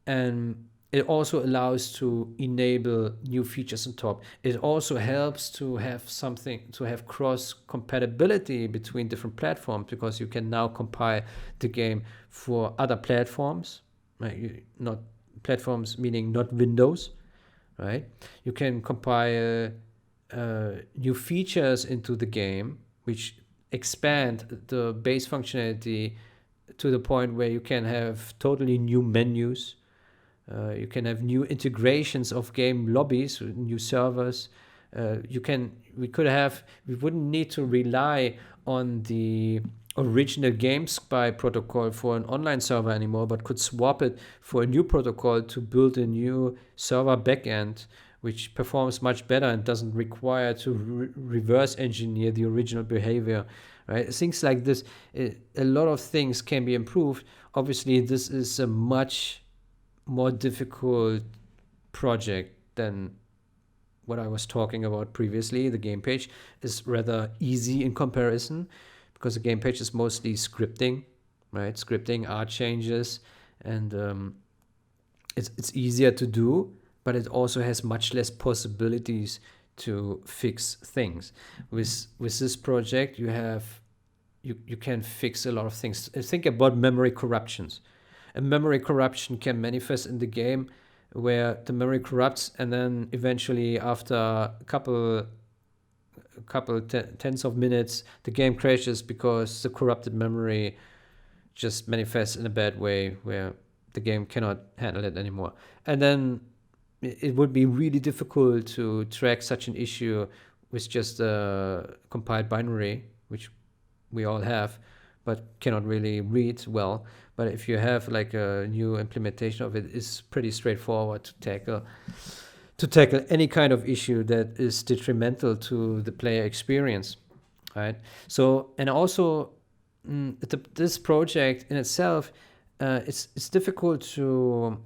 Speaker 1: And it also allows to enable new features on top. It also helps to have cross compatibility between different platforms, because you can now compile the game for other platforms, right? Not platforms meaning not Windows, right? You can compile new features into the game which expand the base functionality to the point where you can have totally new menus. You can have new integrations of game lobbies, new servers. We wouldn't need to rely on the original GameSpy protocol for an online server anymore, but could swap it for a new protocol to build a new server backend, which performs much better and doesn't require to reverse engineer the original behavior, right? Things like this, a lot of things can be improved. Obviously, this is a much more difficult project than what I was talking about previously. The game page is rather easy in comparison because the game page is mostly scripting, right? Scripting, art changes, and it's easier to do, but it also has much less possibilities to fix things. With this project, you can fix a lot of things. Think about memory corruptions. A memory corruption can manifest in the game where the memory corrupts, and then eventually after a couple tens of minutes the game crashes because the corrupted memory just manifests in a bad way where the game cannot handle it anymore. And then it would be really difficult to track such an issue with just a compiled binary, which we all have, but cannot really read well. But if you have like a new implementation of it, it's pretty straightforward to tackle any kind of issue that is detrimental to the player experience, right? So, and also this project in itself, it's difficult to.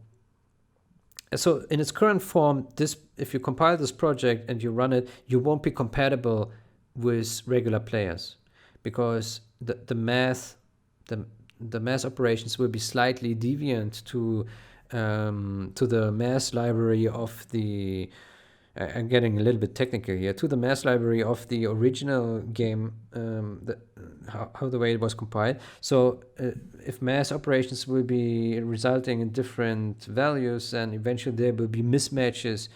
Speaker 1: So in its current form, this, if you compile this project and you run it, you won't be compatible with regular players because the math operations will be slightly deviant to the math library of the. I'm getting a little bit technical here. To the math library of the original game, how the way it was compiled. So if math operations will be resulting in different values, and eventually there will be mismatches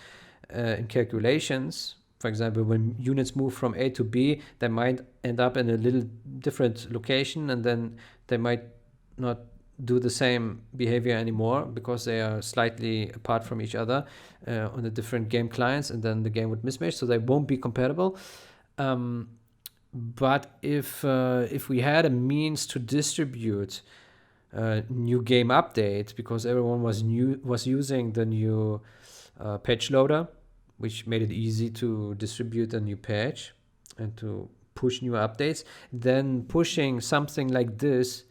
Speaker 1: in calculations. For example, when units move from A to B, they might end up in a little different location, and then they might not do the same behavior anymore because they are slightly apart from each other on the different game clients, and then the game would mismatch, so they won't be compatible. But if we had a means to distribute new game updates, because everyone was using the new patch loader, which made it easy to distribute a new patch and to push new updates, then pushing something like this,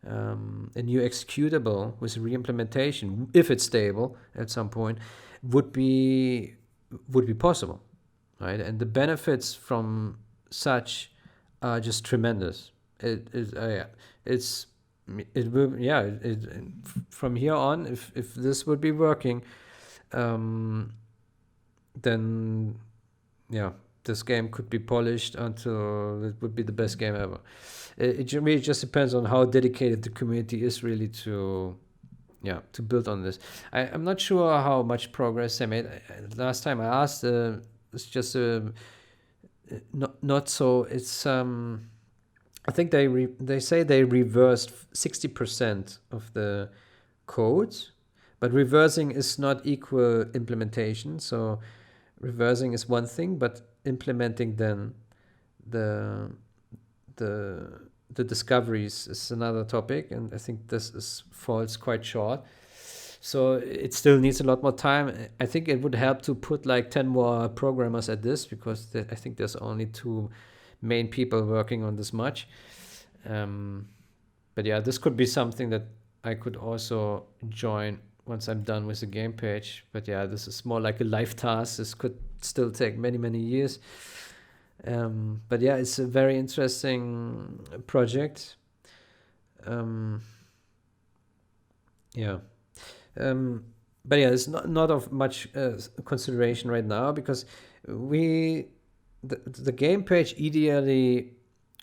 Speaker 1: a new executable with re-implementation, if it's stable at some point, would be possible, right? And the benefits from such are just tremendous. From here on, if this would be working, then this game could be polished until it would be the best game ever. It really just depends on how dedicated the community is really to build on this. I'm not sure how much progress they made. Last time I asked, it's just not so. It's I think they say they reversed 60% of the code, but reversing is not equal implementation. So reversing is one thing, but implementing then the discoveries is another topic, and I think this falls quite short. So it still needs a lot more time. I think it would help to put like 10 more programmers at this, because I think there's only 2 main people working on this much. But yeah, this could be something that I could also join once I'm done with the game page. But yeah, this is more like a life task. This could still take many years. But yeah, it's a very interesting project. But yeah, it's not of much consideration right now, because the game page ideally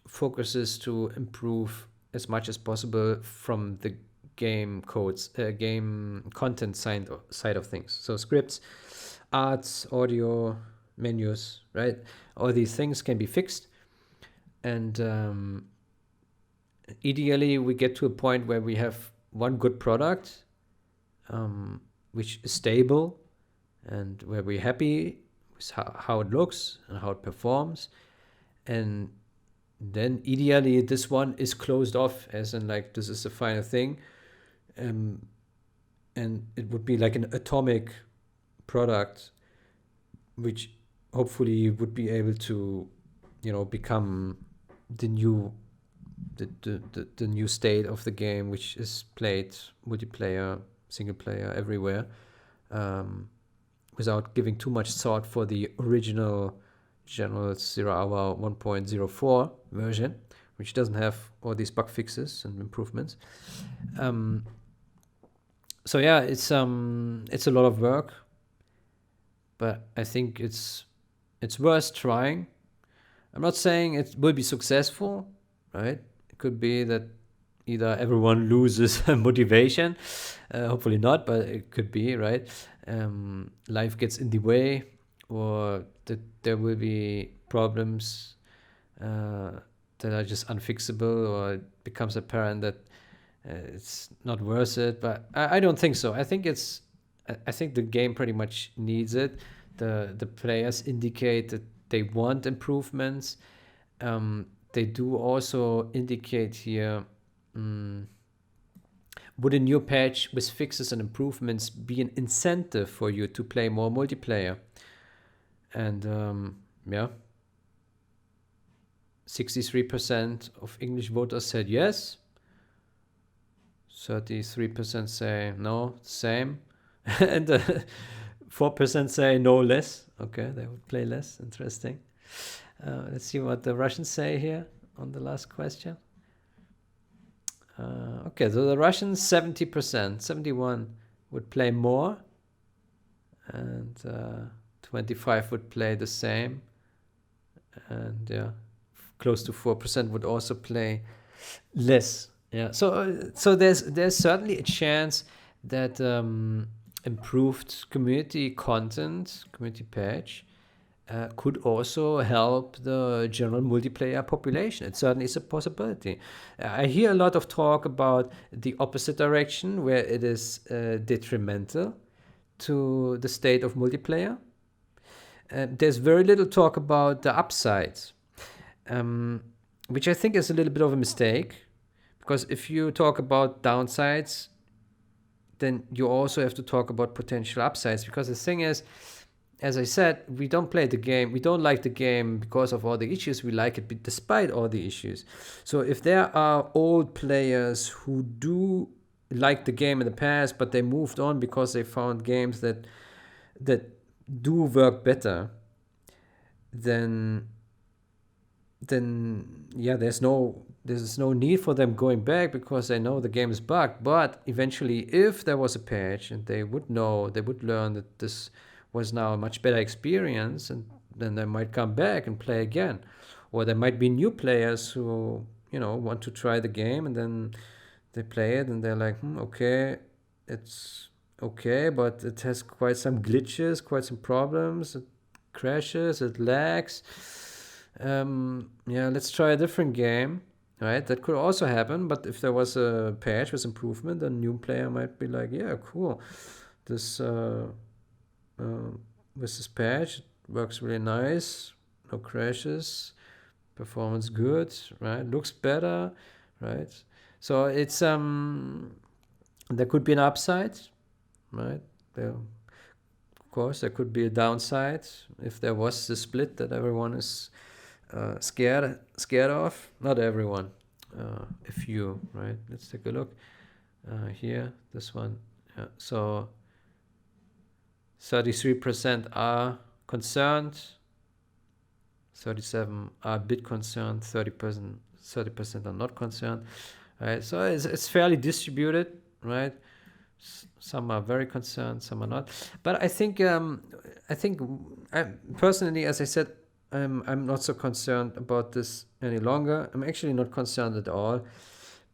Speaker 1: focuses to improve as much as possible from the game codes, game content side of things. So scripts, arts, audio, menus, right? All these things can be fixed, and ideally we get to a point where we have one good product, which is stable, and where we're happy with how it looks and how it performs, and then ideally this one is closed off, as in like this is the final thing, and it would be like an atomic product, which hopefully would be able to become the new the new state of the game, which is played multiplayer, single player, everywhere, without giving too much thought for the original General 0 Hour 1.04 version, which doesn't have all these bug fixes and improvements. So yeah, it's a lot of work, but I think it's worth trying. I'm not saying it will be successful, right? It could be that either everyone loses motivation, hopefully not, but it could be, right? Life gets in the way, or that there will be problems that are just unfixable, or it becomes apparent that it's not worth it. But I don't think so. I think the game pretty much needs it. The players indicate that they want improvements. They do also indicate here, would a new patch with fixes and improvements be an incentive for you to play more multiplayer? And yeah, 63% of English voters said yes. 33% say no, same. And 4% say no, less. Okay, they would play less. Interesting. Let's see what the Russians say here on the last question. Okay, so the Russians, 70%, 71 would play more, and 25 would play the same, and yeah, close to 4% would also play less. Yeah, so there's certainly a chance that improved community content, community patch, could also help the general multiplayer population. It certainly is a possibility. I hear a lot of talk about the opposite direction, where it is detrimental to the state of multiplayer. There's very little talk about the upsides, which I think is a little bit of a mistake, because if you talk about downsides, then you also have to talk about potential upsides, because the thing is, as I said, we don't play the game, we don't like the game because of all the issues, we like it despite all the issues. So if there are old players who do like the game in the past, but they moved on because they found games that do work better, then yeah, there's no need for them going back, because they know the game is bugged. But eventually, if there was a patch, and they would learn that this was now a much better experience, and then they might come back and play again. Or there might be new players who, want to try the game, and then they play it and they're like, okay, it's okay, but it has quite some glitches, quite some problems, it crashes, it lags. Yeah, let's try a different game, right? That could also happen. But if there was a patch with improvement, a new player might be like, yeah, cool, this with this patch, it works really nice, no crashes, performance good, right? Looks better, right? So it's there could be an upside, right? Of course, there could be a downside if there was the split that everyone is scared of. Not everyone, a few, right? Let's take a look here. This one, yeah. So 33% are concerned, 37 are a bit concerned, 30% are not concerned, right? So it's fairly distributed, right? Some are very concerned, some are not. But I think personally, as I said, I'm not so concerned about this any longer. I'm actually not concerned at all,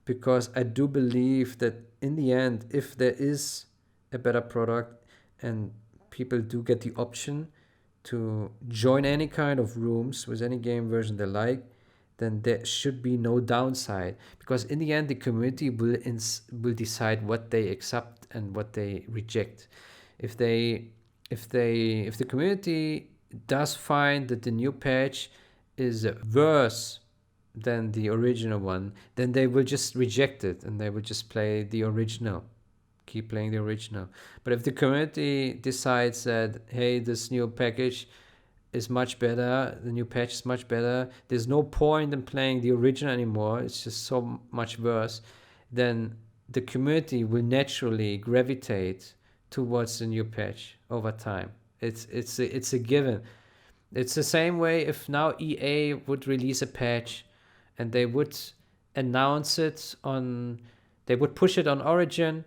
Speaker 1: because I do believe that in the end, if there is a better product and people do get the option to join any kind of rooms with any game version they like, then there should be no downside, because in the end the community will decide what they accept and what they reject. If the community does find that the new patch is worse than the original one, then they will just reject it and they will just play the original, keep playing the original. But if the community decides that, hey, this new package is much better. The new patch is much better. There's no point in playing the original anymore. It's just so much worse. Then the community will naturally gravitate towards the new patch over time. It's a given. It's the same way if now EA would release a patch and they would announce it on, they would push it on Origin,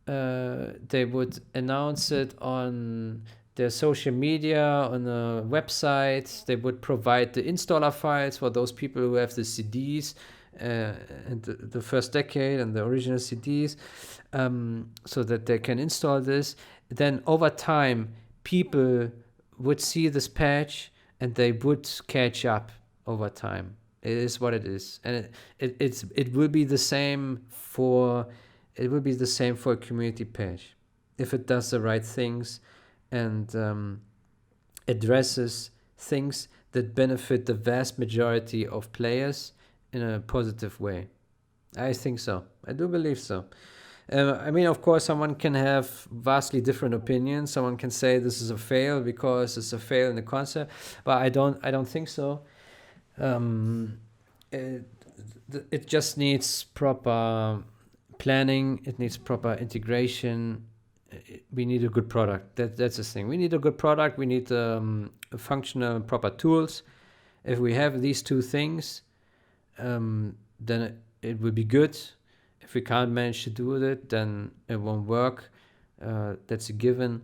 Speaker 1: they would announce it on their social media, on a website, they would provide the installer files for those people who have the CDs and the first decade and the original CDs, so that they can install this. Then over time, people would see this patch and they would catch up over time. It is what it is, and it will be the same for a community patch if it does the right things and addresses things that benefit the vast majority of players in a positive way. I think so. I do believe so. I mean, of course, someone can have vastly different opinions. Someone can say this is a fail because it's a fail in the concept, but I don't think so. It just needs proper planning. It needs proper integration. We need a good product. That's the thing. We need a good product. We need functional, proper tools. If we have these two things, then it will be good. If we can't manage to do it, then it won't work. That's a given.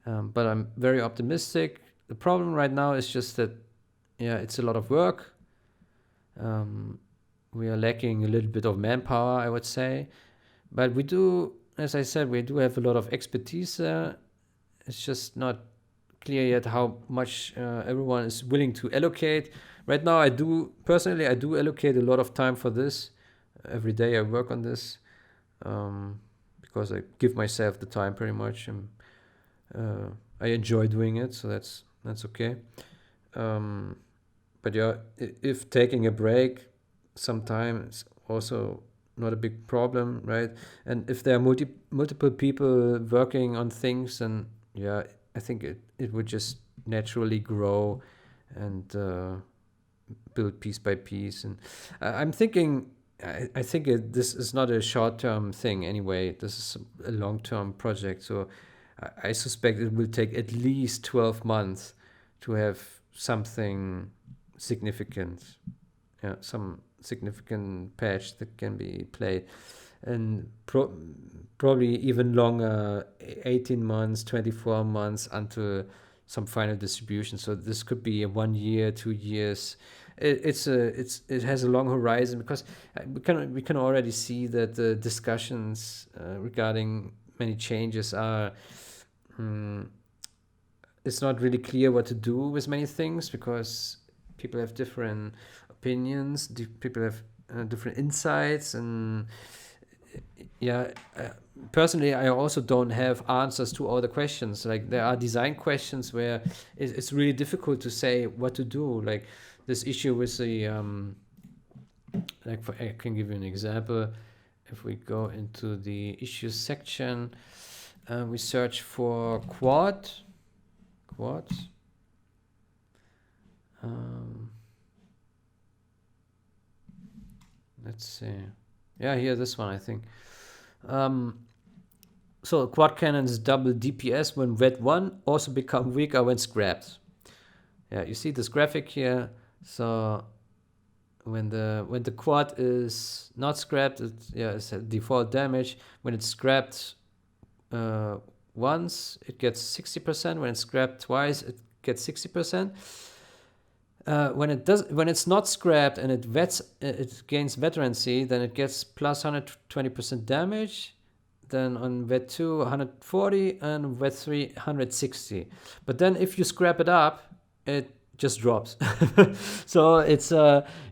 Speaker 1: But I'm very optimistic. The problem right now is just that, it's a lot of work. We are lacking a little bit of manpower, I would say. But we do, as I said, we do have a lot of expertise. It's just not clear yet how much everyone is willing to allocate. Right now, I do allocate a lot of time for this. Every day I work on this because I give myself the time pretty much, and I enjoy doing it, so that's okay. But if taking a break sometime is also not a big problem, right? And if there are multiple people working on things, and I think it would just naturally grow and build piece by piece. And I'm thinking, I think this is not a short-term thing anyway. This is a long-term project. So I suspect it will take at least 12 months to have something significant. Some significant patch that can be played. And probably even longer, 18 months, 24 months until some final distribution. So this could be 1 year, 2 years. It has a long horizon because we can already see that the discussions regarding many changes are it's not really clear what to do with many things because people have different opinions, people have different insights, and personally I also don't have answers to all the questions. Like there are design questions where it's really difficult to say what to do, like this issue with the I can give you an example. If we go into the issues section, we search for quads. Let's see. Here, this one, I think. So quad cannons double DPS when red 1, also become weaker when scrapped. You see this graphic here. So when the quad is not scrapped, it's a default damage. When it's scrapped once, it gets 60%. When it's scrapped twice, it gets 60%. When it's not scrapped and it gains veterancy, then it gets plus 120% damage. Then on vet 2, 140, and vet 3, 160. But then if you scrap it up, it just drops. So it's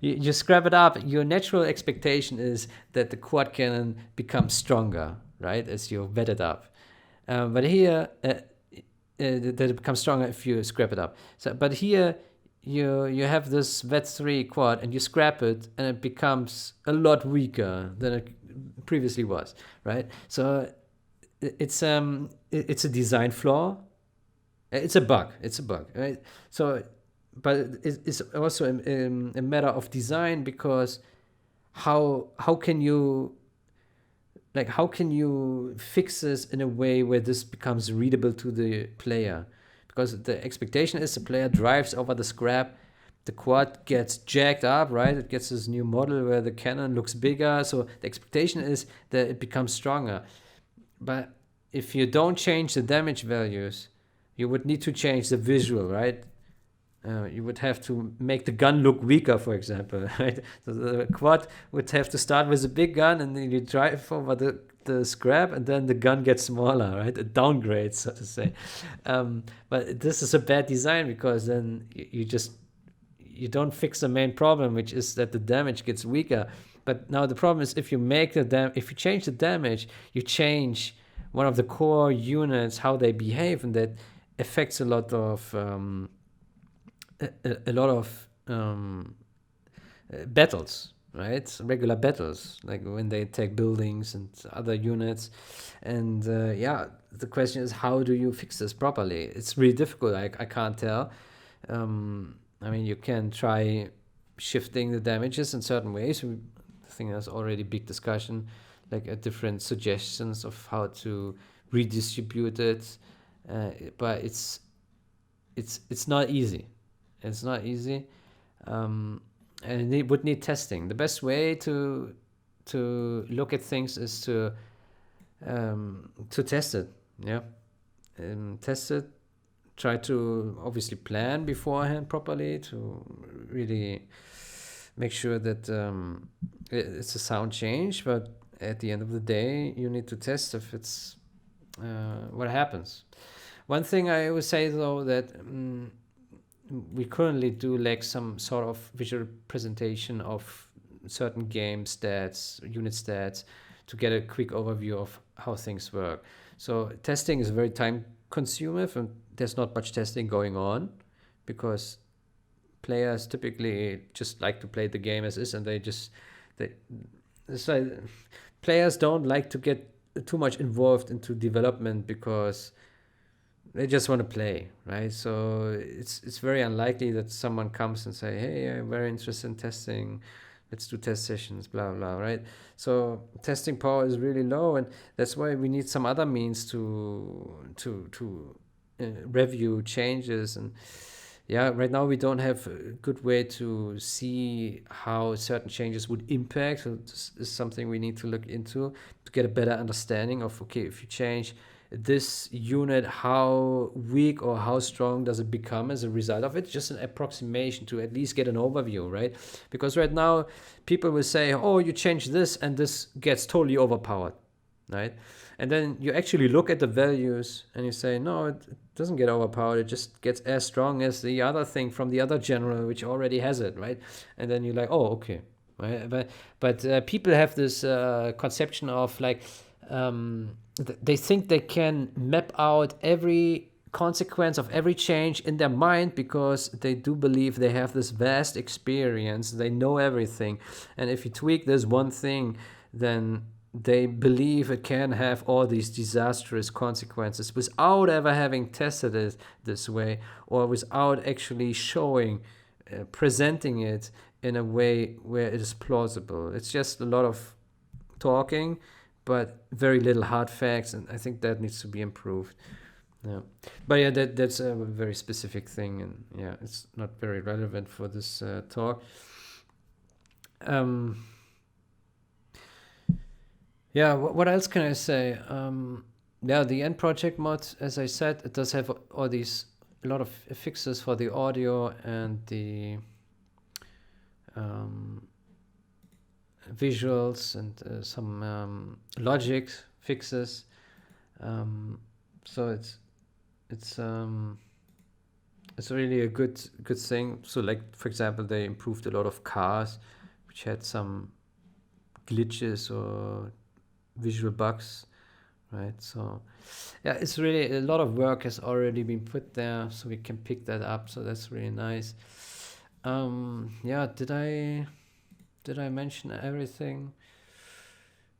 Speaker 1: you scrap it up. Your natural expectation is that the quad cannon becomes stronger, right, as you vet it up. But here that it becomes stronger if you scrap it up. But here you have this vet 3 quad and you scrap it and it becomes a lot weaker than it previously was, right? So it's a design flaw. It's a bug, right? So but it's also a matter of design, because how can you fix this in a way where this becomes readable to the player? Because the expectation is the player drives over the scrap, the quad gets jacked up, right? It gets this new model where the cannon looks bigger, so the expectation is that it becomes stronger. But if you don't change the damage values, you would need to change the visual, right? You would have to make the gun look weaker, for example, right? So the quad would have to start with a big gun, and then you drive over the scrap, and then the gun gets smaller, right? It downgrades, so to say. But this is a bad design, because then you don't fix the main problem, which is that the damage gets weaker. But now the problem is, if you change the damage, you change one of the core units, how they behave, and that affects a lot of battles, right? Regular battles, like when they attack buildings and other units. And the question is, how do you fix this properly? It's really difficult. I can't tell. I mean, you can try shifting the damages in certain ways. I think there's already big discussion, like different suggestions of how to redistribute it, but it's not easy. It's not easy, and it would need testing. The best way to look at things is to test it. Yeah, test it. Try to obviously plan beforehand properly to really make sure that it's a sound change. But at the end of the day, you need to test if it's what happens. One thing I always say, though, that we currently do lack some sort of visual presentation of certain game stats, unit stats, to get a quick overview of how things work. So testing is very time consuming, and there's not much testing going on, because players typically just like to play the game as is, and players don't like to get too much involved into development, because they just want to play, right? So it's very unlikely that someone comes and say, hey, I'm very interested in testing, let's do test sessions, blah blah, right? So testing power is really low, and that's why we need some other means to review changes. And right now we don't have a good way to see how certain changes would impact. So this is something we need to look into to get a better understanding of, okay, if you change this unit, how weak or how strong does it become as a result of it? Just an approximation to at least get an overview, right? Because right now people will say, oh, you change this and this gets totally overpowered, right? And then you actually look at the values and you say, no, it doesn't get overpowered. It just gets as strong as the other thing from the other general, which already has it, right? And then you're like, oh, okay. Right? But people have this conception of like, they think they can map out every consequence of every change in their mind, because they do believe they have this vast experience, they know everything, and if you tweak this one thing, then they believe it can have all these disastrous consequences without ever having tested it this way, or without actually showing, presenting it in a way where it is plausible. It's just a lot of talking, but very little hard facts, and I think that needs to be improved. Yeah, but that's a very specific thing, and it's not very relevant for this talk. What else can I say? The end project mod, as I said, it does have a lot of fixes for the audio and the visuals, and some logic fixes. So it's really a good thing. So, like, for example, they improved a lot of cars which had some glitches or visual bugs, right? So it's really a lot of work has already been put there, so we can pick that up. So that's really nice. Did I mention everything?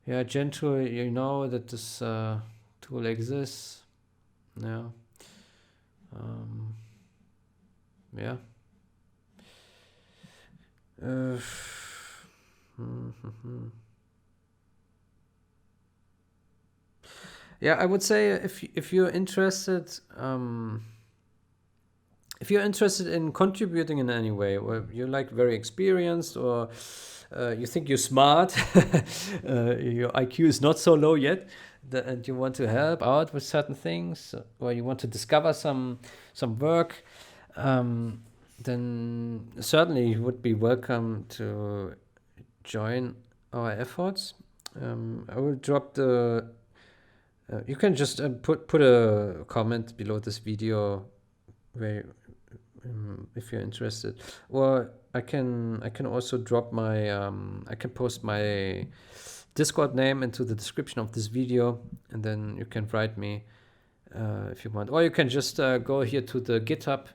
Speaker 1: Gentoo, you know that this tool exists. Uh, yeah, I would say if you're interested, if you're interested in contributing in any way, or you're like very experienced, or you think you're smart, your IQ is not so low yet, and you want to help out with certain things, or you want to discover some work, then certainly you would be welcome to join our efforts. I will drop the. You can just put a comment below this video where if you're interested, or I can also drop my I can post my Discord name into the description of this video, and then you can write me if you want, or you can just go here to the GitHub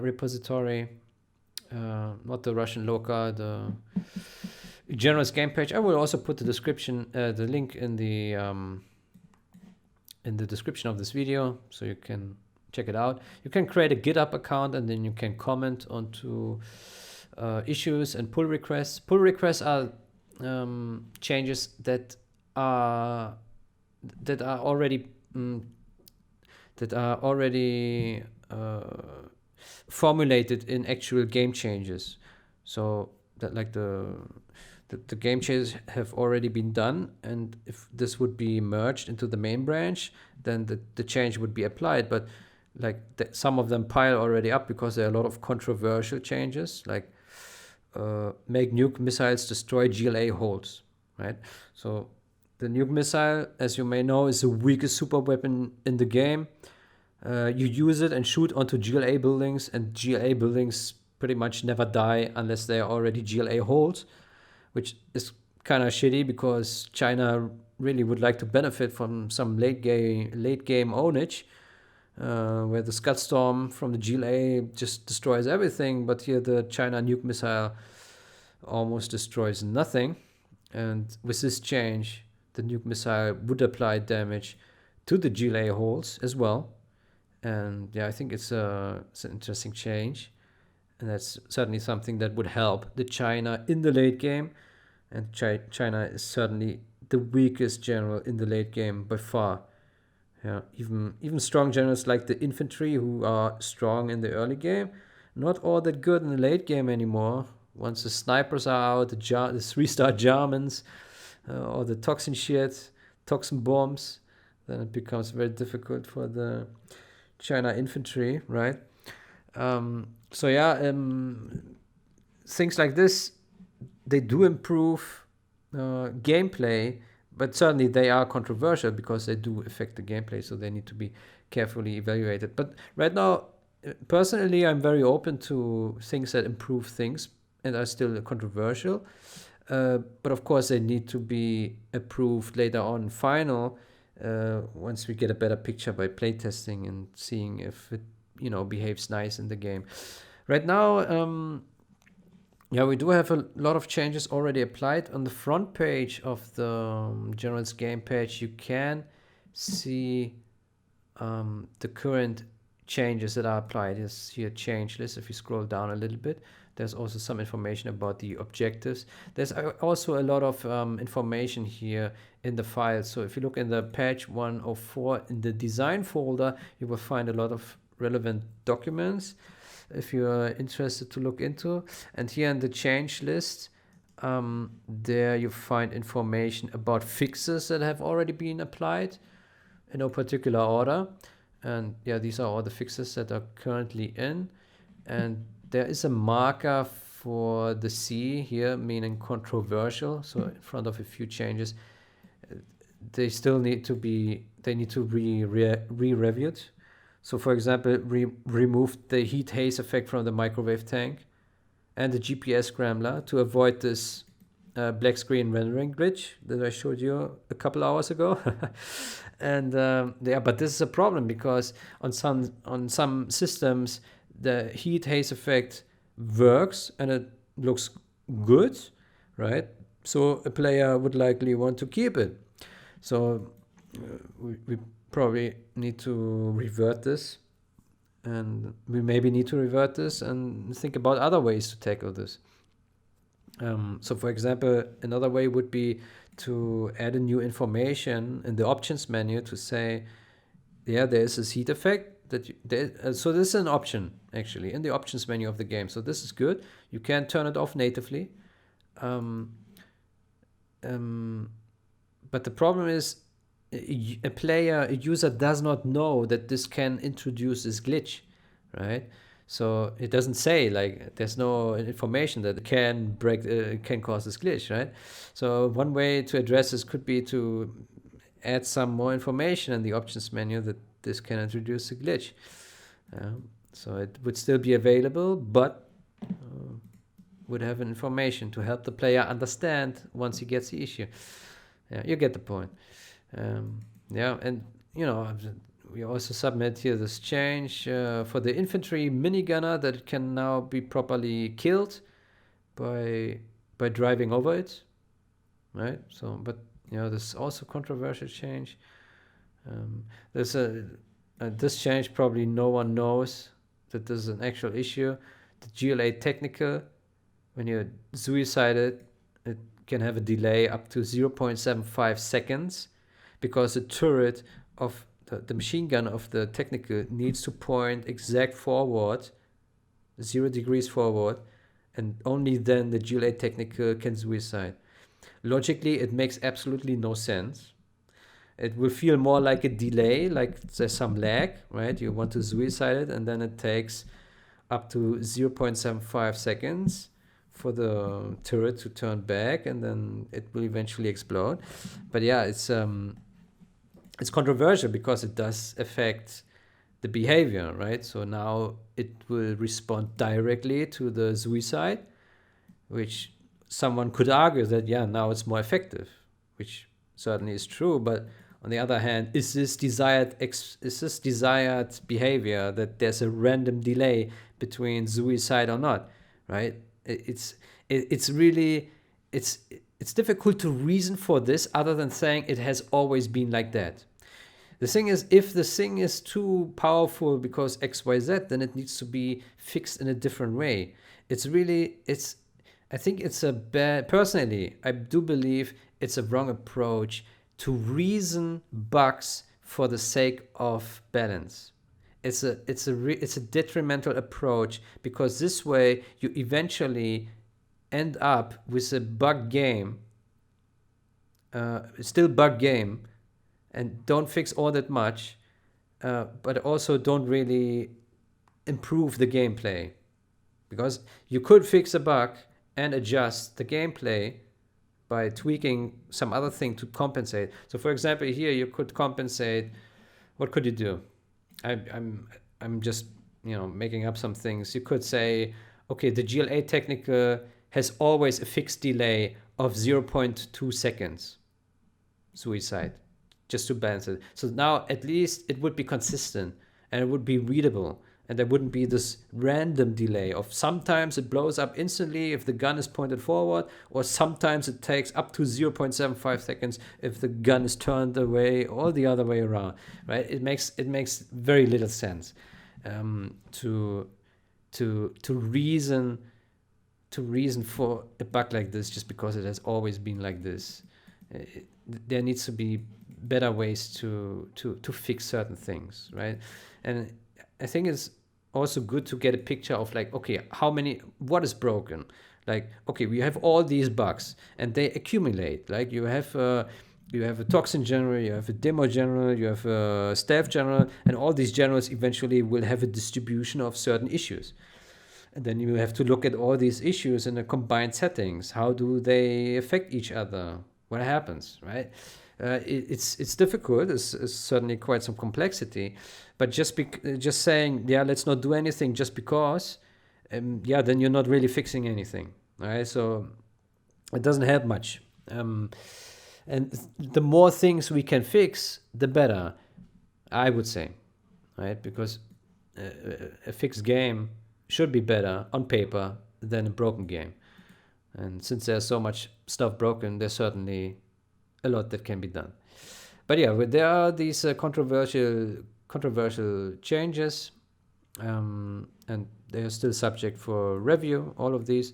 Speaker 1: repository, not the Russian local, the generous game page. I will also put the description, the link in the description of this video, so you can check it out. You can create a GitHub account, and then you can comment onto issues and pull requests. Pull requests are changes that are already formulated in actual game changes. So that like the game changes have already been done, and if this would be merged into the main branch, then the change would be applied. But like some of them pile already up because there are a lot of controversial changes, like make nuke missiles destroy GLA holes, right? So the nuke missile, as you may know, is the weakest super weapon in the game. You use it and shoot onto GLA buildings, and GLA buildings pretty much never die unless they are already GLA holes, which is kind of shitty because China really would like to benefit from some late game ownage, where the Scud Storm from the GLA just destroys everything, but here the China nuke missile almost destroys nothing. And with this change, the nuke missile would apply damage to the GLA holes as well. And yeah, I think it's an interesting change, and that's certainly something that would help the China in the late game. And China is certainly the weakest general in the late game by far. Yeah, even strong generals like the infantry, who are strong in the early game, not all that good in the late game anymore. Once the snipers are out, the 3-star Germans, or the toxin bombs, then it becomes very difficult for the China infantry, right? So yeah, things like this, they do improve gameplay, but certainly they are controversial because they do affect the gameplay, so they need to be carefully evaluated. But right now, personally, I'm very open to things that improve things and are still controversial. But of course, they need to be approved later on final, once we get a better picture by playtesting and seeing if it behaves nice in the game. Right now, yeah, we do have a lot of changes already applied. On the front page of the General's game page, you can see the current changes that are applied. There's here change list. If you scroll down a little bit, there's also some information about the objectives. There's also a lot of information here in the file. So if you look in the patch 104 in the design folder, you will find a lot of relevant documents if you are interested to look into. And here in the change list, there you find information about fixes that have already been applied in no particular order. And yeah, these are all the fixes that are currently in. And there is a marker for the C here, meaning controversial. So in front of a few changes, they still need to be re-reviewed. So for example, removed the heat haze effect from the microwave tank and the GPS scrambler to avoid this black screen rendering glitch that I showed you a couple hours ago. And yeah, but this is a problem because on some systems the heat haze effect works and it looks good, right? So a player would likely want to keep it. So we probably need to revert this, and we maybe need to revert this and think about other ways to tackle this. So for example, another way would be to add a new information in the options menu to say, yeah, there's this heat effect that so this is an option actually in the options menu of the game. So this is good. You can turn it off natively. Um, but the problem is a user does not know that this can introduce this glitch, right? So it doesn't say, like, there's no information that can cause this glitch, right? So one way to address this could be to add some more information in the options menu that this can introduce a glitch. So it would still be available, but would have information to help the player understand once he gets the issue. Yeah, you get the point. Yeah, and we also submit here this change for the infantry minigunner that it can now be properly killed by driving over it, right? So, but this is also controversial change. There's this change probably no one knows that this is an actual issue. The GLA technical, when you're suicided, it can have a delay up to 0.75 seconds because the turret of the machine gun of the technical needs to point exact forward, 0 degrees forward, and only then the GLA technical can suicide. Logically, it makes absolutely no sense. It will feel more like a delay, like there's some lag, right? You want to suicide it, and then it takes up to 0.75 seconds for the turret to turn back, and then it will eventually explode. But yeah, it's controversial because it does affect the behavior, right? So now it will respond directly to the suicide, which someone could argue that, yeah, now it's more effective, which certainly is true. But on the other hand, is this desired behavior that there's a random delay between suicide or not, right? It's difficult to reason for this other than saying it has always been like that. The thing is, if the thing is too powerful because XYZ, then it needs to be fixed in a different way. I think it's a bad, personally, I do believe it's a wrong approach to reason bugs for the sake of balance. It's a detrimental approach because this way you eventually end up with a bug game, still bug game, and don't fix all that much, but also don't really improve the gameplay. Because you could fix a bug and adjust the gameplay by tweaking some other thing to compensate. So for example, here you could compensate. What could you do? I'm just making up some things. You could say, okay, the GLA technical has always a fixed delay of 0.2 seconds suicide, just to balance it. So now at least it would be consistent and it would be readable, and there wouldn't be this random delay of sometimes it blows up instantly if the gun is pointed forward, or sometimes it takes up to 0.75 seconds if the gun is turned away, or the other way around, right? It makes very little sense to reason for a bug like this just because it has always been like this. There needs to be better ways to fix certain things, right? And I think it's also good to get a picture of, like, okay, what is broken? Like, okay, we have all these bugs and they accumulate. Like you have a toxin general, you have a demo general, you have a staff general, and all these generals eventually will have a distribution of certain issues. And then you have to look at all these issues in the combined settings. How do they affect each other? What happens, right? It's difficult. It's certainly quite some complexity, but just saying, yeah, let's not do anything just because, then you're not really fixing anything, right? So it doesn't help much. And the more things we can fix, the better, I would say, right? Because a fixed game should be better on paper than a broken game. And since there's so much stuff broken, there's certainly a lot that can be done. But yeah, there are these controversial changes, and they are still subject for review, all of these.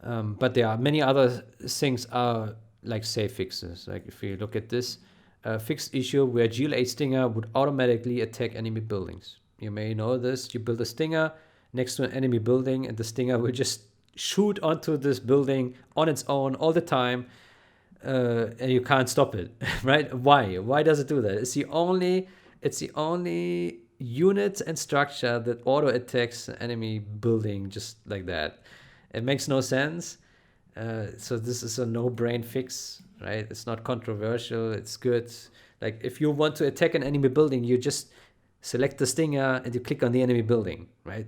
Speaker 1: But there are many other things are like safe fixes. Like if you look at this fixed issue where GLA Stinger would automatically attack enemy buildings. You may know this. You build a Stinger next to an enemy building, and the Stinger will just shoot onto this building on its own all the time, and you can't stop it, right? Why? Why does it do that? It's the only unit and structure that auto attacks an enemy building just like that. It makes no sense. So this is a no-brain fix, right? It's not controversial. It's good. Like if you want to attack an enemy building, you just select the Stinger and you click on the enemy building, right?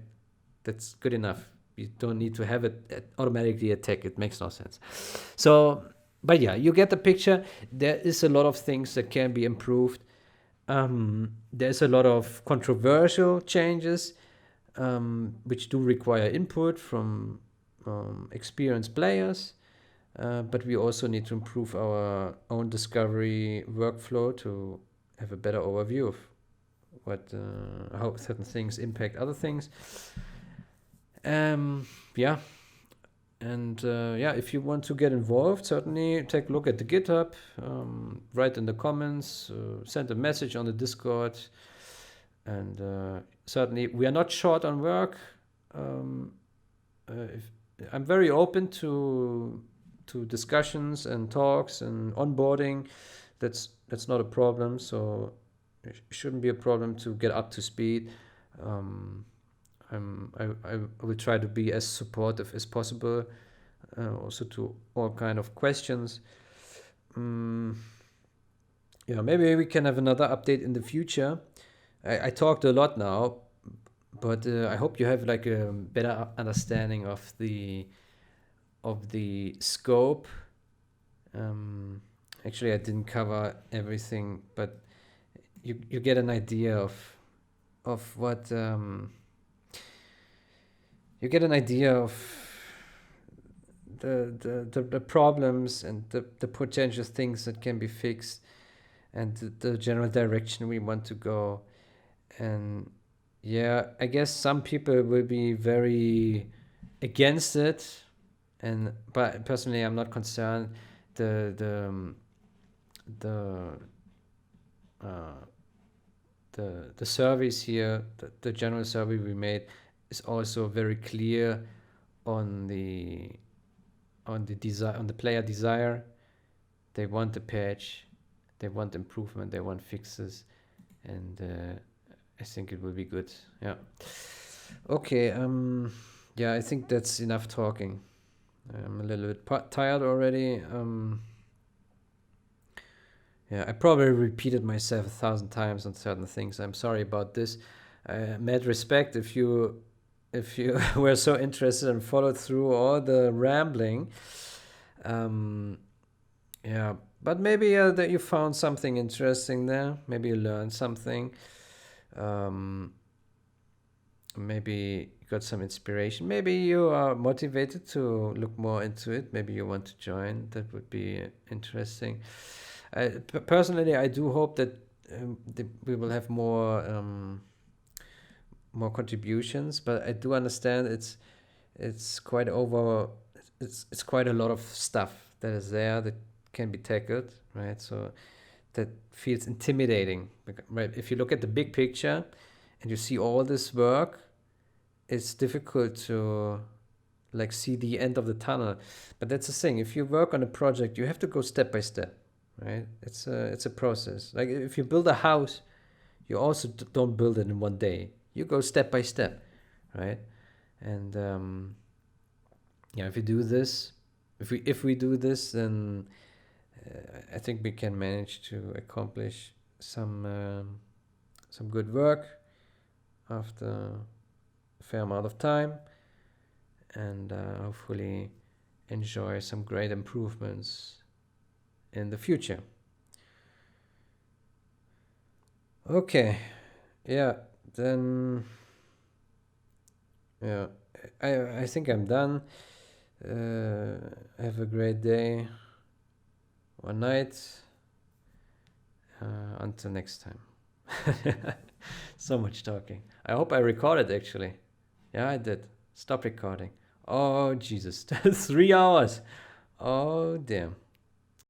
Speaker 1: That's good enough. You don't need to have it automatically attack. It makes no sense. So, but yeah, you get the picture. There is a lot of things that can be improved. There's a lot of controversial changes, which do require input from experienced players. But we also need to improve our own discovery workflow to have a better overview of what how certain things impact other things. Yeah, and yeah, if you want to get involved, certainly take a look at the GitHub, write in the comments, send a message on the Discord, and certainly we are not short on work. I'm very open to discussions and talks and onboarding. That's not a problem. So it shouldn't be a problem to get up to speed. I will try to be as supportive as possible, also to all kind of questions. Yeah, maybe we can have another update in the future. I talked a lot now, but I hope you have like a better understanding of the scope. Actually, I didn't cover everything, but you get an idea of what you get an idea of the problems and the potential things that can be fixed, and the general direction we want to go. And yeah, I guess some people will be very against it, but personally I'm not concerned. The surveys here, the general survey we made is also very clear on the desire, on the player desire. They want the patch, they want improvement, they want fixes, and I think it will be good. Yeah. Okay. Yeah, I think that's enough talking. I'm a little bit tired already. Yeah, I probably repeated myself 1,000 times on certain things. I'm sorry about this. Mad respect if you were so interested and followed through all the rambling. Yeah, but maybe that you found something interesting there. Maybe you learned something. Maybe you got some inspiration. Maybe you are motivated to look more into it. Maybe you want to join. That would be interesting. Personally, I do hope that we will have more contributions. But I do understand it's quite over. It's quite a lot of stuff that is there that can be tackled, right? So that feels intimidating, right? If you look at the big picture and you see all this work, it's difficult to like see the end of the tunnel. But that's the thing. If you work on a project, you have to go step by step, right? It's a process. Like if you build a house, you also don't build it in one day. You go step by step, right? And yeah, if we do this, if we do this, then I think we can manage to accomplish some good work after a fair amount of time, and hopefully enjoy some great improvements in the future. Okay, yeah, then yeah, I think I'm done. Have a great day or night. Until next time. So much talking. I hope I recorded actually. Yeah, I did. Stop recording. Oh, Jesus. 3 hours. Oh, damn.